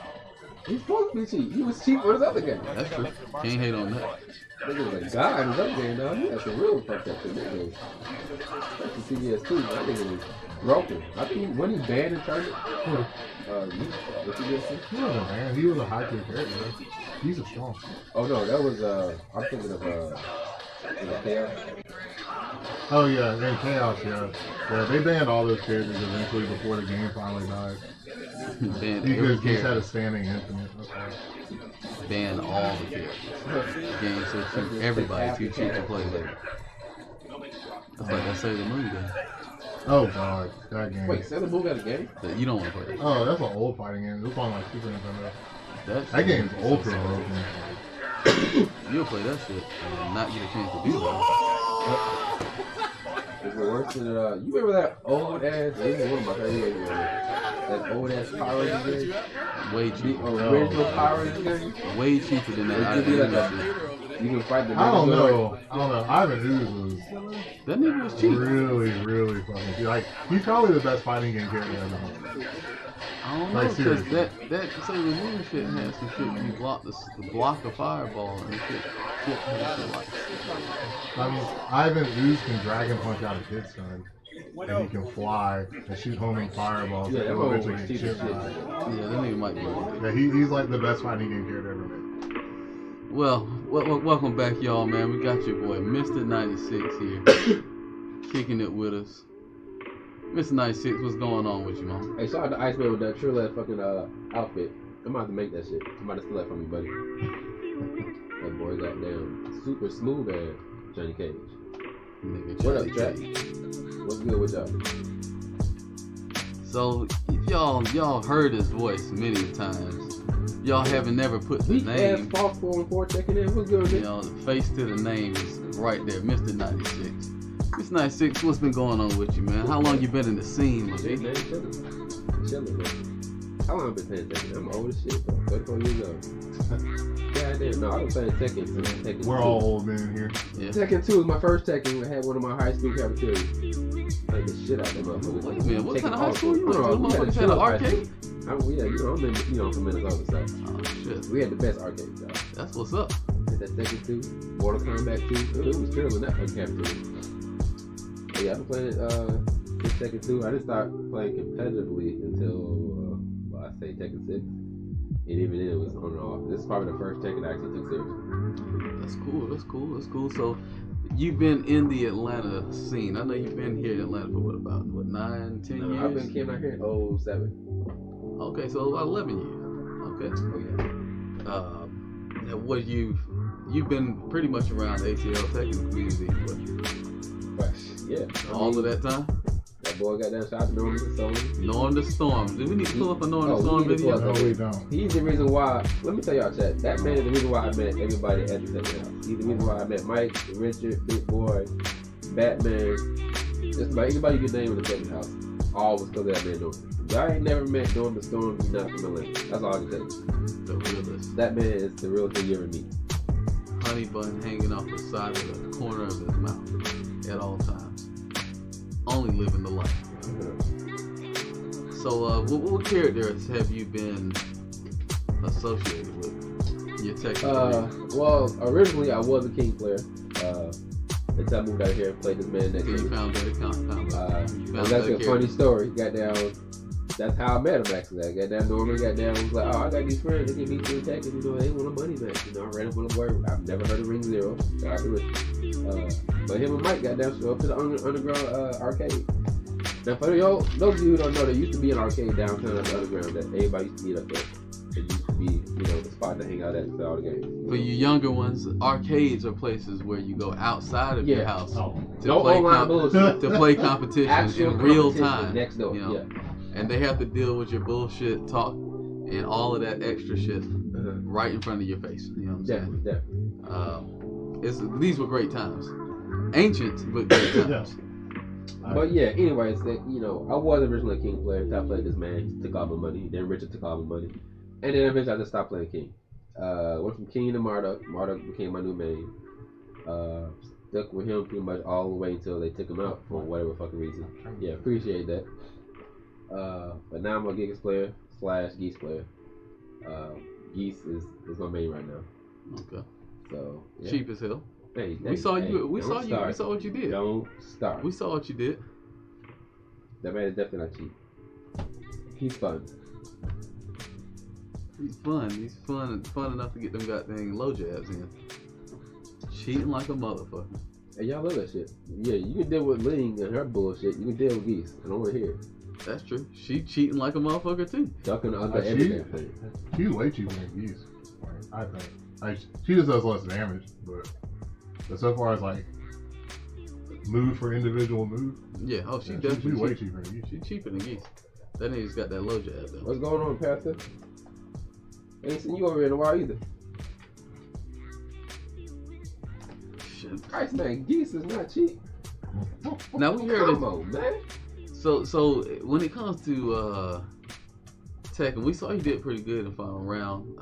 He's supposed to be cheap. He was cheap for his other game. That's true. Can't hate on that. Nigga was a god in his other game, dog. He had some real fucked up shit. Especially CBS 2. That nigga was broken. I think when he banned in tournament. He wasn't banned. He was a high tier character. He's a strong. Oh no, that was I'm thinking of Chaos. Oh yeah, in Chaos, yeah. Yeah, they banned all those characters eventually before the game finally died. Because he's had a standing infinite. Okay. Ban all the characters. Game so cheap. Everybody too cheap to play later. That's like that Sailor Moon game. Oh god, that game. Wait, Sailor Moon got a game? That you don't want to play. Oh, that's an old fighting game. It was on like Super Nintendo. That game's so ultra broken. You'll play that shit and not get a chance to do that. Is it worse than you remember that old ass? This is one of my favorite games. That old ass Power Rangers game. Way cheaper. Original Power Rangers game. Way cheaper than that. You can fight the. I don't know. Ivan Ooze was. That nigga was cheap. Really fucking cheap. Like he's probably the best fighting game character ever. I don't know, because that Sailor Moon shit has some shit. You block the block a fireball and shit. I mean, Ivan Ooze can dragon punch out a kid's son. And he can fly and shoot homing fireballs. Yeah, that eventually was get shit by. Yeah, that nigga might be. Yeah, he's like the best fighting game character ever made. Well, welcome back, y'all, man. We got your boy, Mr. 96 here, kicking it with us. Mr. 96, what's going on with you, man? Hey, shout out to Iceman with that trill ass fucking outfit. I'm about to make that shit. I'm about to steal that from you, buddy. That boy got damn super smooth ass Johnny Cage. Nigga, What up, Jack? What's good with y'all? So, if y'all heard his voice many times. Y'all haven't never put the name. False 4-4 checking in. What's good with you know, the face to the name is right there, Mr. 96. Mr. 96, what's been going on with you, man? How long you been in the scene, my Chilling, man. How long I been playing Tekken? I'm old as shit, bro. 34 years old. Goddamn, no, I've been playing Tekken since Tekken 2. We're all old men here. Yeah. Tekken 2 was my first Tekken. I had one of my high school cafeterias. Played the shit out of them motherfuckers. Wait a minute, what kind of high school you went to? Motherfuckers had an arcade? Yeah, I'm in, from Minnesota, so. Oh, shit. We had the best arcades, y'all. That's what's up. Had that Tekken 2, Mortal Kombat 2. It was terrible in that fucking cafeteria. But yeah, I've been playing it since Tekken 2. I didn't start playing competitively until, I say Tekken 6. And even then it was on and off. This is probably the first Tekken I actually took seriously. That's cool. So, you've been in the Atlanta scene. I know you've been here in Atlanta for about 9, 10 years? I've been came out here in 07. Okay, so about 11 years. Okay. Oh, yeah. What you've been pretty much around the ATL Tekken community for all of that time? That boy got that shot to Norman the Storm. Norman the Storm. Do we need to pull up a Norman the Storm video? No, we don't. He's the reason why. Let me tell y'all, chat. That man is the reason why I met everybody at the Tekken house. He's the reason why I met Mike, Richard, Big Boy, Batman. Just about anybody you can name in the Tekken house. All was because of that man Norman. Y'all ain't never met Norman the Storm. He's not from Atlanta. That's all I can tell you. The realest. That man is the real thing you ever meet. Honey bun hanging off the side of the corner of his mouth at all times. Only living the life. So, what characters have you been associated with? Your Tekken career? Well, originally I was a King player. until I moved out here and played this man next So to you me. found better comp. That's a funny story. Goddamn, that's how I met him actually. Goddamn, Norman was like, oh, I got these friends. They give me 3 Texas. You know, they want a money match. You know, I ran up on the word. I've never heard of Ring Zero. So I do it. But him and Mike goddamn show up to the underground arcade. Now, for those of you who don't know, there used to be an arcade downtown at the underground that everybody used to meet up there. It used to be, you know, the spot to hang out at for all the games. For you younger ones, arcades are places where you go outside of your house No online bullshit. to play competition Actual in real competition time. next door. You know? Yeah. And they have to deal with your bullshit talk and all of that extra shit right in front of your face. You know what I'm saying? Definitely. These were great times. Ancient, but great times. But yeah, anyways, you know, I was originally a King player until I played this man. He took all my money. Then Richard took all my money. And then eventually I just stopped playing King. Went from King to Marduk. Marduk became my new main. Stuck with him pretty much all the way until they took him out for whatever fucking reason. Yeah, appreciate that. But now I'm a Gigas player / Geese player. Geese is my main right now. Okay. So yeah. Cheap as hell. Hey, we saw you. We don't saw you. start. We saw what you did. Don't start. We saw what you did. That man is definitely not cheap. He's fun. He's fun. He's fun enough to get them goddamn low jabs in. Cheating like a motherfucker. Hey, y'all love that shit. Yeah, you can deal with Ling and her bullshit. You can deal with Geese. I don't want to hear it. That's true. She cheating like a motherfucker too. Ducking under everything. She's way cheaper than Geese, I think. She just does less damage, but so far as like move for individual move. Yeah. Oh, she definitely she's way cheaper than Geese. She's cheaper than Geese. That nigga's got that low jab though. What's going on, Pastor? I ain't seen you over here in a while either. Shit. Christ, man, Geese is not cheap. Now we heard Come on, man. So when it comes to Tekken, we saw you did pretty good in the final round.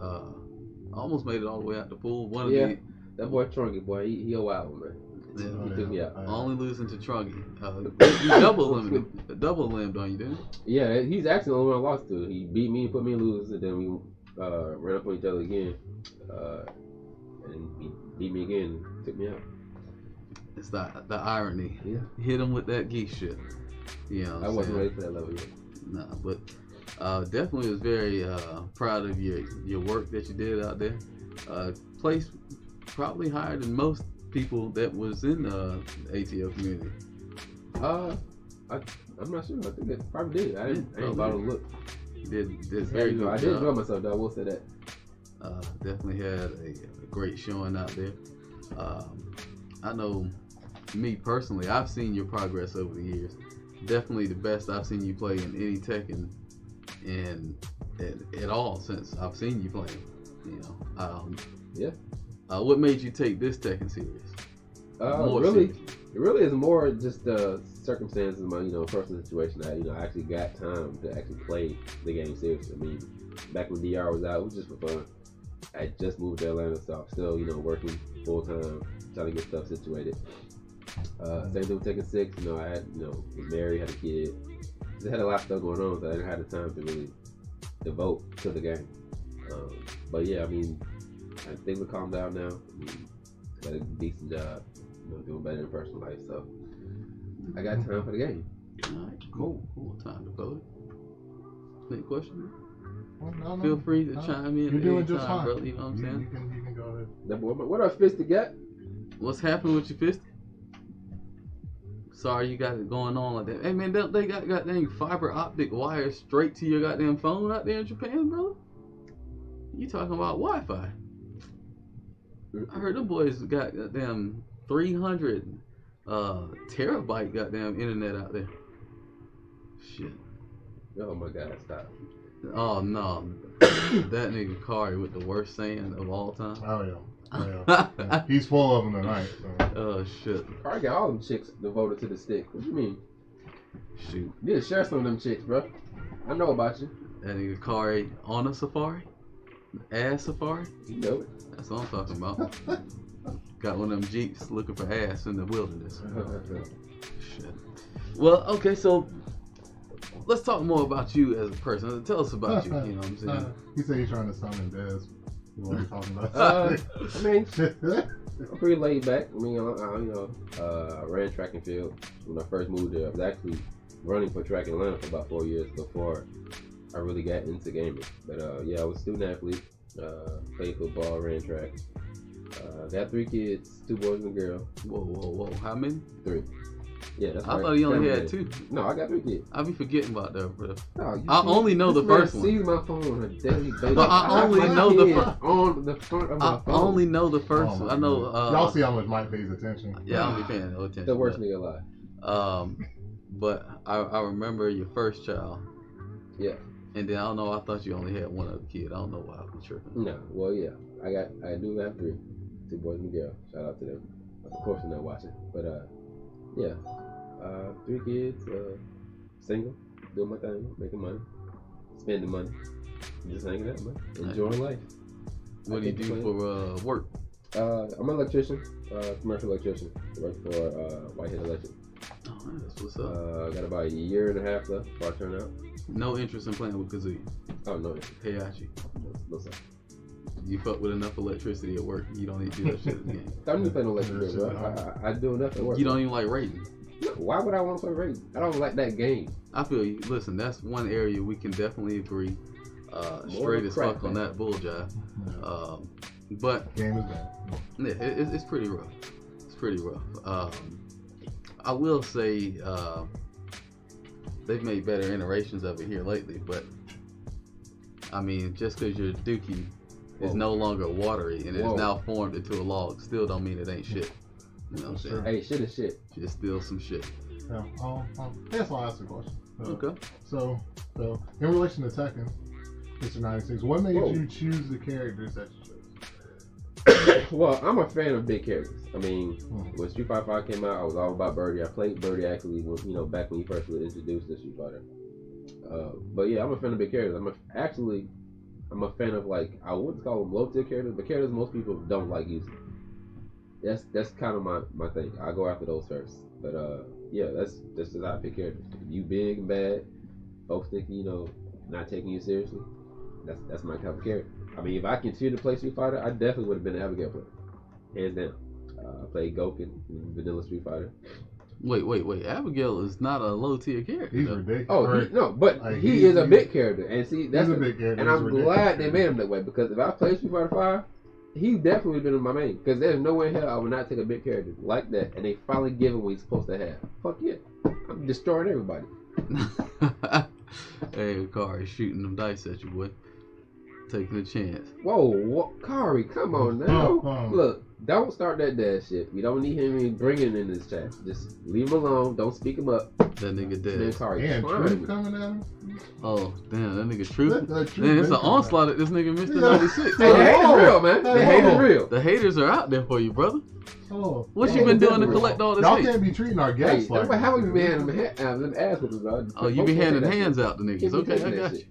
Almost made it all the way out the pool. That boy Trunky, boy, he a wild one, man. He took me out. Only losing to Trunky. You double limbed on you, didn't you? Yeah, he's actually the only one I lost to. He beat me and put me in lose, and then we ran up on each other again. And he beat me again and took me out. It's the irony. Yeah. Hit him with that geese shit. You know what I wasn't ready for that level yet. Nah, but definitely was very proud of your work that you did out there. Placed probably higher than most people that was in the ATL community. I'm not sure. I think that probably did. I didn't bother to look. Did very good. I did enjoy myself though. I will say that. Definitely had a great showing out there. I know, me personally, I've seen your progress over the years. Definitely the best I've seen you play in any Tekken and at all since I've seen you playing. You know. Yeah. What made you take this Tekken serious? It really is more just the circumstances of my, personal situation that, I actually got time to actually play the game seriously. I mean, back when DR was out, it was just for fun. I just moved to Atlanta, so I'm still, working full time, trying to get stuff situated. Same thing with Tekken 6, I had, was married, had a kid. Just had a lot of stuff going on, so I didn't have the time to really devote to the game. But yeah, I mean, things have calmed down now. I mean, got a decent job, doing better in personal life, so I got time for the game. Alright, cool. Time to vote. Any question? Well, no, Feel free to chime in. You're doing just fine, brother. You know what I'm saying? You can go ahead. That boy, what up, Fisty got? What's happening with your fist? Sorry you got it going on like that. Hey man, they got goddamn fiber optic wires straight to your goddamn phone out there in Japan, brother? You talking about Wi-Fi? I heard them boys got goddamn 300 terabyte goddamn internet out there. Shit. Oh my God, stop. Oh no, that nigga Kari with the worst saying of all time. Oh yeah. He's full of them tonight. So. Oh shit. Kari got all them chicks devoted to the stick. What you mean? Shoot. You need to share some of them chicks, bro. I know about you. That nigga Kari on a safari? Ass safari? You know it. That's what I'm talking about. Got one of them Jeeps looking for ass in the wilderness. Shit. Well, okay, so let's talk more about you as a person. Tell us about you, you know what I'm saying? He said he's trying to summon Dez. What are you talking about? I mean, I'm pretty laid back. I mean, I ran track and field when I first moved there. I was actually running for track in Atlanta for about 4 years before I really got into gaming. But yeah, I was a student athlete. Played football, ran track. Got 3 kids, 2 boys and a girl. Whoa. How many? 3. Yeah, that's I right. thought you only had 2. No, I got 3 kids. I be forgetting about that, bro. No, I only know the first one. Sees my phone on a daily basis. But I only know the first. On the front of my phone. I only know the first one. I know. Y'all see how much Mike pays attention. Yeah, I don't be paying no attention. The worst nigga alive. But I remember your first child. Yeah. And then I don't know. I thought you only had 1 other kid. I don't know why I'm tripping. No. Well, yeah. I do have 3. 2 boys and a girl. Shout out to them. Of course they're not watching. But yeah. 3 kids. Single. Doing my thing. Making money. Spending money. Just hanging out, man. Enjoying life. What do you do for work? I'm an electrician. Commercial electrician. Work for Whitehead Electric. Oh, that's what's up. Got about a year and a half left before I turn out. No interest in playing with Kazoo. Oh, no. Hey, Archie. What's up? You fuck with enough electricity at work. You don't need to do that shit again. I don't need to play no electric, bro. I do enough at work. You don't even like raiding. No, why would I want to play raiding? I don't like that game. I feel you. Listen, that's one area we can definitely agree. Straight as fuck on that bull jive. But game is bad. Yeah, it's pretty rough. It's pretty rough. I will say they've made better iterations of it here lately, but I mean, just because your dookie is no longer watery and it is now formed into a log, still don't mean it ain't shit. You know what I'm saying? Hey, shit is shit. It's still some shit. Yeah. That's why I asked the question. Okay. So in relation to Tekken, Mr. 96, what made you choose the characters that you chose? Well, I'm a fan of big characters. I mean, when Street Fighter 5 came out, I was all about Birdie. I played Birdie actually, back when he first was introduced to Street Fighter. But yeah, I'm a fan of big characters. I'm a fan of, like, I wouldn't call them low tier characters, but characters most people don't like using. That's kind of my thing. I go after those first. But yeah, that's just how I pick characters. If you big and bad, folks think not taking you seriously. That's my type of character. I mean, if I continued to play Street Fighter, I definitely would have been an Abigail player, hands down. I played Goku in Vanilla Street Fighter. Wait. Abigail is not a low tier character. He's ridiculous. Oh, he is a big character, and see, that's a big character. And I'm glad they made him that way, because if I played Street Fighter 5, he definitely would have been my main. Because there's no way in hell I would not take a big character like that, and they finally give him what he's supposed to have. Fuck yeah, I'm destroying everybody. Hey, Kari, shooting them dice at you, boy. Taking a chance. Whoa, Kari, come on now. Look, don't start that dad shit. We don't need him even bringing in this chat. Just leave him alone. Don't speak him up. That nigga dead. Man, Kari, and Truth coming at him. Oh, damn, that nigga Truth. Man, it's an onslaught at this nigga Mr. 96. Hey, the hate is real, man. The hate is real. The haters are out there for you, brother. Oh, what you been doing to collect all this hate? hate? Y'all can't be treating our guests like that. How we been handing them ass with us, bro? Oh, you be handing hands out to niggas. Okay, I got you.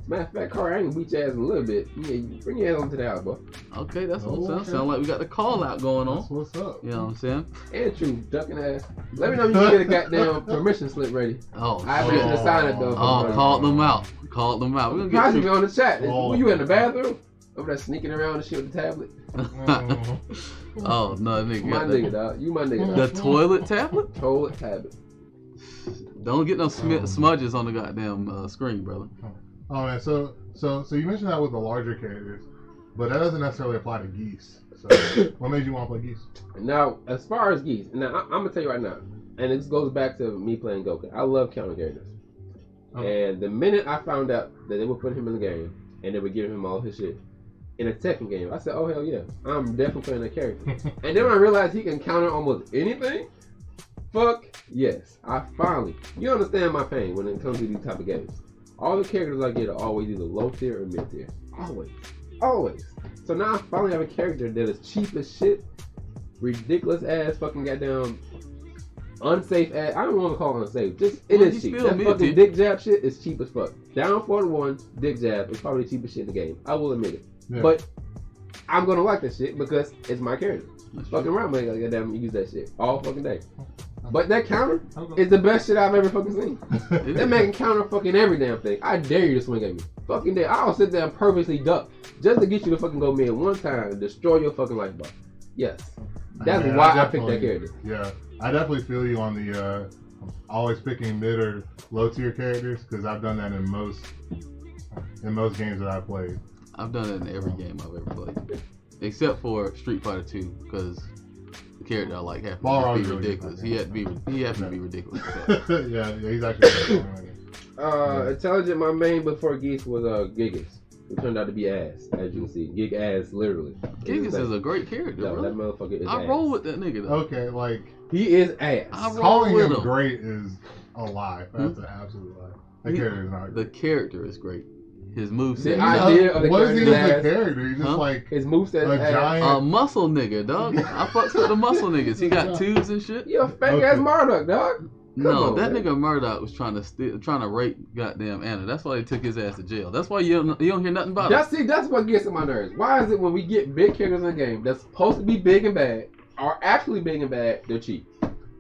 Matter of fact, Kari, I ain't gonna beat your ass in a little bit. Yeah, bring your ass onto the house, boy. Okay, that's what it sounds. Sound like we got the call out going on. That's what's up. You know what I'm saying? And True, ducking ass. Let me know if you can get a goddamn permission slip ready. Oh, I've been to sign it though. Oh, called them out. Called them out. We're gonna get possibly on the chat. Were you in the bathroom? Over there sneaking around and shit with the tablet. Oh no, nigga. My nigga, dog. You my nigga. Dog. The toilet tablet? Toilet tablet. Don't get no smudges on the goddamn screen, brother. Oh man, so you mentioned that with the larger characters, but that doesn't necessarily apply to Geese. So what made you want to play Geese? Now, as far as Geese, now I'm gonna tell you right now, and this goes back to me playing Goku. I love counter characters, and the minute I found out that they would put him in the game and they would give him all his shit in a Tekken game, I said, "Oh hell yeah, I'm definitely playing that character." And then when I realized he can counter almost anything, fuck yes, you understand my pain when it comes to these type of games. All the characters I get are always either low tier or mid tier. Always. So now I finally have a character that is cheap as shit, ridiculous ass, fucking goddamn unsafe ass. I don't want to call it unsafe. Just it is cheap. That fucking dick jab shit is cheap as fuck. Down 4-1 dick jab is probably the cheapest shit in the game. I will admit it. Yeah. But I'm gonna like that shit because it's my character. Fucking around, man, goddamn use that shit all fucking day. But that counter is the best shit I've ever fucking seen. That man can counter fucking every damn thing. I dare you to swing at me. Fucking dare. I'll sit there and purposely duck just to get you to fucking go mid one time and destroy your fucking life bar. Yes. That's why I picked that character. Yeah, I definitely feel you on the always picking mid or low tier characters because I've done that in most games that I've played. I've done it in every game I've ever played, except for Street Fighter 2 because the character I like happened to be ridiculous. He had to be ridiculous. yeah, he's actually. Intelligent, my main before Geese was Gigas. It turned out to be ass, as you can see. Gig ass, literally. Gigas is a great character, no, bro. that motherfucker is I ass. roll with that nigga, though. Okay, like... He is ass. Calling him great is a lie. That's an absolute lie. That character is not great. The character is great. His moveset. The idea of the what is he as a ass, character? He's just like... His moveset a is giant... A muscle nigga, dog. I fucks with the muscle niggas. He got tubes and shit. You a fake ass Marduk, dog. No, that nigga Murdoch was trying to rape goddamn Anna. That's why they took his ass to jail. That's why you don't hear nothing about it. See, that's what gets on my nerves. Why is it when we get big characters in the game that's supposed to be big and bad, are actually big and bad, they're cheap?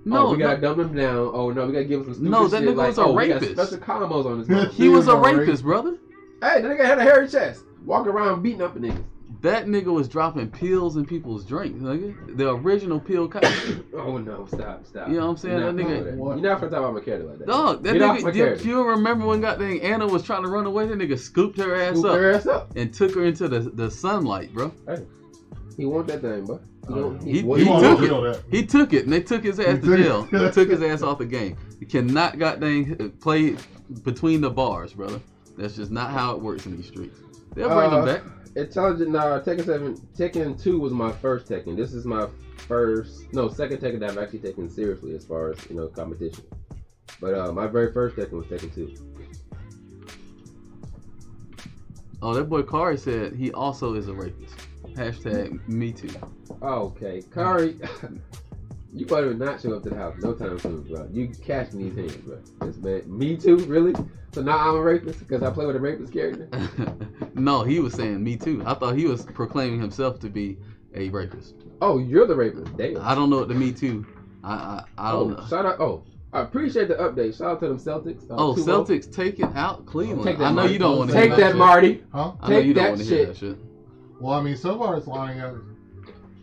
No, we gotta dumb them down. Oh no, we gotta give them some stupid No, that shit nigga like, was a rapist. We got special combos on this motherfucker. He was a rapist, brother. Hey, the nigga had a hairy chest, walking around beating up a nigga. That nigga was dropping pills in people's drinks, nigga. The original pill cop. Oh no, stop. You know what I'm saying? That nigga. You're not gonna talk about my character like that. Dog, that nigga. You remember when goddamn Anna was trying to run away? That nigga scooped her ass up and took her into the sunlight, bro. Hey, he want that thing, bro. He took it. He took it, and they took his ass to jail. They took his ass off the game. You cannot goddamn play between the bars, brother. That's just not how it works in these streets. They'll bring them back. Intelligent, Tekken 2 was my first Tekken. This is my second Tekken that I've actually taken seriously as far as, competition. But my very first Tekken was Tekken 2. Oh, that boy Kari said he also is a rapist. Hashtag me too. Okay, Kari, you better not show up to the house no time soon, bro. You catch me these hands, bro. This man, me too, really? So now I'm a rapist because I play with a rapist character? No, he was saying me too. I thought he was proclaiming himself to be a rapist. Oh, you're the rapist. Damn. I don't know what the me too. I don't know. Shout out. Oh, I appreciate the update. Shout out to them Celtics. Celtics taking out Cleveland. I know Marty. you don't want to take that, Marty. Huh? I know you don't want to hear that shit. Well, I mean, so far it's lining up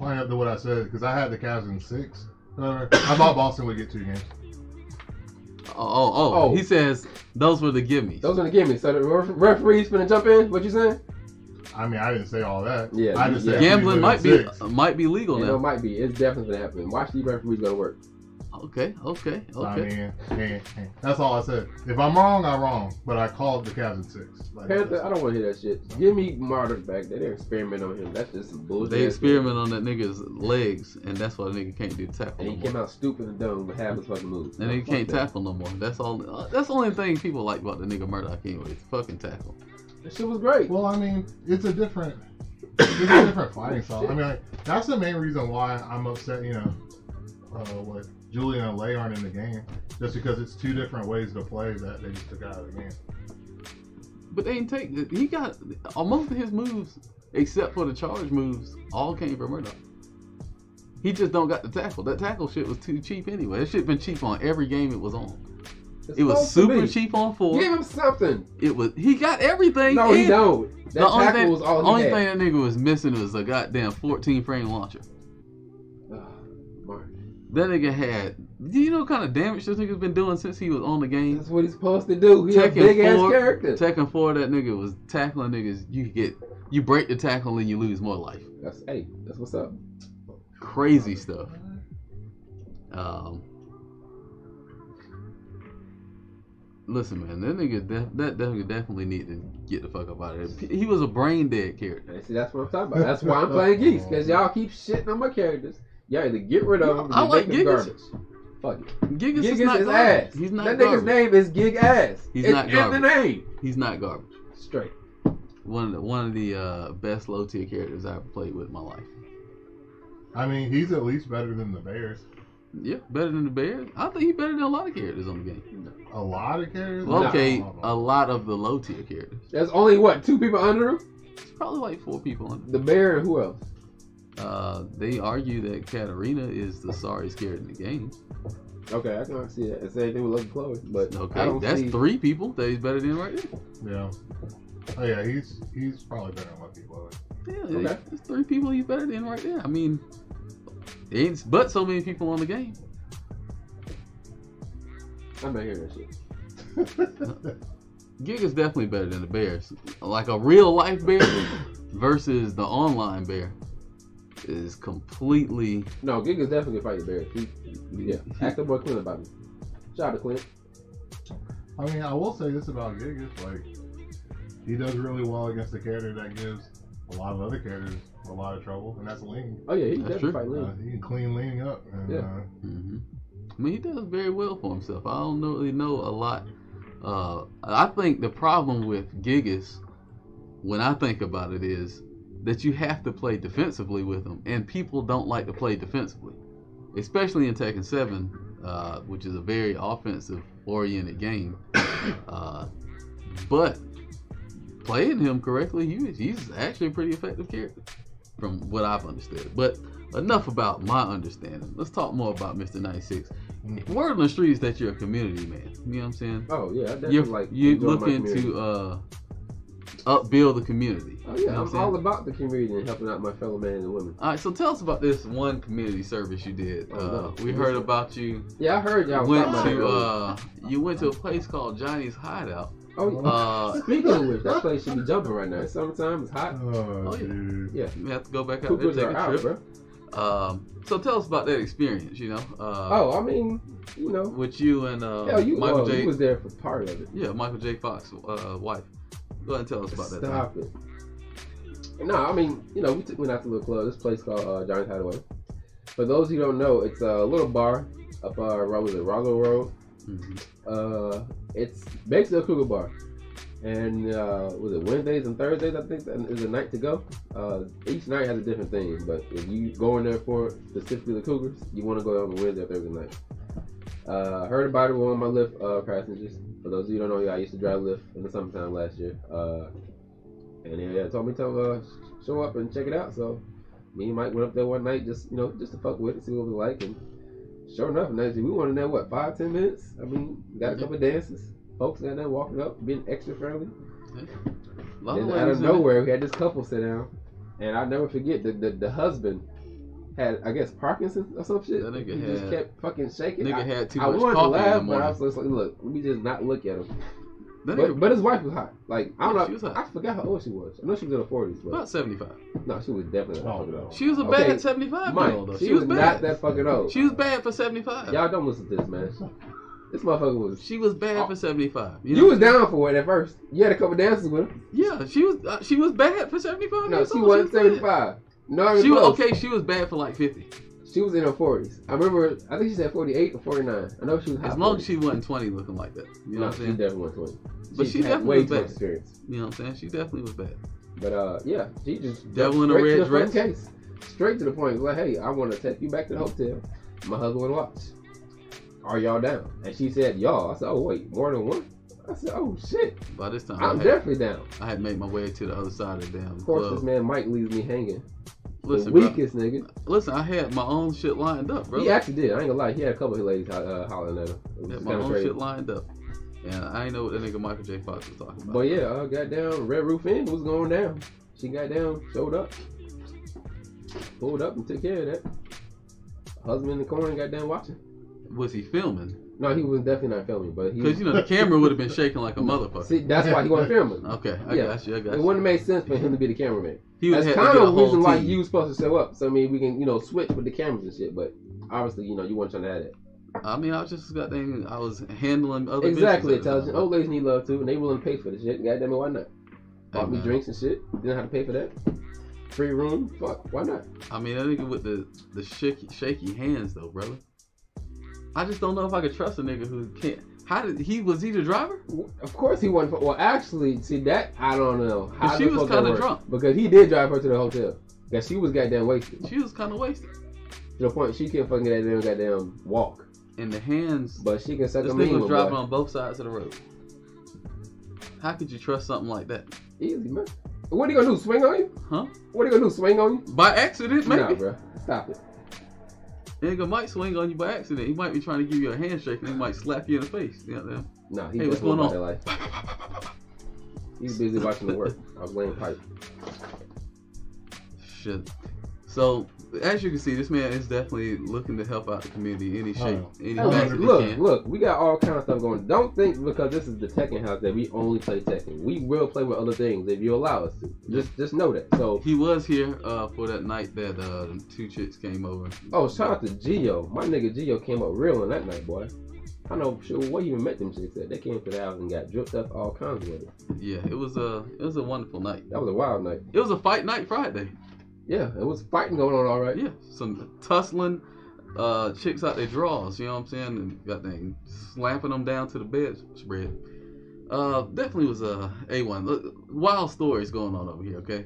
to what I said because I had the Cavs in 6. I thought Boston would get 2 games. Oh, he says those were the gimmies. Those are the gimmies. So the referee's finna jump in? What you saying? I mean, I didn't say all that. Yeah, I just said gambling might be legal now. It might be. It's definitely gonna happen. Watch these referees go to work. Okay. I mean, that's all I said. If I'm wrong, I'm wrong. But I called the Cavs in 6. Panther, I don't want to hear that shit. Give me Marduk back. They didn't experiment on him. That's just some bullshit. They experiment on that nigga's legs, and that's why the nigga can't do the tackle. And he came out stupid and dumb with half his fucking moves. And he can't tackle no more. That's all. That's the only thing people like about the nigga Murdoch anyway. It's fucking tackle. That shit was great. Well, I mean, it's a different fighting style. I mean, like, that's the main reason why I'm upset. What Julian and Lay aren't in the game, just because it's 2 different ways to play that they just took out of the game. But they didn't he got most of his moves, except for the charge moves, all came from Murdoch. He just don't got the tackle. That tackle shit was too cheap anyway. That shit been cheap on every game it was on. It was super cheap on 4. Give him something. He got everything. No, he don't. That tackle was all he had. Only thing that nigga was missing was a goddamn 14 frame launcher. That nigga had. Do you know what kind of damage this nigga's been doing since he was on the game? That's what he's supposed to do. He's a big ass character. Tekken 4, that nigga was tackling niggas. You break the tackle and you lose more life. That's what's up. Crazy stuff. Listen, man, that nigga definitely need to get the fuck up out of there. He was a brain dead character. See, that's what I'm talking about. That's why I'm playing Geese, because y'all keep shitting on my characters. Y'all either get rid of them or I like Gigas. Garbage. Fuck it. Gigas is not garbage. Ass. He's not that garbage. Nigga's name is Gig Ass. He's not garbage. In the name. He's not garbage. Straight. One of the best low tier characters I've ever played with in my life. I mean, he's at least better than the Bears. Yeah, better than the Bears. I think he's better than a lot of characters on the game. A lot of characters? Well, okay, a lot of the low tier characters. There's only 2 people under him? It's probably like 4 people under him. The Bear and who else? They argue that Katarina is the sorriest character in the game. Okay, I can see that. It's the same thing with Lucky Chloe, but okay, that's 3 people that he's better than right there. Yeah. Oh yeah, he's probably better than Lucky Chloe. Yeah, okay. There's 3 people he's better than right there. I mean, Ain't but so many people on the game. I'm not hearing that shit. Gig is definitely better than the Bears. Like a real life bear versus the online bear is completely. No, Gig is definitely fighting Bears. Yeah, ask the boy Clint about me. Shout out to Clint. I mean, I will say this about Gigas, like, he does really well against a character that gives a lot of other characters a lot of trouble, and that's Lean. Oh yeah, he definitely fight Lean. He can clean Lean up. And, yeah. I mean, he does very well for himself. I don't really know a lot. I think the problem with Gigas, when I think about it, is that you have to play defensively with him, and people don't like to play defensively, especially in Tekken 7, which is a very offensive-oriented game. But playing him correctly, he's actually a pretty effective character, from what I've understood. But enough about my understanding. Let's talk more about Mr. 96. Word on the street is that you're a community man. You know what I'm saying? Oh yeah, I definitely you're looking to upbuild the community. Oh yeah, I'm all about the community and helping out my fellow men and women. All right, so tell us about this one community service you did. We heard about you. Yeah, I heard y'all you went to a place called Johnny's Hideout. Oh, speaking of which, that place should be jumping right now. Summertime, it's hot. Oh yeah. Yeah. We have to go back out there and take a trip. So tell us about that experience, you know. I mean, you know. With you and Michael J. You was there for part of it. Yeah, Michael J. Fox's wife. Go ahead and tell us about that. Stop it. No, I mean, you know, we went out to a little club. This place called Johnny's Hideaway. For those who don't know, it's a little bar up Roggo Road. Mm-hmm. It's basically a cougar bar. And was it Wednesdays and Thursdays, I think, is the night to go. Each night has a different theme, but if you go in there for specifically the Cougars, you want to go on Wednesday or Thursday night. Heard about it with one of my Lyft passengers. For those of you who don't know, I used to drive Lyft in the summertime last year. And he told me to show up and check it out. So me and Mike went up there one night just to fuck with it, see what it was like. And sure enough, we went in there, 5-10 minutes? I mean, got a couple of dances. Folks got there walking up, being extra friendly. Then out of nowhere, we had this couple sit down, and I'll never forget the husband had, I guess, Parkinson's or some shit. That nigga he just kept fucking shaking. Nigga had too I much wanted coffee to laugh, in the but I morning. was like, look, let me just not look at him. But his wife was hot. Like, I don't know. I forgot how old she was. I know she was in her 40s. But about 75. No, she was definitely not fucking old. She was a bad 75-year-old, though. She was not that fucking old. She was bad for 75. Y'all don't listen to this, man. This motherfucker was. She was bad for 75. You was down for it at first. You had a couple dances with her. Yeah, she was bad for 75. No, she wasn't 75. No, she was okay. She was bad for like 50. She was in her 40s. I remember. I think she said 48 or 49. I know she was. As long as she wasn't 20, looking like that. You know what I'm saying? She definitely wasn't 20. But she definitely way was bad. Experience. You know what I'm saying? She definitely was bad. But yeah, she just devil in a red dress. Case. Straight to the point. Like, hey, I want to take you back to the hotel. My husband want to watch. Are y'all down? And she said, y'all. I said, oh wait, more than one? I said, oh shit. By this time, I'm definitely down. I had made my way to the other side of the damn Of course, club. this man Mike leaves me hanging. Listen, the weakest nigga. Listen, I had my own shit lined up, bro. He actually did. I ain't gonna lie. He had a couple of ladies hollering at him. Had my own shit lined up. And I ain't know what that nigga Michael J. Fox was talking about. But yeah, got down. Red Roof Inn was going down. She got down, showed up, pulled up and took care of that. Husband in the corner got down watching. Was he filming? No, he was definitely not filming, but he. Because the camera would have been shaking like a motherfucker. See, that's why he wasn't filming. Okay, I got you. It wouldn't have made sense for him to be the cameraman. That's kind of the reason why you was supposed to show up. So I mean, we can switch with the cameras and shit. But obviously, you weren't trying to have that. I mean, I was just I was handling other exactly intelligent. Old ladies need love too, and they willing to pay for the shit. Goddamn it, why not? Bought me drinks and shit. Didn't have to pay for that. Free room. Fuck, why not? I mean, that nigga with the shaky hands though, brother. I just don't know if I could trust a nigga who can't. Was he the driver? Of course he wasn't. Well, actually, see that I don't know. How she was kind of drunk because he did drive her to the hotel. Because she was goddamn wasted. She was kind of wasted to the point she can't fucking get that goddamn walk. And the hands, but she can suck a mean. This nigga was driving on both sides of the road. How could you trust something like that? Easy, man. What are you gonna do? Swing on you? Huh? What are you gonna do? Swing on you? By accident, maybe. Nah, bro. Stop it. Nigga might swing on you by accident. He might be trying to give you a handshake and he might slap you in the face. You know? Nah, he hey, what's going on? That life. He's busy watching the work. I was laying pipe. Shit. So as you can see, this man is definitely looking to help out the community any shape, any Hey, facet he look, can. look, we got all kind of stuff going. Don't think because this is the Tekken house that we only play Tekken. We will play with other things if you allow us to. Just know that. So he was here for that night that two chicks came over. Oh, shout out to Gio. My nigga Gio came up real on that night, boy. I know sure where you even met them chicks at. They came to the house and got dripped up all kinds of ways. Yeah, it was a wonderful night. That was a wild night. It was a fight night Friday. Yeah, it was fighting going on all right. Yeah, some tussling chicks out their drawers, you know what I'm saying? And got them slapping them down to the bedspread. Definitely was a A1. Wild stories going on over here, okay?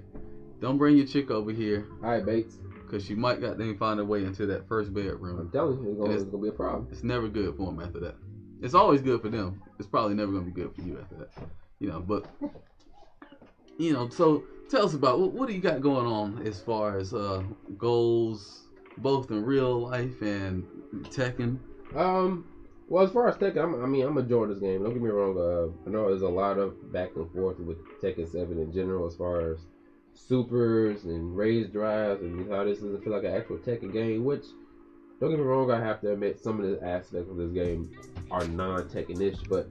Don't bring your chick over here. All right, Bates. Because she might got them find her way into that first bedroom. I'm telling you, it's going to be a problem. It's never good for them after that. It's always good for them. It's probably never going to be good for you after that. You know, but, you know, so tell us about what do you got going on as far as goals, both in real life and Tekken? Well, as far as Tekken, I'm enjoying this game. Don't get me wrong. I know there's a lot of back and forth with Tekken 7 in general as far as supers and raised drives and how this doesn't feel like an actual Tekken game, which, don't get me wrong, I have to admit some of the aspects of this game are non-Tekken-ish, but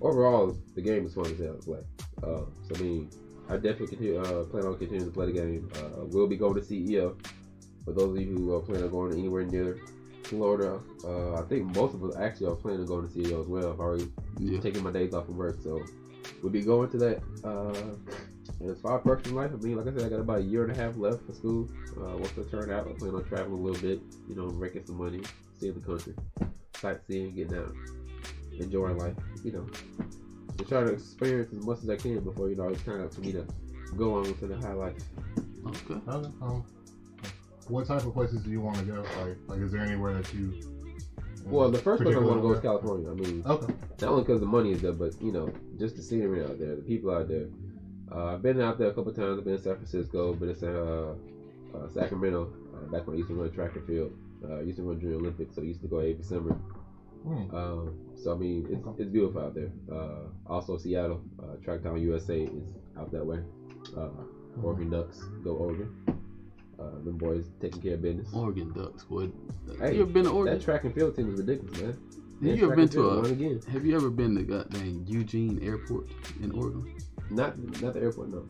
overall, the game is fun as hell to play. So, I mean, I definitely plan on continuing to play the game. We'll be going to CEO. For those of you who plan on going anywhere near Florida, I think most of us actually are planning on going to CEO as well. I've already taken my days off from work, so we'll be going to that. And as far as personal life, I mean, like I said, I got about a year and a half left for school. Once I turn out, I plan on traveling a little bit, you know, making some money, seeing the country, sightseeing, getting out, enjoying life, you know. Just trying to experience as much as I can before, you know, it's time for me to go on to the high life. Okay. What type of places do you want to go? Like, is there anywhere that you? Well, the first place I want to go is California. I mean, okay. Not only because the money is there, but you know, just the scenery out there, the people out there. I've been out there a couple times. I've been in San Francisco, been in Sacramento. Back when I used to run track and field. I used to run during Olympics, so I used to go every summer. So I mean, it's beautiful out there. Also Seattle, Tracktown USA is out that way. Oregon Ducks, go Oregon. Them boys taking care of business. Oregon Ducks, boy. Hey, you ever been to Oregon? That track and field team is ridiculous, man. Have you ever been to Have you ever been to goddamn Eugene Airport in Oregon? Not the airport, no.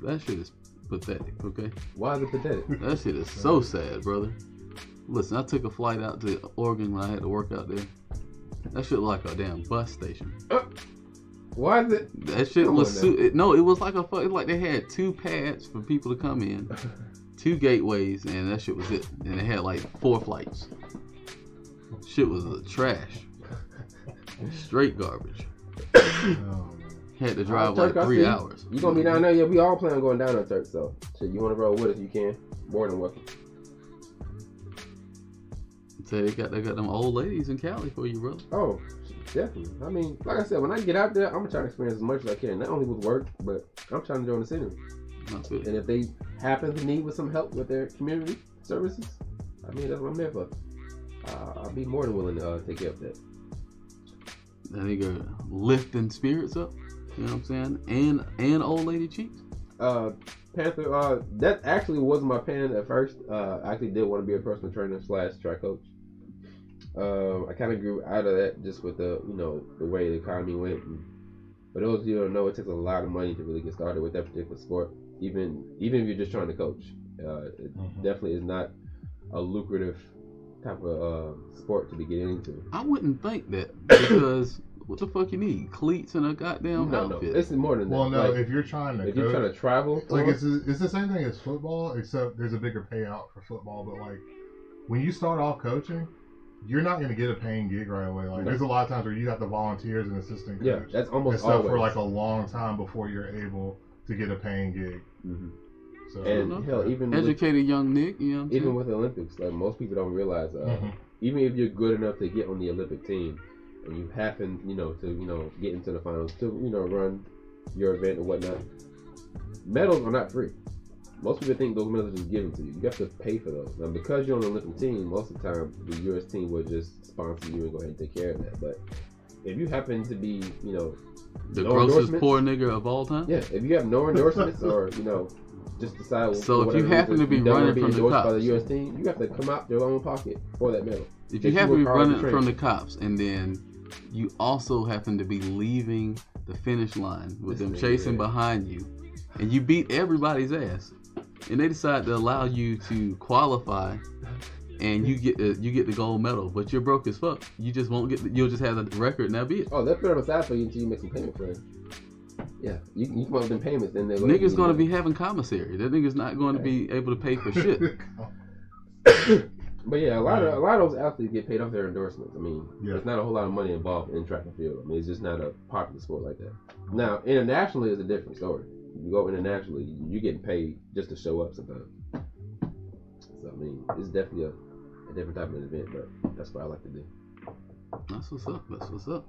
That shit is pathetic, okay? Why is it pathetic? That shit is so sad, brother. Listen, I took a flight out to Oregon when I had to work out there. That shit like a damn bus station. Why is it? That shit was it was like like they had 2 pads for people to come in, 2 gateways, and that shit was it. And they had like 4 flights. Shit was trash. Straight garbage. Had to drive Turk, like 3 hours. You gonna be down there? Yeah, we all plan on going down there, Turk. So, shit, you wanna roll with us? You can. More than welcome. So they got them old ladies in Cali for you, brother. Oh, definitely. I mean, like I said, when I get out there, I'm gonna try to experience as much as I can. Not only with work, but I'm trying to join the scenery. And if they happen to need with some help with their community services, I mean, that's what I'm there for. I'll be more than willing to take care of that. That nigga lifting spirits up, you know what I'm saying? And old lady cheeks. Panther, that actually was my plan at first. I actually did want to be a personal trainer / track coach. I kind of grew out of that just with the way the economy went. And for those of you who don't know, it takes a lot of money to really get started with that particular sport. Even if you're just trying to coach, it definitely is not a lucrative type of sport to be getting into. I wouldn't think that, because what the fuck you need? Cleats and a goddamn outfit. No, it's more than that. Well, no, if you're trying to travel, like it's the same thing as football, except there's a bigger payout for football. But like when you start off coaching, you're not going to get a paying gig right away. Like there's a lot of times where you have to volunteer as an assistant coach. Yeah, that's almost and stuff always for like a long time before you're able to get a paying gig. Mm-hmm. So, and hell, even educated young Nick, you know what I'm even with the Olympics, like most people don't realize, even if you're good enough to get on the Olympic team, and you happen, to get into the finals, to run your event or whatnot, medals are not free. Most people think those medals are just given to you. You have to pay for those. Now, because you're on the Olympic team, most of the time the U.S. team will just sponsor you and go ahead and take care of that. But if you happen to be, the grossest poor nigga of all time, yeah. If you have no endorsements or just decide. So if you happen to be running from the cops, by the U.S. team, you have to come out your own pocket for that medal. If you happen to be running from the cops, and then you also happen to be leaving the finish line with them chasing behind you, and you beat everybody's ass, and they decide to allow you to qualify, and you get the gold medal, but you're broke as fuck. You just won't get. You'll just have the record, and that'll be it. Oh, they'll put it on the side for you until you make some payment for it. Yeah, you come up with them payments, then they're niggas gonna be having commissary. That nigga's not going to be able to pay for shit. But yeah, a lot of those athletes get paid off their endorsements. I mean, there's not a whole lot of money involved in track and field. I mean, it's just not a popular sport like that. Now, internationally is a different story. You go internationally, you're getting paid just to show up sometimes. So I mean, it's definitely a different type of an event, but that's what I like to do. That's what's up.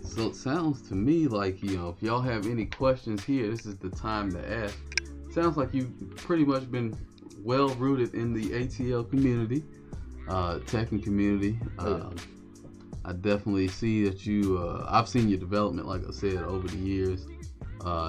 So it sounds to me like, you know, if y'all have any questions here, this is the time to ask. Sounds like you've pretty much been well rooted in the ATL community, teching community. I definitely see that you, I've seen your development, like I said, over the years,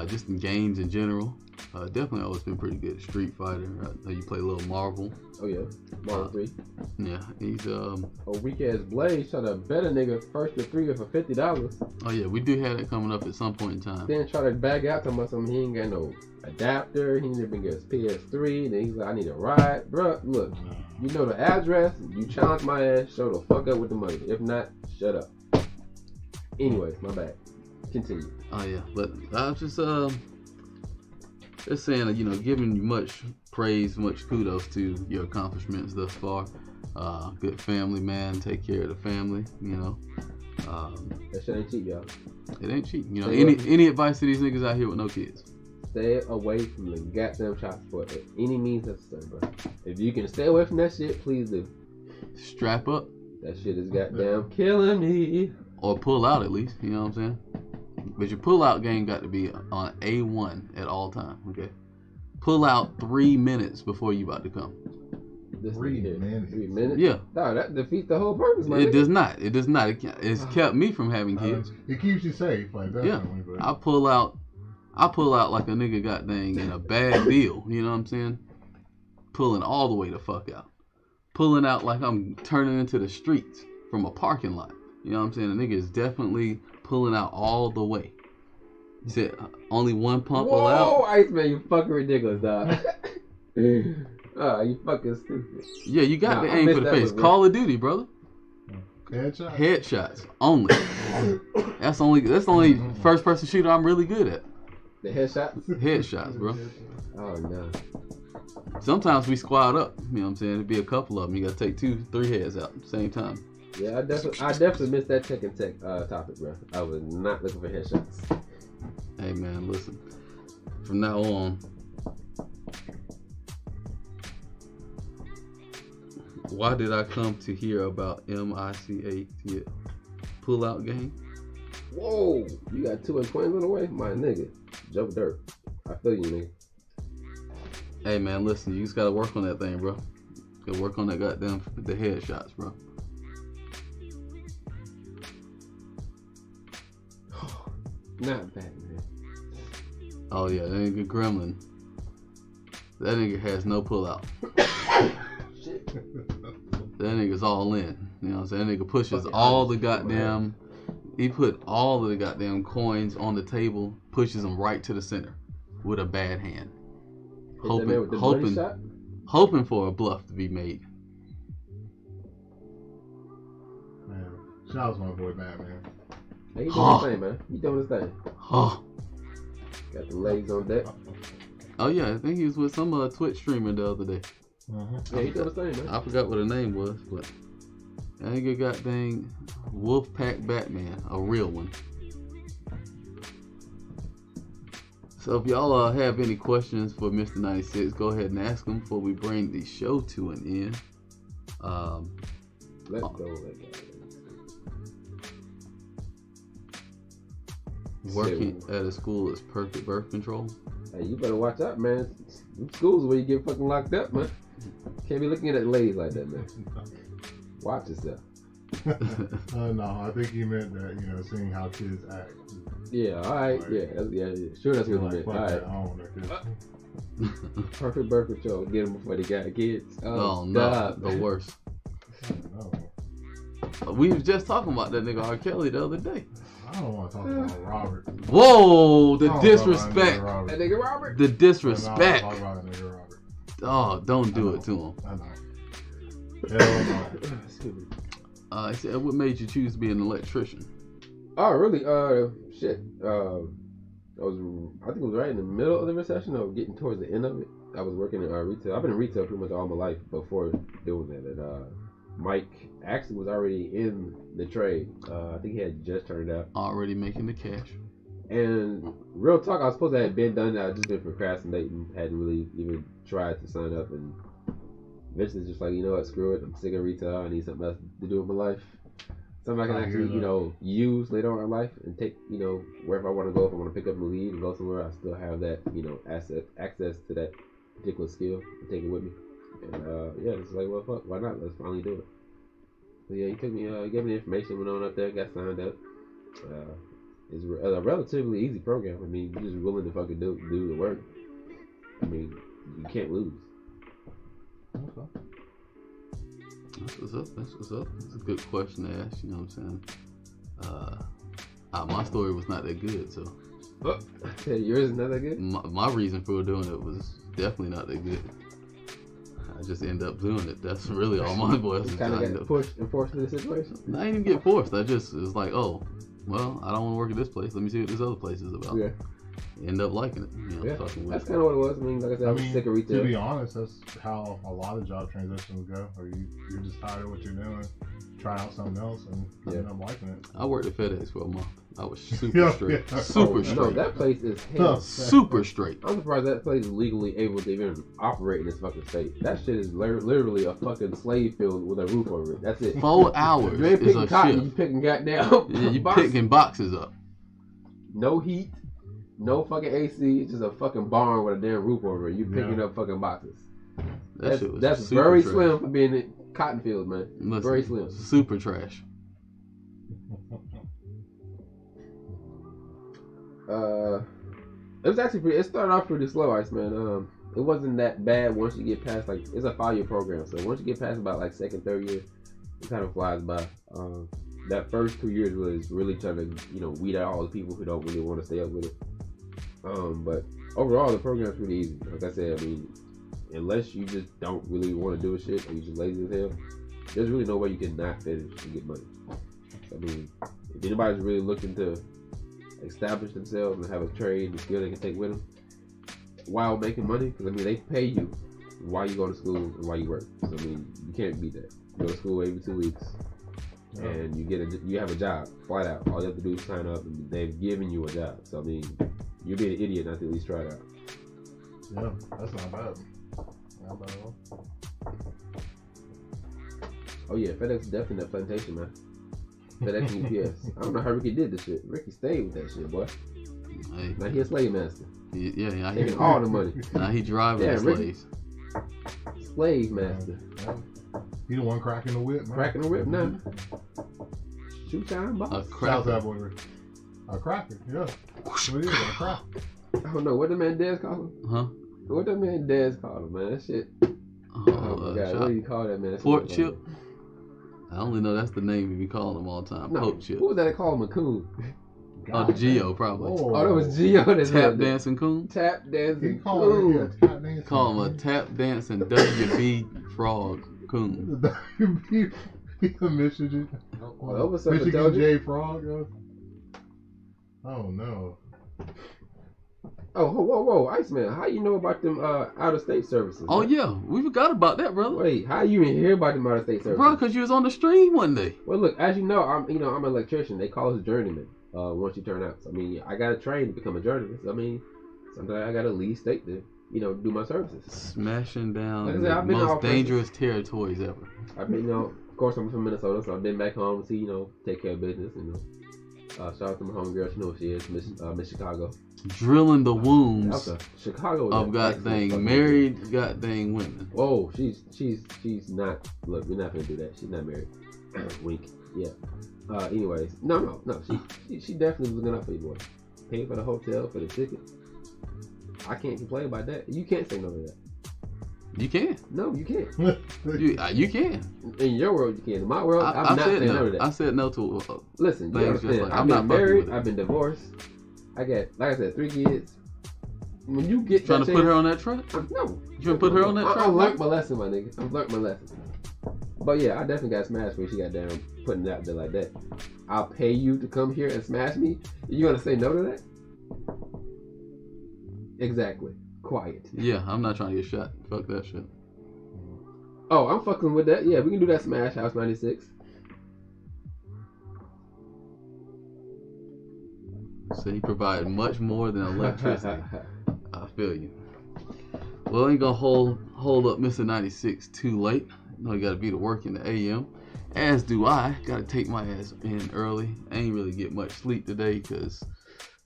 just in games in general. Definitely always been pretty good at Street Fighter. I know you play a little Marvel. Oh yeah, Marvel 3. Yeah, he's a weak ass Blade try to bet a nigga first to 3 for $50. Oh yeah, we do have that coming up at some point in time. Then try to bag out to something he ain't got no adapter. He didn't even get his PS3. Then he's like, I need a ride, bruh. Look, you know the address. You challenge my ass. Show the fuck up with the money. If not, shut up. Anyways, my bad. Continue. Oh yeah, but I was just saying, you know, giving you much praise, much kudos to your accomplishments thus far. Good family man, take care of the family, you know. That shit ain't cheap, y'all. It ain't cheap. You know, any advice to these niggas out here with no kids? Stay away from the goddamn child support at any means necessary, bro. If you can stay away from that shit, please do. Strap up. That shit is goddamn killing me. Or pull out at least, you know what I'm saying? But your pull-out game got to be on A1 at all time, okay? Pull out 3 minutes before you about to come. 3 minutes? 3 minutes? Yeah. No, that defeats the whole purpose, man. It does not. It does not. It's kept me from having kids. It keeps you safe, like that. Yeah. I pull out like a nigga got dang in a bad deal, you know what I'm saying? Pulling all the way the fuck out. Pulling out like I'm turning into the streets from a parking lot. You know what I'm saying? The nigga is definitely pulling out all the way. You said only one pump allowed? Whoa, Iceman, you fucking ridiculous, dog. Oh, you fucking stupid. Yeah, you got to aim for the face. Call of Duty, brother. Headshots. Headshots only. That's the only first person shooter I'm really good at. The headshots? Headshots, bro. Oh no. Sometimes we squad up. You know what I'm saying? It'd be a couple of them. You got to take 2-3 heads out at the same time. Yeah, I definitely missed that tech and tech topic, bro. I was not looking for headshots. Hey man, listen. From now on, why did I come to hear about MICATL? Pull out game? Whoa, you got 2 and 20 on the way? My nigga. Joe Dirt. I feel you, nigga. Hey man, listen, you just gotta work on that thing, bro. Gotta work on that goddamn the headshots, bro. Not bad, man. Oh yeah, that nigga Gremlin. That nigga has no pullout. Shit. That nigga's all in. You know what I'm saying? That nigga pushes all the goddamn. He put all of the goddamn coins on the table, pushes them right to the center with a bad hand, hoping for a bluff to be made. Man, shout out to my boy Batman. Hey, he doing his thing, man. He doing his thing. Oh. Got the legs on deck. Oh yeah, I think he was with some Twitch streamer the other day. Yeah, he doing his thing, man. I forgot what her name was, but I think it got dang Wolfpack Batman, a real one. So if y'all have any questions for Mr. 96, go ahead and ask them before we bring the show to an end. Let's go, Working at a school is perfect birth control. Hey, you better watch out, man. Them schools where you get fucking locked up, man. Can't be looking at ladies like that, man. Watch yourself. No, I think he meant that, you know, seeing how kids act Yeah, alright, yeah, sure that's what you meant. Alright. Perfect birth control. Get them before they got kids. Oh no, the worst. We was just talking about that nigga R. Kelly the other day. I don't want to talk about Robert. Whoa, the disrespect. That nigga Robert. The disrespect. No, talk about that nigga Robert. Oh, don't do it to him. I know. He said, what made you choose to be an electrician? Oh, really? Shit. I think it was right in the middle of the recession or getting towards the end of it. I was working in retail. I've been in retail pretty much all my life before doing that. And Mike actually was already in the trade. I think he had just turned out. Already making the cash. And real talk, I was supposed to have been done that. I just been procrastinating. Hadn't really even tried to sign up. And eventually just like, you know what, screw it. I'm sick of retail. I need something else to do with my life. Something I can actually, use later on in life and take, wherever I want to go. If I want to pick up a lead and go somewhere, I still have that, access to that particular skill and take it with me. And it's like, well, fuck, why not? Let's finally do it. So yeah, he took me, gave me the information, went on up there, got signed up. It's a relatively easy program. I mean, you're just willing to fucking do the work. I mean, you can't lose. Okay. That's what's up. It's a good question to ask, you know what I'm saying? My story was not that good, so. Yours is not that good? My reason for doing it was definitely not that good. I just end up doing it. That's really all my voice is. Kind of got pushed and forced into the situation? I didn't even get forced. I just, it was like, oh, well, I don't want to work at this place. Let me see what this other place is about. Yeah. End up liking it. That's kind of what it was. I mean, like I said, I was sick of retail. To be honest, that's how a lot of job transitions go. Or you're just tired of what you're doing, try out something else, and end up liking it. I worked at FedEx for a month. I was super straight. Super straight. No, that place is hell. Super straight. I'm surprised that place is legally able to even operate in this fucking state. That shit is literally a fucking slave field with a roof over it. That's it. 4 hours. You ain't is picking a cotton, shift. you picking goddamn. Yeah, you picking boxes up. No heat. No fucking AC, it's just a fucking barn with a damn roof over it. You picking up fucking boxes. That's very trash. slim for being in cotton fields, man. Listen, very slim. Super trash. It was actually it started off pretty slow, Ice Man. It wasn't that bad once you get past, like, it's a 5-year program, so once you get past about like 2nd, 3rd year, it kind of flies by. That first 2 years was really trying to, weed out all the people who don't really want to stay up with it. But overall, the program's pretty easy. Like I said, I mean, unless you just don't really want to do a shit or you're just lazy as hell, there's really no way you can not finish and get money. I mean, if anybody's really looking to establish themselves and have a trade and skill they can take with them while making money, because I mean, they pay you while you go to school and while you work. So I mean, you can't beat that. You go to school every 2 weeks. And you have a job, flat out. All you have to do is sign up, and they've given you a job. So I mean, you'd be an idiot not to at least try it out. Yeah, that's not bad. Not bad at all. Oh yeah, FedEx is definitely that plantation, man. FedEx and UPS. I don't know how Ricky did this shit. Ricky stayed with that shit, boy. Hey. Now he a slave master. Yeah, I hear all the money. Now he driving the slaves. Slave master. He the one cracking the whip, man. Cracking the whip now. Shoot time, boss. A cracker. A cracker, yeah. What is it? A cracker. I don't know. What the man Dez call him? Huh? What the man Dez call him, man? That shit. Oh my god, what do you call that, man? Pork chip? I only know that's the name we be calling him all the time. No, Pork chip. Who was that that called him a coon? Oh, Geo, probably. Oh, that was Geo. Tap dancing coon? Tap dancing coon. Call him a tap dancing WB frog coon. WB Michigan. Michigan J Frog. Oh no. Oh, whoa, Iceman, how you know about them out-of-state services? Oh, yeah, we forgot about that, brother. Wait, how you even hear about them out-of-state services? Bro, because you was on the stream one day. Well, look, as you know, I'm an electrician. They call us journeyman once you turn out. So, I mean, I got to train to become a journeyman. So, I mean, sometimes I got to leave state to, do my services. Smashing down like the most dangerous territories ever. I've been, of course, I'm from Minnesota, so I've been back home to see, take care of business, shout out to my homegirl, she knows who she is, Miss Chicago. Drilling the wombs Chicago of goddamn married goddamn women. Whoa, she's not. Look, we're not gonna do that. She's not married. Wink. Yeah. Anyways, no. She definitely was looking out for you, boy. Paying for the hotel, for the ticket. I can't complain about that. You can't say no to that. You can. No, you can't. You can. In your world, you can. In my world, I'm not saying no to that. I said no to. Listen, you understand? Like, I've been married. I've been divorced. I got, like I said, 3 kids. When you get trying to put her on that truck? No. You trying to put her on that truck? I learned my lesson, my nigga. I've learned my lesson. But yeah, I definitely got smashed when she got down putting it out there like that. I'll pay you to come here and smash me. You gonna say no to that? Exactly. Quiet. Yeah, I'm not trying to get shot. Fuck that shit. Oh, I'm fucking with that. Yeah, we can do that smash House 96. So he provided much more than electricity. I feel you. Well, I ain't gonna hold up Mr. 96 too late. No, you gotta be to work in the AM. As do I. Gotta take my ass in early. I ain't really get much sleep today because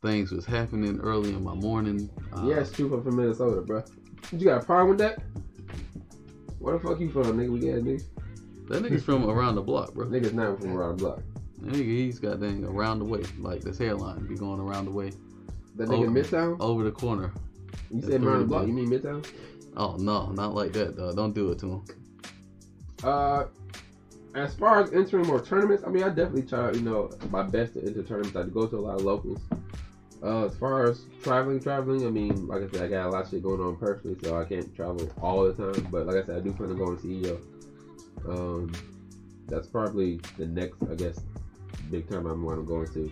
things was happening early in my morning. Yeah, it's true. I'm from Minnesota, bro. You got a problem with that? Where the fuck you from, nigga? We got a nigga. That nigga's from around the block, bro. Nigga's not from around the block. That nigga, he's got dang around the way. Like this hairline be going around the way. That nigga Midtown? Over the corner. You said around the block. You mean Midtown? Oh, no. Not like that, though. Don't do it to him. As far as entering more tournaments, I mean, I definitely try, my best to enter tournaments. I go to a lot of locals. As far as traveling, I mean, like I said, I got a lot of shit going on personally, so I can't travel all the time. But like I said, I do plan on going to CEO. That's probably the next, I guess, big tournament I'm going to go into.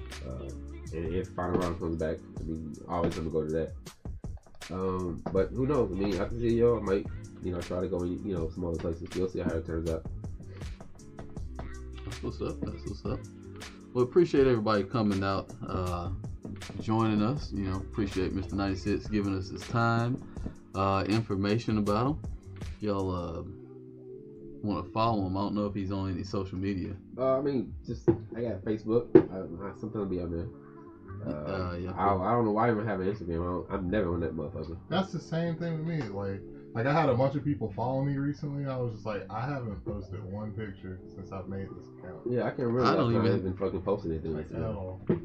And if final round comes back, I mean, always going to go to that. But who knows? I mean, after CEO, I might, try to go in, some other places. We'll see how it turns out. That's what's up. That's what's up. Well, appreciate everybody coming out, joining us. Appreciate Mr. 96 giving us his time, information about him. If y'all want to follow him, I don't know if he's on any social media. I mean, I got Facebook. I sometimes be on there. Yeah, I don't know why I even have an Instagram. I'm never on that motherfucker. That's the same thing with me. Like I had a bunch of people follow me recently. I was just like, I haven't posted one picture since I've made this account. Yeah, I can't remember. I don't even been fucking posting anything like that.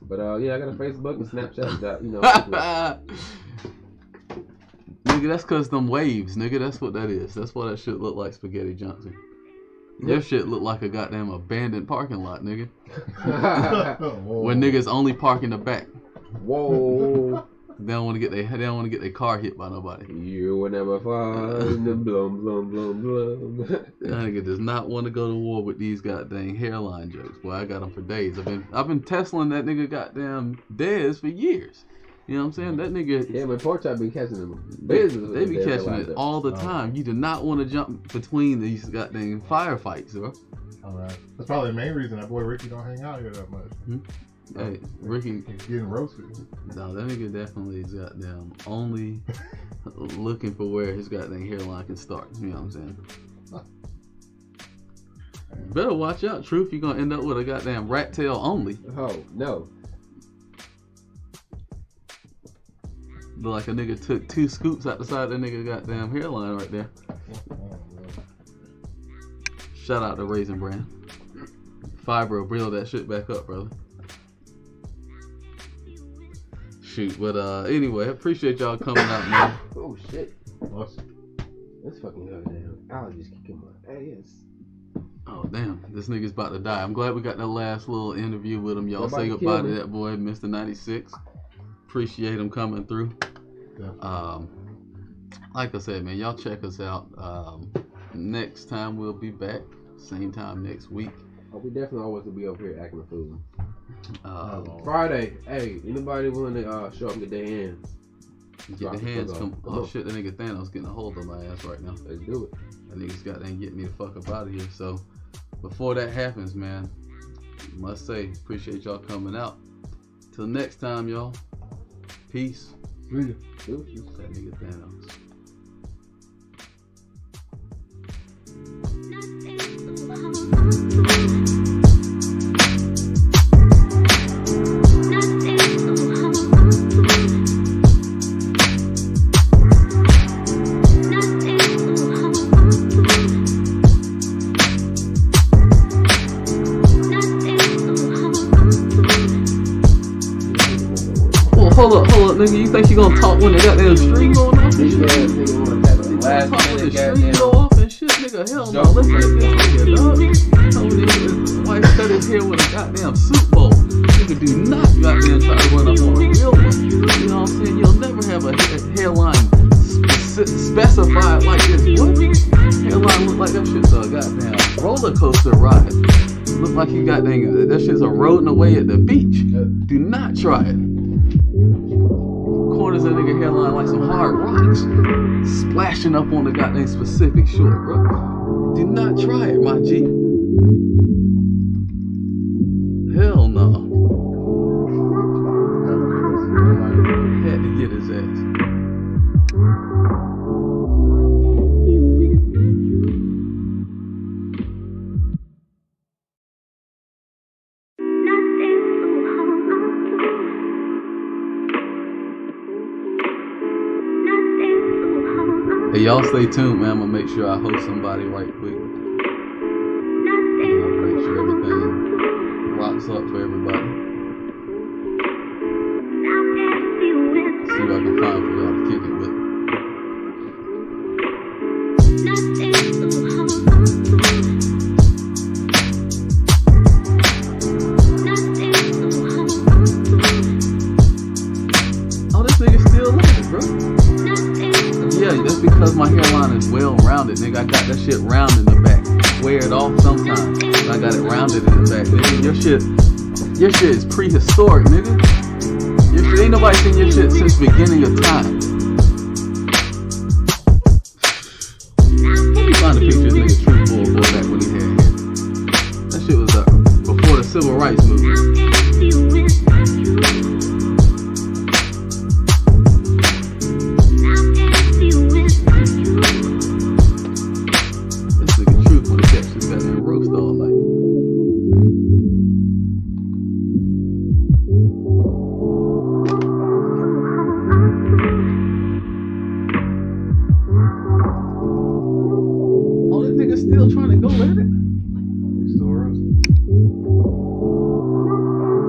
But yeah, I got a Facebook and Snapchat. Nigga, that's cause them waves, nigga. That's what that is. That's why that shit look like Spaghetti Johnson. Your shit look like a goddamn abandoned parking lot, nigga. When niggas only park in the back. Whoa. They don't want to get their car hit by nobody. You will never find the blum blum blum blum. That nigga does not want to go to war with these goddamn hairline jokes. Boy, I got them for days. I've been Teslaing that nigga goddamn Dez for years. You know what I'm saying? That nigga. Yeah, but Pork Chop been catching them. They be catching it all the time. You do not want to jump between these goddamn firefights, bro. All right. That's probably the main reason that boy Ricky don't hang out here that much. Hey, Ricky. He's getting roasted. No, that nigga definitely is goddamn only looking for where his goddamn hairline can start. You know what I'm saying? Better watch out, Truth. You're gonna end up with a goddamn rat tail only. Oh, no. Look like a nigga took 2 scoops out the side of that nigga goddamn hairline right there. Shout out to Raisin Bran. Fiber will build that shit back up, brother. Shoot, but anyway, appreciate y'all coming out, man. Oh shit. This fucking goddamn allergies kicking my ass. Oh damn, this nigga's about to die. I'm glad we got that last little interview with him. Y'all Nobody say goodbye to that boy, Mr. 96. Appreciate him coming through. Yeah. Like I said, man, y'all check us out. Next time we'll be back, same time next week. Oh, we definitely always will be over here acting a fool. Friday, hey, anybody willing to show up and get their hands? Get the hands come. Oh shit, that nigga Thanos getting a hold of my ass right now. Let's do it. That nigga's got to get me the fuck up out of here. So before that happens, man, must say appreciate y'all coming out. Till next time, y'all. Peace. See ya. That nigga Thanos. Nothing hold up, nigga. You think you gonna talk when the goddamn stream going off and shit? Yeah, nigga wanna have the last Talk when the minute stream goddamn. go off and shit, nigga. Hell no. Let's get this nigga, dog. Told his wife cut his hair with a goddamn soup bowl. Nigga, do not goddamn try to run up on a real one. You know what I'm saying? You'll never have a hairline specified like this. What? Hairline look like that shit's a goddamn roller coaster ride. Look like you goddamn that shit's eroding away at the beach. Do not try it. Corners of nigga hairline like some hard rocks, splashing up on the goddamn specific short, bro. Do not try it, my G. Hell no. Had to get his ass. Hey, y'all stay tuned, man. I'm gonna make sure I host somebody right quick. Make sure everything rocks up for everybody. See what I can find for y'all to kick it with. Oh, this nigga still live, bro. Yeah, that's because my hairline is well rounded, nigga. I got that shit round in the back. Wear it off sometimes. I got it rounded in the back, nigga. Your shit is prehistoric, nigga. Your shit, ain't nobody seen your shit since beginning of time. Let me find a picture of this nigga True Boy back when he had hair. That shit was before the civil rights movement. Still trying to go at it.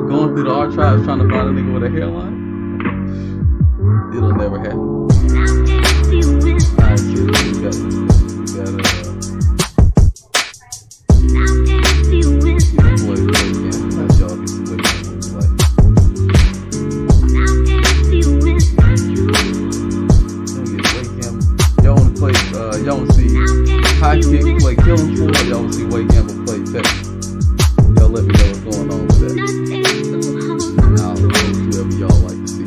Going through the archives trying to find a nigga with a hairline. It'll never happen. Alright, so we got y'all wanna see high kick play killing floor, y'all wanna see Wade Campbell play Texas. Y'all let me know what's going on with that. I'll post whoever y'all like to see.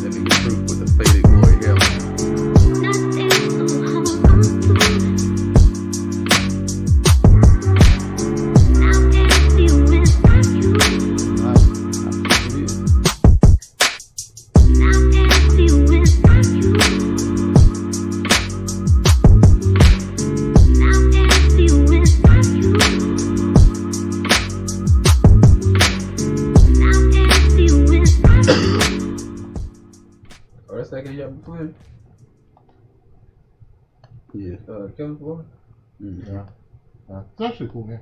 That nigga Proof with the faded glory hairline. Second you ever played? Yeah. Kevin Floyd? Yeah. It's actually cool, man.